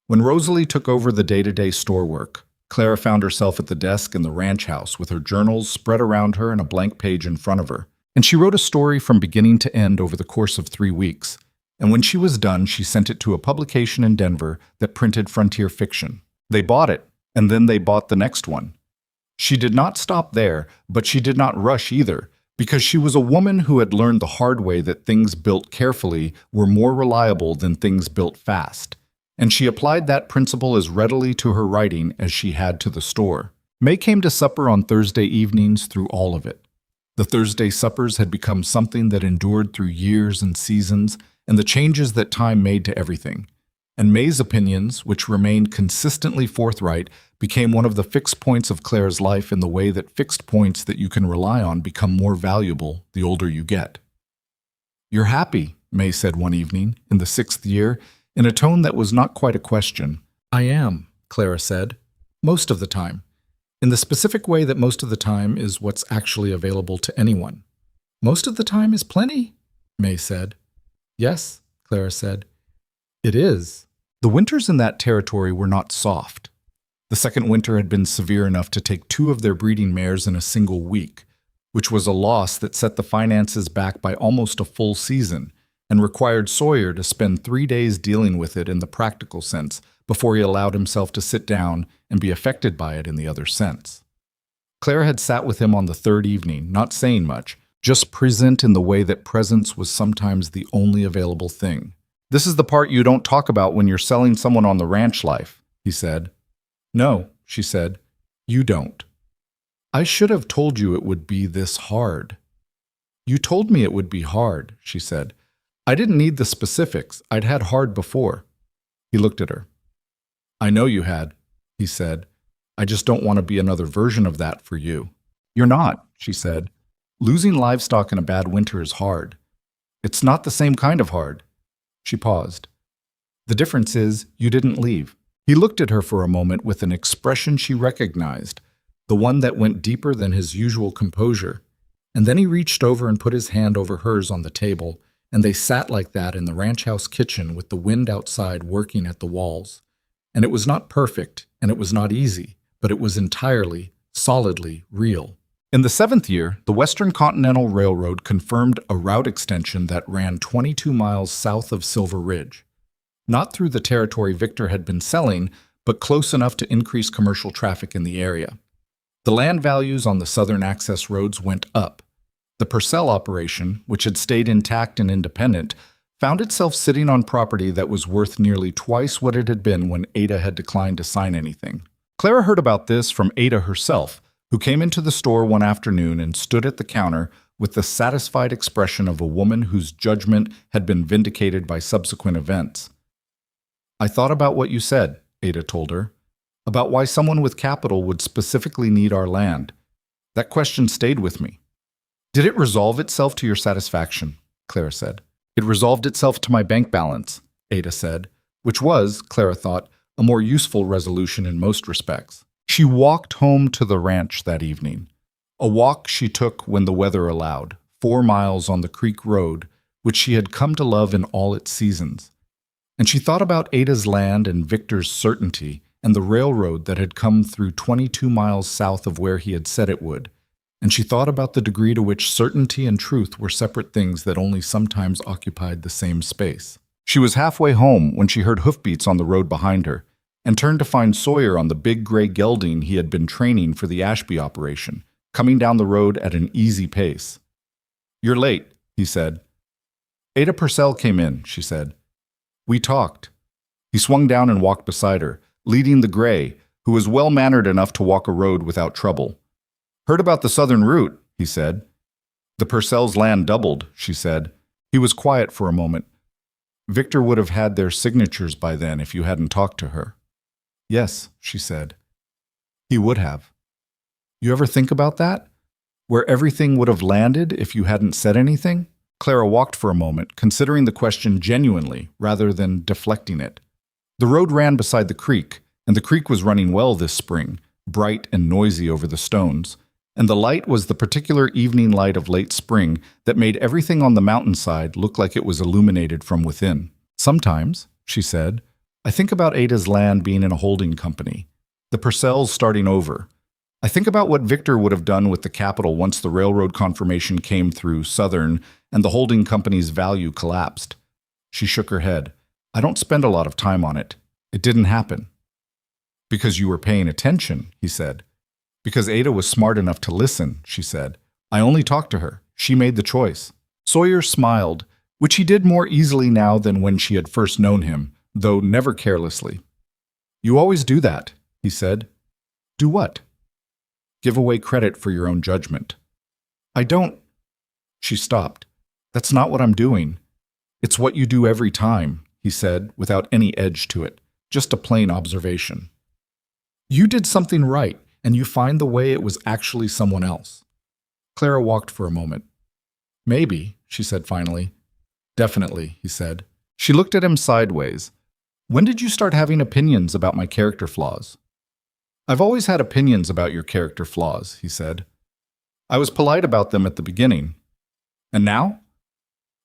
When Rosalie took over the day-to-day store work, Clara found herself at the desk in the ranch house with her journals spread around her and a blank page in front of her, and she wrote a story from beginning to end over the course of 3 weeks, and when she was done, she sent it to a publication in Denver that printed frontier fiction. They bought it, and then they bought the next one. She did not stop there, but she did not rush either, because she was a woman who had learned the hard way that things built carefully were more reliable than things built fast, and she applied that principle as readily to her writing as she had to the store. May came to supper on Thursday evenings through all of it. The Thursday suppers had become something that endured through years and seasons and the changes that time made to everything. And May's opinions, which remained consistently forthright, became one of the fixed points of Clara's life in the way that fixed points that you can rely on become more valuable the older you get. "You're happy," May said one evening, in the 6th year, in a tone that was not quite a question. "I am," Clara said. "Most of the time. In the specific way that most of the time is what's actually available to anyone." "Most of the time is plenty," May said. "Yes," Clara said. "It is." The winters in that territory were not soft. The second winter had been severe enough to take 2 of their breeding mares in a single week, which was a loss that set the finances back by almost a full season and required Sawyer to spend 3 days dealing with it in the practical sense before he allowed himself to sit down and be affected by it in the other sense. Clara had sat with him on the 3rd evening, not saying much, just present in the way that presence was sometimes the only available thing. "This is the part you don't talk about when you're selling someone on the ranch life," he said. "No," she said, "you don't." "I should have told you it would be this hard." "You told me it would be hard," she said. "I didn't need the specifics. I'd had hard before." He looked at her. "I know you had," he said. "I just don't want to be another version of that for you." "You're not," she said. "Losing livestock in a bad winter is hard. It's not the same kind of hard." She paused. "The difference is you didn't leave." He looked at her for a moment with an expression she recognized, the one that went deeper than his usual composure, And then he reached over and put his hand over hers on the table, and they sat like that in the ranch house kitchen with the wind outside working at the walls. And it was not perfect, and it was not easy, but it was entirely, solidly real. In the 7th year, the Western Continental Railroad confirmed a route extension that ran 22 miles south of Silver Ridge. Not through the territory Victor had been selling, but close enough to increase commercial traffic in the area. The land values on the southern access roads went up. The Purcell operation, which had stayed intact and independent, found itself sitting on property that was worth nearly twice what it had been when Ada had declined to sign anything. Clara heard about this from Ada herself, who came into the store one afternoon and stood at the counter with the satisfied expression of a woman whose judgment had been vindicated by subsequent events. "I thought about what you said," Ada told her, "about why someone with capital would specifically need our land. That question stayed with me." "Did it resolve itself to your satisfaction?" Clara said. "It resolved itself to my bank balance," Ada said, which was, Clara thought, a more useful resolution in most respects. She walked home to the ranch that evening, a walk she took when the weather allowed, 4 miles on the creek road, which she had come to love in all its seasons. And she thought about Ada's land and Victor's certainty and the railroad that had come through 22 miles south of where he had said it would. And she thought about the degree to which certainty and truth were separate things that only sometimes occupied the same space. She was halfway home when she heard hoofbeats on the road behind her, and turned to find Sawyer on the big gray gelding he had been training for the Ashby operation, coming down the road at an easy pace. "You're late," he said. "Ada Purcell came in," she said. "We talked." He swung down and walked beside her, leading the gray, who was well-mannered enough to walk a road without trouble. "Heard about the southern route," he said. "The Purcell's land doubled," she said. He was quiet for a moment. "Victor would have had their signatures by then if you hadn't talked to her." "Yes," she said. "He would have." "You ever think about that? Where everything would have landed if you hadn't said anything?" Clara walked for a moment, considering the question genuinely rather than deflecting it. The road ran beside the creek, and the creek was running well this spring, bright and noisy over the stones, and the light was the particular evening light of late spring that made everything on the mountainside look like it was illuminated from within. "Sometimes," she said, "I think about Ada's land being in a holding company, the Purcells starting over. I think about what Victor would have done with the capital once the railroad confirmation came through Southern and the holding company's value collapsed." She shook her head. "I don't spend a lot of time on it. It didn't happen." "Because you were paying attention," he said. "Because Ada was smart enough to listen," she said. "I only talked to her. She made the choice." Sawyer smiled, which he did more easily now than when she had first known him, though never carelessly. "You always do that," he said. "Do what?" "Give away credit for your own judgment." "I don't—" She stopped. "That's not what I'm doing." "It's what you do every time," he said, without any edge to it, just a plain observation. "You did something right, and you find the way it was actually someone else." Clara walked for a moment. "Maybe," she said finally. "Definitely," he said. She looked at him sideways. "When did you start having opinions about my character flaws?" "I've always had opinions about your character flaws," he said. "I was polite about them at the beginning." "And now?"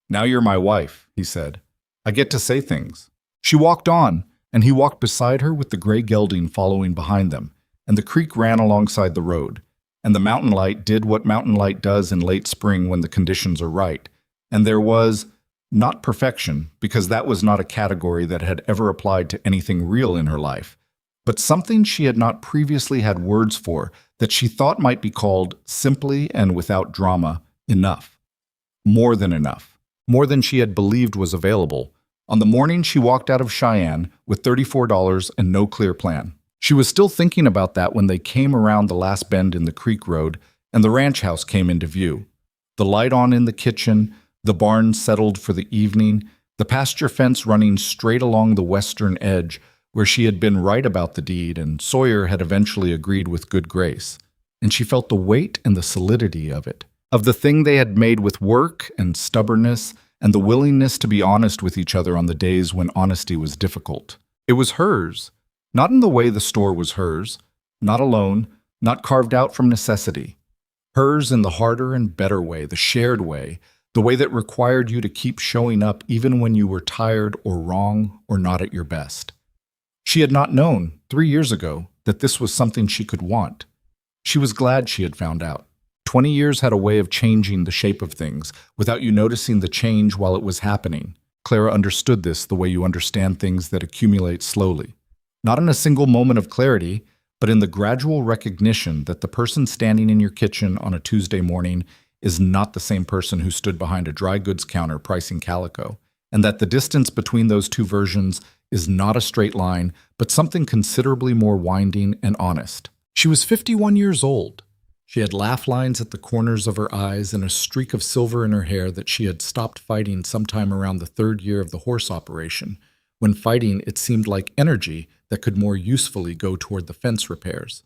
"Now you're my wife," he said. "I get to say things." She walked on, and he walked beside her with the gray gelding following behind them, and the creek ran alongside the road, and the mountain light did what mountain light does in late spring when the conditions are right, and there was, not perfection, because that was not a category that had ever applied to anything real in her life, but something she had not previously had words for that she thought might be called, simply and without drama, enough. More than enough. More than she had believed was available. On the morning she walked out of Cheyenne with $34 and no clear plan. She was still thinking about that when they came around the last bend in the creek road and the ranch house came into view. The light on in the kitchen, the barn settled for the evening, the pasture fence running straight along the western edge where she had been right about the deed and Sawyer had eventually agreed with good grace. And she felt the weight and the solidity of it, of the thing they had made with work and stubbornness and the willingness to be honest with each other on the days when honesty was difficult. It was hers, not in the way the store was hers, not alone, not carved out from necessity. Hers in the harder and better way, the shared way, the way that required you to keep showing up even when you were tired or wrong or not at your best. She had not known, 3 years ago, that this was something she could want. She was glad she had found out. 20 years had a way of changing the shape of things without you noticing the change while it was happening. Clara understood this the way you understand things that accumulate slowly. Not in a single moment of clarity, but in the gradual recognition that the person standing in your kitchen on a Tuesday morning is not the same person who stood behind a dry goods counter pricing calico, and that the distance between those two versions is not a straight line, but something considerably more winding and honest. She was 51 years old. She had laugh lines at the corners of her eyes and a streak of silver in her hair that she had stopped fighting sometime around the 3rd year of the horse operation, when fighting it seemed like energy that could more usefully go toward the fence repairs.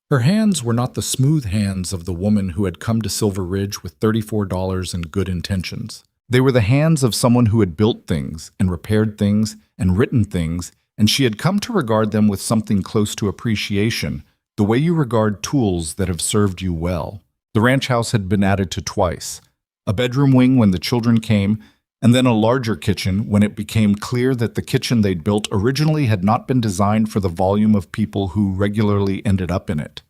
Her hands were not the smooth hands of the woman who had come to Silver Ridge with $34 and good intentions. They were the hands of someone who had built things and repaired things and written things, and she had come to regard them with something close to appreciation, the way you regard tools that have served you well. The ranch house had been added to twice, a bedroom wing when the children came, and then a larger kitchen when it became clear that the kitchen they'd built originally had not been designed for the volume of people who regularly ended up in it.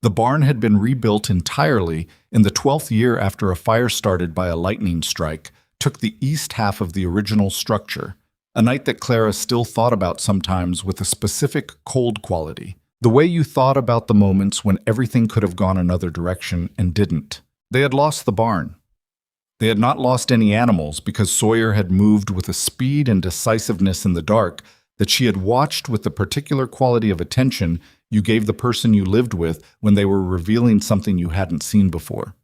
The barn had been rebuilt entirely in the 12th year after a fire started by a lightning strike took the east half of the original structure, a night that Clara still thought about sometimes with a specific cold quality. The way you thought about the moments when everything could have gone another direction and didn't. They had lost the barn. They had not lost any animals because Sawyer had moved with a speed and decisiveness in the dark that she had watched with the particular quality of attention you gave the person you lived with when they were revealing something you hadn't seen before.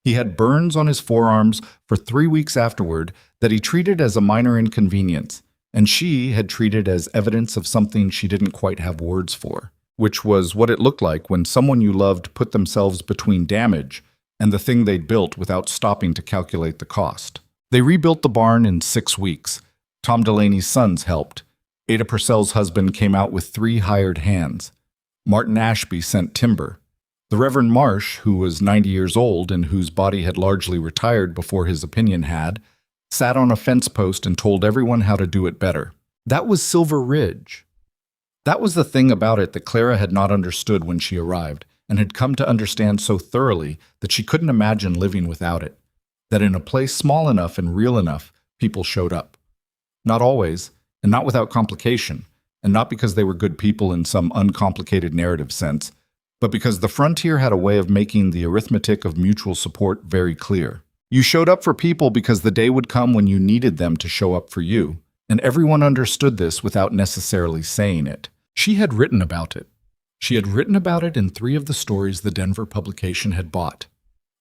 He had burns on his forearms for 3 weeks afterward that he treated as a minor inconvenience, and she had treated as evidence of something she didn't quite have words for, which was what it looked like when someone you loved put themselves between damage and the thing they'd built without stopping to calculate the cost. They rebuilt the barn in 6 weeks. Tom Delaney's sons helped. Ada Purcell's husband came out with 3 hired hands. Martin Ashby sent timber. The Reverend Marsh, who was 90 years old and whose body had largely retired before his opinion had, sat on a fence post and told everyone how to do it better. That was Silver Ridge. That was the thing about it that Clara had not understood when she arrived, and had come to understand so thoroughly that she couldn't imagine living without it. That in a place small enough and real enough, people showed up. Not always, and not without complication, and not because they were good people in some uncomplicated narrative sense, but because the frontier had a way of making the arithmetic of mutual support very clear. You showed up for people because the day would come when you needed them to show up for you, and everyone understood this without necessarily saying it. She had written about it. She had written about it in 3 of the stories the Denver publication had bought,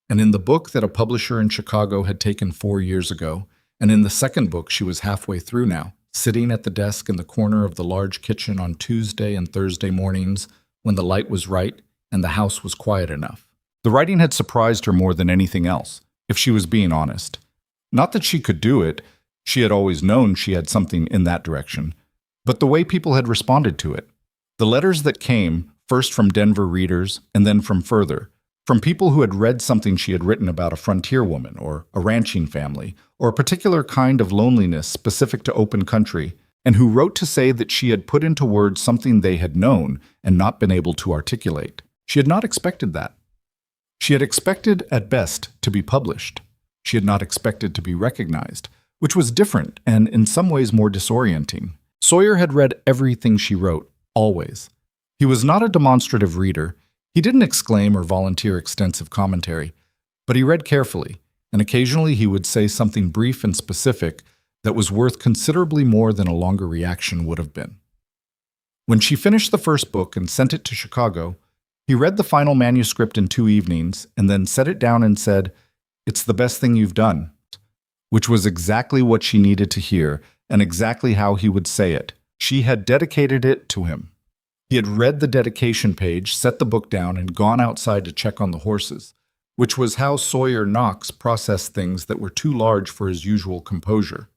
and in the book that a publisher in Chicago had taken 4 years ago, and in the second book she was halfway through now, sitting at the desk in the corner of the large kitchen on Tuesday and Thursday mornings when the light was right and the house was quiet enough. The writing had surprised her more than anything else, if she was being honest. Not that she could do it, she had always known she had something in that direction, but the way people had responded to it. The letters that came, first from Denver readers and then from further, from people who had read something she had written about a frontier woman or a ranching family or a particular kind of loneliness specific to open country, and who wrote to say that she had put into words something they had known and not been able to articulate. She had not expected that. She had expected, at best, to be published. She had not expected to be recognized, which was different and in some ways more disorienting. Sawyer had read everything she wrote, always. He was not a demonstrative reader. He didn't exclaim or volunteer extensive commentary, but he read carefully, and occasionally he would say something brief and specific that was worth considerably more than a longer reaction would have been. When she finished the first book and sent it to Chicago, he read the final manuscript in 2 evenings and then set it down and said, "It's the best thing you've done," which was exactly what she needed to hear and exactly how he would say it. She had dedicated it to him. He had read the dedication page, set the book down, and gone outside to check on the horses, which was how Sawyer Knox processed things that were too large for his usual composure.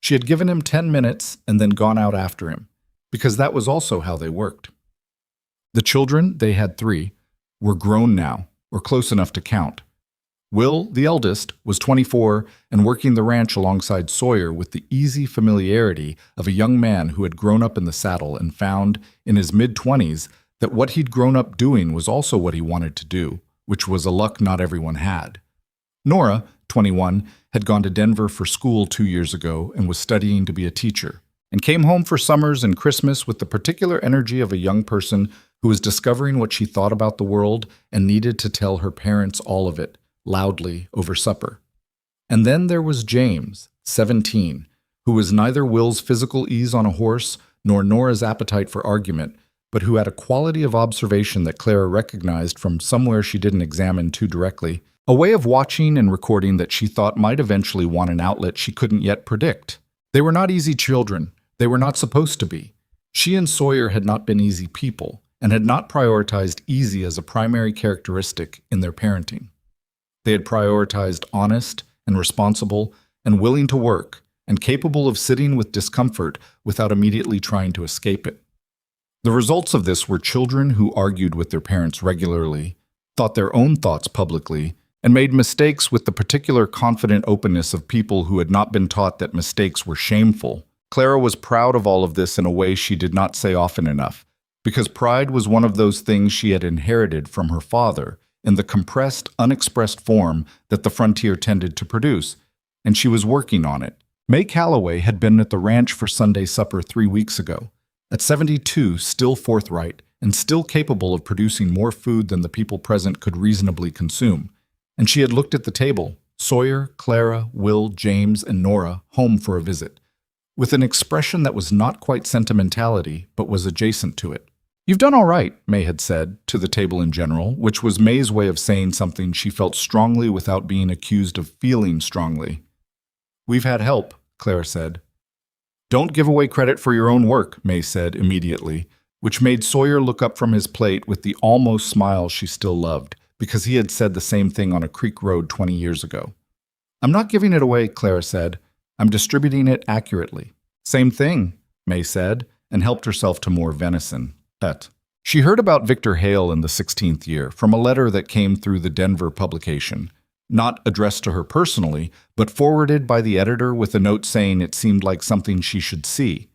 She had given him 10 minutes and then gone out after him, because that was also how they worked. The children, they had 3, were grown now, or close enough to count. Will, the eldest, was 24 and working the ranch alongside Sawyer with the easy familiarity of a young man who had grown up in the saddle and found, in his mid-20s, that what he'd grown up doing was also what he wanted to do, which was a luck not everyone had. Nora, 21, had gone to Denver for school 2 years ago and was studying to be a teacher, and came home for summers and Christmas with the particular energy of a young person who was discovering what she thought about the world and needed to tell her parents all of it, loudly over supper. And then there was James, 17, who was neither Will's physical ease on a horse nor Nora's appetite for argument, but who had a quality of observation that Clara recognized from somewhere she didn't examine too directly, a way of watching and recording that she thought might eventually want an outlet she couldn't yet predict. They were not easy children. They were not supposed to be. She and Sawyer had not been easy people and had not prioritized easy as a primary characteristic in their parenting. They had prioritized honest and responsible and willing to work and capable of sitting with discomfort without immediately trying to escape it. The results of this were children who argued with their parents regularly, thought their own thoughts publicly, and made mistakes with the particular confident openness of people who had not been taught that mistakes were shameful. Clara was proud of all of this in a way she did not say often enough, because pride was one of those things she had inherited from her father in the compressed, unexpressed form that the frontier tended to produce, and she was working on it. May Calloway had been at the ranch for Sunday supper 3 weeks ago. At 72, still forthright, and still capable of producing more food than the people present could reasonably consume. And she had looked at the table, Sawyer, Clara, Will, James, and Nora, home for a visit, with an expression that was not quite sentimentality, but was adjacent to it. "You've done all right," May had said, to the table in general, which was May's way of saying something she felt strongly without being accused of feeling strongly. "We've had help," Clara said. "Don't give away credit for your own work," May said immediately, which made Sawyer look up from his plate with the almost smile she still loved, because he had said the same thing on a creek road 20 years ago. "I'm not giving it away," Clara said. "I'm distributing it accurately." "Same thing," May said, and helped herself to more venison. She heard about Victor Hale in the 16th year from a letter that came through the Denver publication, not addressed to her personally, but forwarded by the editor with a note saying it seemed like something she should see.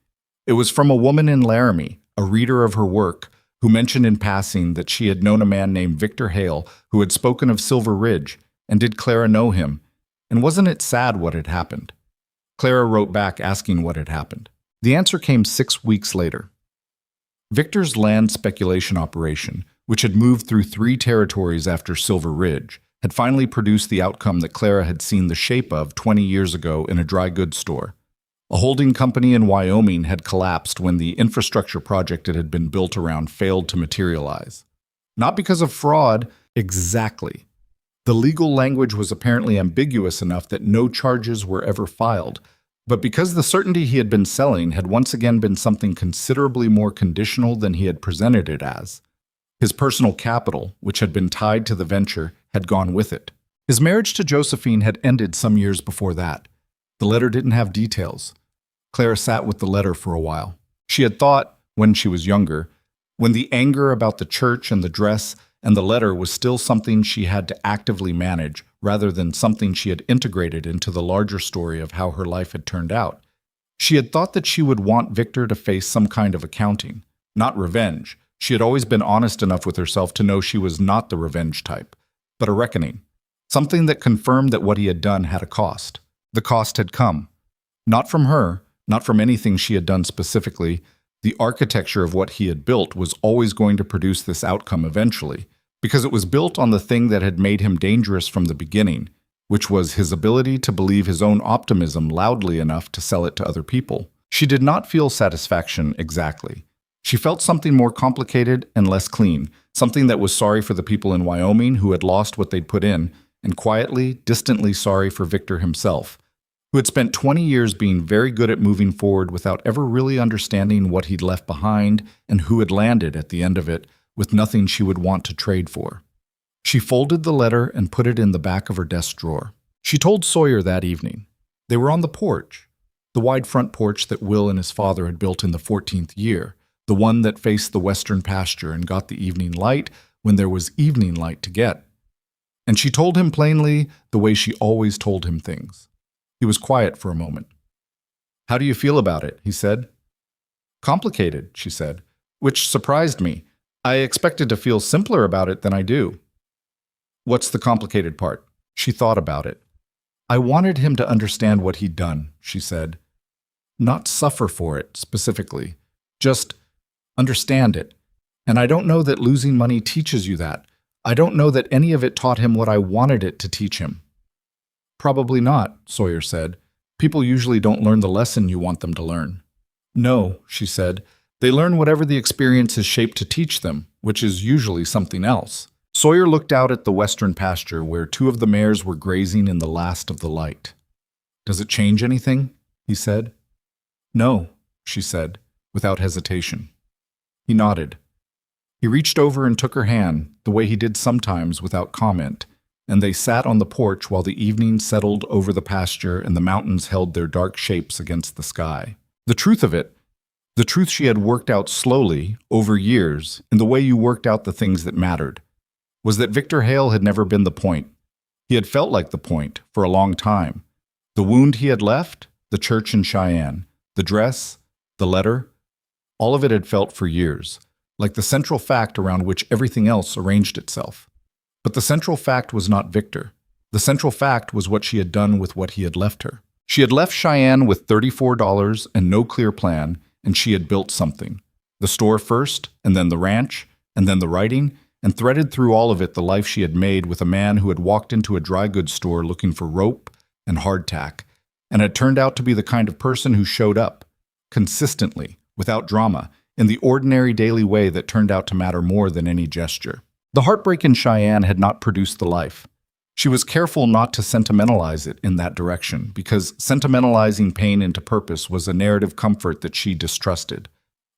It was from a woman in Laramie, a reader of her work, who mentioned in passing that she had known a man named Victor Hale who had spoken of Silver Ridge, and did Clara know him, and wasn't it sad what had happened? Clara wrote back asking what had happened. The answer came 6 weeks later. Victor's land speculation operation, which had moved through 3 territories after Silver Ridge, had finally produced the outcome that Clara had seen the shape of 20 years ago in a dry goods store. A holding company in Wyoming had collapsed when the infrastructure project it had been built around failed to materialize. Not because of fraud, exactly. The legal language was apparently ambiguous enough that no charges were ever filed, but because the certainty he had been selling had once again been something considerably more conditional than he had presented it as. His personal capital, which had been tied to the venture, had gone with it. His marriage to Josephine had ended some years before that. The letter didn't have details. Clara sat with the letter for a while. She had thought, when she was younger, when the anger about the church and the dress and the letter was still something she had to actively manage, rather than something she had integrated into the larger story of how her life had turned out. She had thought that she would want Victor to face some kind of accounting, not revenge. She had always been honest enough with herself to know she was not the revenge type, but a reckoning, something that confirmed that what he had done had a cost. The cost had come. Not from her, not from anything she had done specifically. The architecture of what he had built was always going to produce this outcome eventually, because it was built on the thing that had made him dangerous from the beginning, which was his ability to believe his own optimism loudly enough to sell it to other people. She did not feel satisfaction exactly. She felt something more complicated and less clean, something that was sorry for the people in Wyoming who had lost what they'd put in, and quietly, distantly sorry for Victor himself, who had spent 20 years being very good at moving forward without ever really understanding what he'd left behind and who had landed at the end of it with nothing she would want to trade for. She folded the letter and put it in the back of her desk drawer. She told Sawyer that evening. They were on the porch, the wide front porch that Will and his father had built in the 14th year, the one that faced the western pasture and got the evening light when there was evening light to get. And she told him plainly, the way she always told him things. He was quiet for a moment. "How do you feel about it?" he said. "Complicated," she said, which surprised me. I expected to feel simpler about it than I do. "What's the complicated part?" She thought about it. "I wanted him to understand what he'd done," she said. "Not suffer for it, specifically. Just understand it. And I don't know that losing money teaches you that. I don't know that any of it taught him what I wanted it to teach him." "Probably not," Sawyer said. "People usually don't learn the lesson you want them to learn." "No," she said. "They learn whatever the experience is shaped to teach them, which is usually something else." Sawyer looked out at the western pasture where two of the mares were grazing in the last of the light. "Does it change anything?" he said. "No," she said, without hesitation. He nodded. He reached over and took her hand, the way he did sometimes without comment, and they sat on the porch while the evening settled over the pasture and the mountains held their dark shapes against the sky. The truth of it, the truth she had worked out slowly, over years, in the way you worked out the things that mattered, was that Victor Hale had never been the point. He had felt like the point for a long time. The wound he had left, the church in Cheyenne, the dress, the letter, all of it had felt for years, like the central fact around which everything else arranged itself. But the central fact was not Victor. The central fact was what she had done with what he had left her. She had left Cheyenne with $34 and no clear plan, and she had built something. The store first, and then the ranch, and then the writing, and threaded through all of it the life she had made with a man who had walked into a dry goods store looking for rope and hardtack, and had turned out to be the kind of person who showed up, consistently, without drama, in the ordinary daily way that turned out to matter more than any gesture. The heartbreak in Cheyenne had not produced the life. She was careful not to sentimentalize it in that direction, because sentimentalizing pain into purpose was a narrative comfort that she distrusted.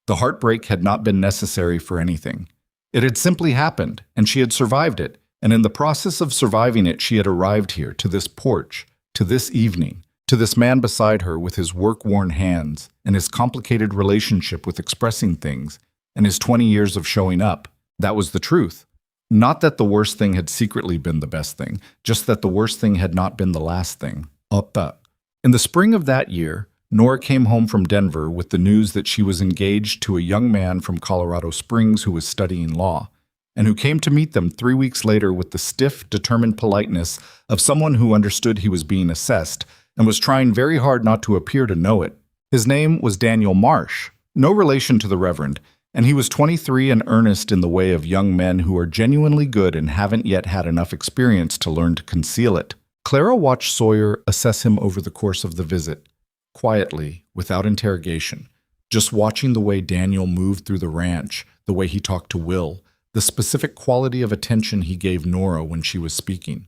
The heartbreak had not been necessary for anything. It had simply happened, and she had survived it, and in the process of surviving it, she had arrived here, to this porch, to this evening, to this man beside her with his work-worn hands, and his complicated relationship with expressing things, and his 20 years of showing up. That was the truth. Not that the worst thing had secretly been the best thing, just that the worst thing had not been the last thing. In the spring of that year, Nora came home from Denver with the news that she was engaged to a young man from Colorado Springs who was studying law, and who came to meet them 3 weeks later with the stiff, determined politeness of someone who understood he was being assessed and was trying very hard not to appear to know it. His name was Daniel Marsh, no relation to the Reverend, and he was 23 and earnest in the way of young men who are genuinely good and haven't yet had enough experience to learn to conceal it. Clara watched Sawyer assess him over the course of the visit, quietly, without interrogation, just watching the way Daniel moved through the ranch, the way he talked to Will, the specific quality of attention he gave Nora when she was speaking.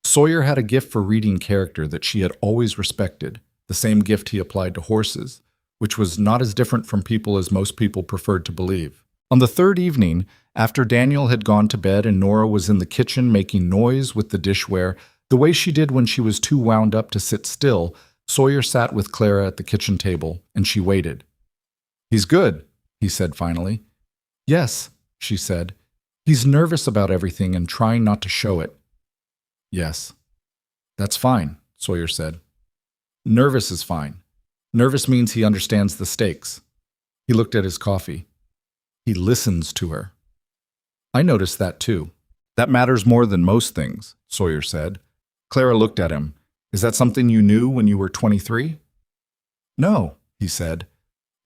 Sawyer had a gift for reading character that she had always respected, the same gift he applied to horses, which was not as different from people as most people preferred to believe. On the third evening, after Daniel had gone to bed and Nora was in the kitchen making noise with the dishware, the way she did when she was too wound up to sit still, Sawyer sat with Clara at the kitchen table, and she waited. "He's good," he said finally. "Yes," she said. "He's nervous about everything and trying not to show it." "Yes." "That's fine," Sawyer said. "Nervous is fine. Nervous means he understands the stakes." He looked at his coffee. "He listens to her." "I noticed that too. That matters more than most things," Sawyer said. Clara looked at him. "Is that something you knew when you were 23? "No," he said.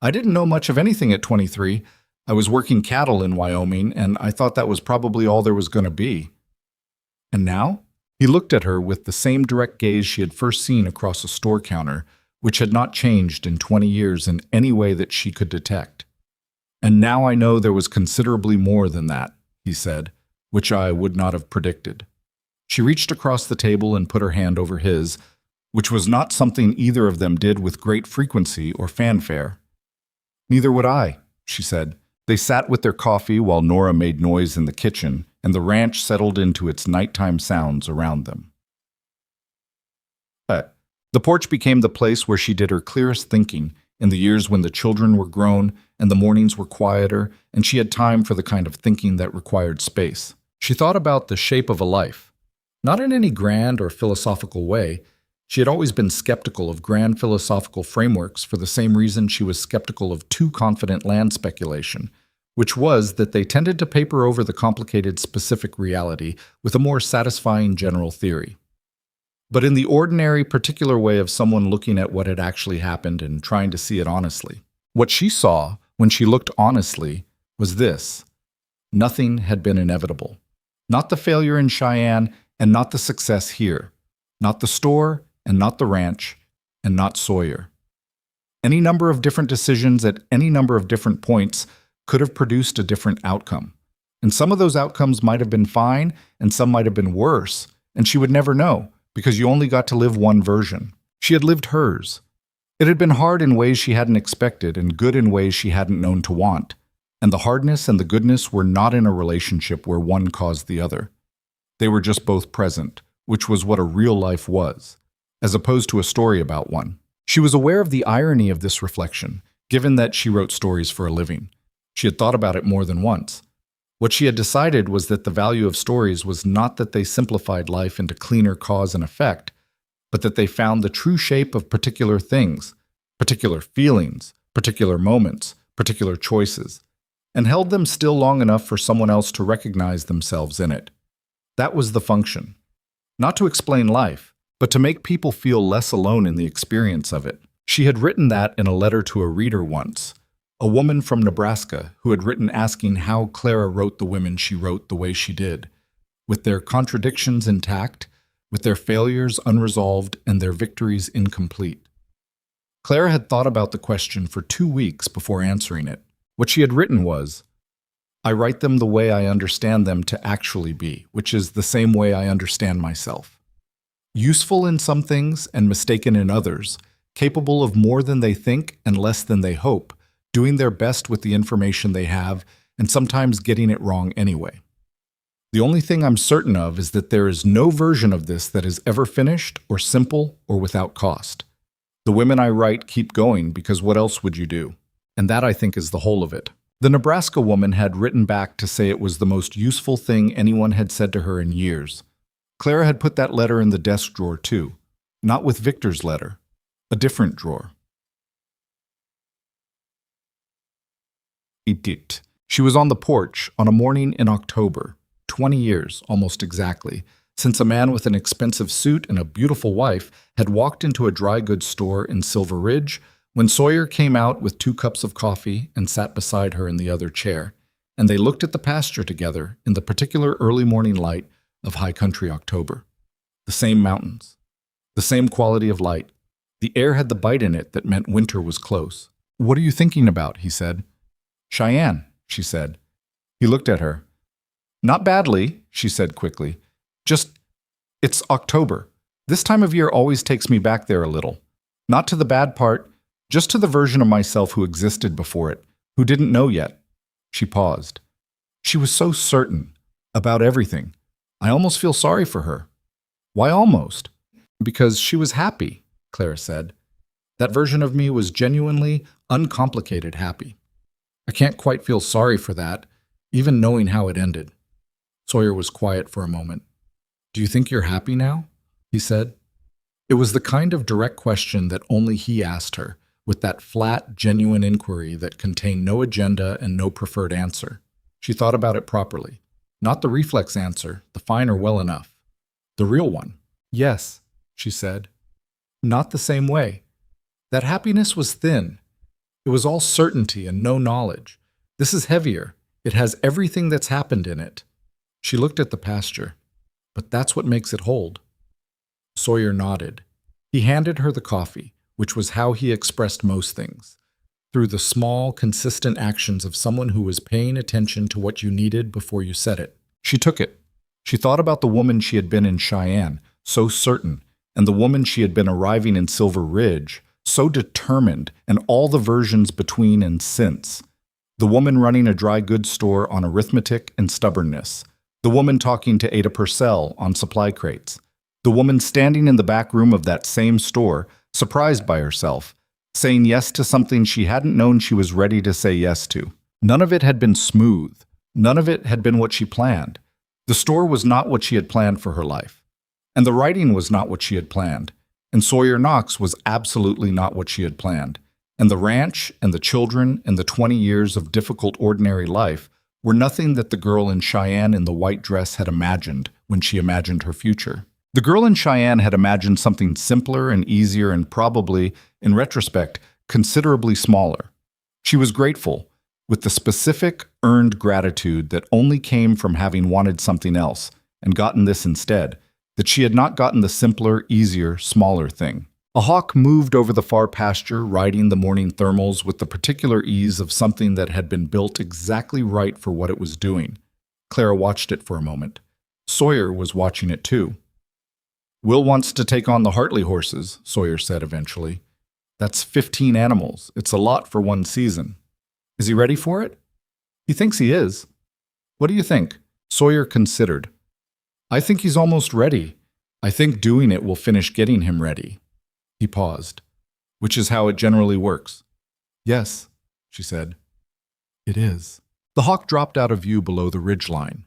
"I didn't know much of anything at 23. I was working cattle in Wyoming, and I thought that was probably all there was going to be." "And now?" He looked at her with the same direct gaze she had first seen across a store counter, which had not changed in 20 years in any way that she could detect. "And now I know there was considerably more than that," he said, "which I would not have predicted." She reached across the table and put her hand over his, which was not something either of them did with great frequency or fanfare. "Neither would I," she said. They sat with their coffee while Nora made noise in the kitchen, and the ranch settled into its nighttime sounds around them. The porch became the place where she did her clearest thinking in the years when the children were grown and the mornings were quieter, and she had time for the kind of thinking that required space. She thought about the shape of a life, Not in any grand or philosophical way. She had always been skeptical of grand philosophical frameworks for the same reason she was skeptical of too confident land speculation, which was that they tended to paper over the complicated specific reality with a more satisfying general theory. But in the ordinary, particular way of someone looking at what had actually happened and trying to see it honestly. What she saw, when she looked honestly, was this. Nothing had been inevitable. Not the failure in Cheyenne, and not the success here. Not the store, and not the ranch, and not Sawyer. Any number of different decisions at any number of different points could have produced a different outcome. And some of those outcomes might have been fine, and some might have been worse, and she would never know, because you only got to live one version. She had lived hers. It had been hard in ways she hadn't expected, and good in ways she hadn't known to want. And the hardness and the goodness were not in a relationship where one caused the other. They were just both present, which was what a real life was, as opposed to a story about one. She was aware of the irony of this reflection, given that she wrote stories for a living. She had thought about it more than once. What she had decided was that the value of stories was not that they simplified life into cleaner cause and effect, but that they found the true shape of particular things, particular feelings, particular moments, particular choices, and held them still long enough for someone else to recognize themselves in it. That was the function. Not to explain life, but to make people feel less alone in the experience of it. She had written that in a letter to a reader once, a woman from Nebraska who had written asking how Clara wrote the women she wrote the way she did, with their contradictions intact, with their failures unresolved and their victories incomplete. Clara had thought about the question for 2 weeks before answering it. What she had written was, I write them the way I understand them to actually be, which is the same way I understand myself. Useful in some things and mistaken in others, capable of more than they think and less than they hope, doing their best with the information they have, and sometimes getting it wrong anyway. The only thing I'm certain of is that there is no version of this that is ever finished or simple or without cost. The women I write keep going because what else would you do? And that, I think, is the whole of it. The Nebraska woman had written back to say it was the most useful thing anyone had said to her in years. Clara had put that letter in the desk drawer, too. Not with Victor's letter. A different drawer. It. She was on the porch on a morning in October, 20 years, almost exactly, since a man with an expensive suit and a beautiful wife had walked into a dry goods store in Silver Ridge when Sawyer came out with 2 cups of coffee and sat beside her in the other chair, and they looked at the pasture together in the particular early morning light of high country October. The same mountains, the same quality of light. The air had the bite in it that meant winter was close. What are you thinking about? He said. Cheyenne, she said. He looked at her. Not badly, she said quickly. Just, it's October. This time of year always takes me back there a little. Not to the bad part, just to the version of myself who existed before it, who didn't know yet. She paused. She was so certain about everything. I almost feel sorry for her. Why almost? Because she was happy, Clara said. That version of me was genuinely, uncomplicated happy. I can't quite feel sorry for that, even knowing how it ended. Sawyer was quiet for a moment. Do you think you're happy now? He said. It was the kind of direct question that only he asked her, with that flat, genuine inquiry that contained no agenda and no preferred answer. She thought about it properly. Not the reflex answer, the fine or well enough. The real one. Yes, she said. Not the same way. That happiness was thin. It was all certainty and no knowledge. This is heavier. It has everything that's happened in it. She looked at the pasture. But that's what makes it hold. Sawyer nodded. He handed her the coffee, which was how he expressed most things, through the small, consistent actions of someone who was paying attention to what you needed before you said it. She took it. She thought about the woman she had been in Cheyenne, so certain, and the woman she had been arriving in Silver Ridge, so determined, and all the versions between and since. The woman running a dry goods store on arithmetic and stubbornness. The woman talking to Ada Purcell on supply crates. The woman standing in the back room of that same store, surprised by herself, saying yes to something she hadn't known she was ready to say yes to. None of it had been smooth. None of it had been what she planned. The store was not what she had planned for her life. And the writing was not what she had planned. And Sawyer Knox was absolutely not what she had planned. And the ranch and the children and the 20 years of difficult ordinary life were nothing that the girl in Cheyenne in the white dress had imagined when she imagined her future. The girl in Cheyenne had imagined something simpler and easier and probably, in retrospect, considerably smaller. She was grateful, with the specific, earned gratitude that only came from having wanted something else and gotten this instead, that she had not gotten the simpler, easier, smaller thing. A hawk moved over the far pasture, riding the morning thermals with the particular ease of something that had been built exactly right for what it was doing. Clara watched it for a moment. Sawyer was watching it too. "Will wants to take on the Hartley horses," Sawyer said eventually. "That's 15 animals. It's a lot for one season. Is he ready for it?" "He thinks he is." "What do you think?" Sawyer considered. "I think he's almost ready. I think doing it will finish getting him ready." He paused. "Which is how it generally works." "Yes," she said. "It is." The hawk dropped out of view below the ridgeline.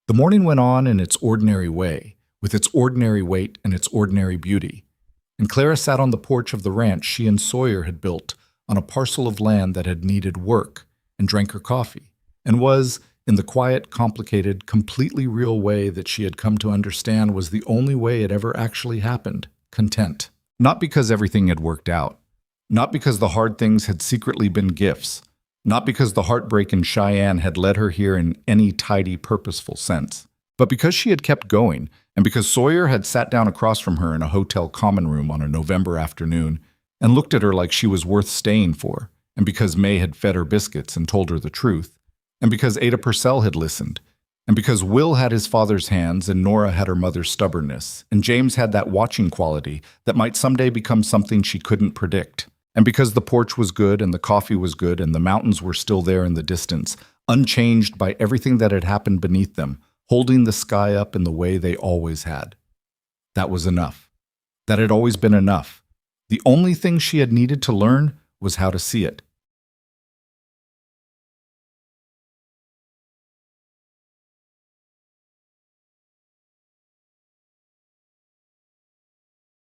The morning went on in its ordinary way, with its ordinary weight and its ordinary beauty. And Clara sat on the porch of the ranch she and Sawyer had built on a parcel of land that had needed work, and drank her coffee, and was, in the quiet, complicated, completely real way that she had come to understand was the only way it ever actually happened, content. Not because everything had worked out. Not because the hard things had secretly been gifts. Not because the heartbreak in Cheyenne had led her here in any tidy, purposeful sense. But because she had kept going, and because Sawyer had sat down across from her in a hotel common room on a November afternoon and looked at her like she was worth staying for, and because May had fed her biscuits and told her the truth, and because Ada Purcell had listened, and because Will had his father's hands and Nora had her mother's stubbornness, and James had that watching quality that might someday become something she couldn't predict, and because the porch was good and the coffee was good and the mountains were still there in the distance, unchanged by everything that had happened beneath them, holding the sky up in the way they always had. That was enough. That had always been enough. The only thing she had needed to learn was how to see it.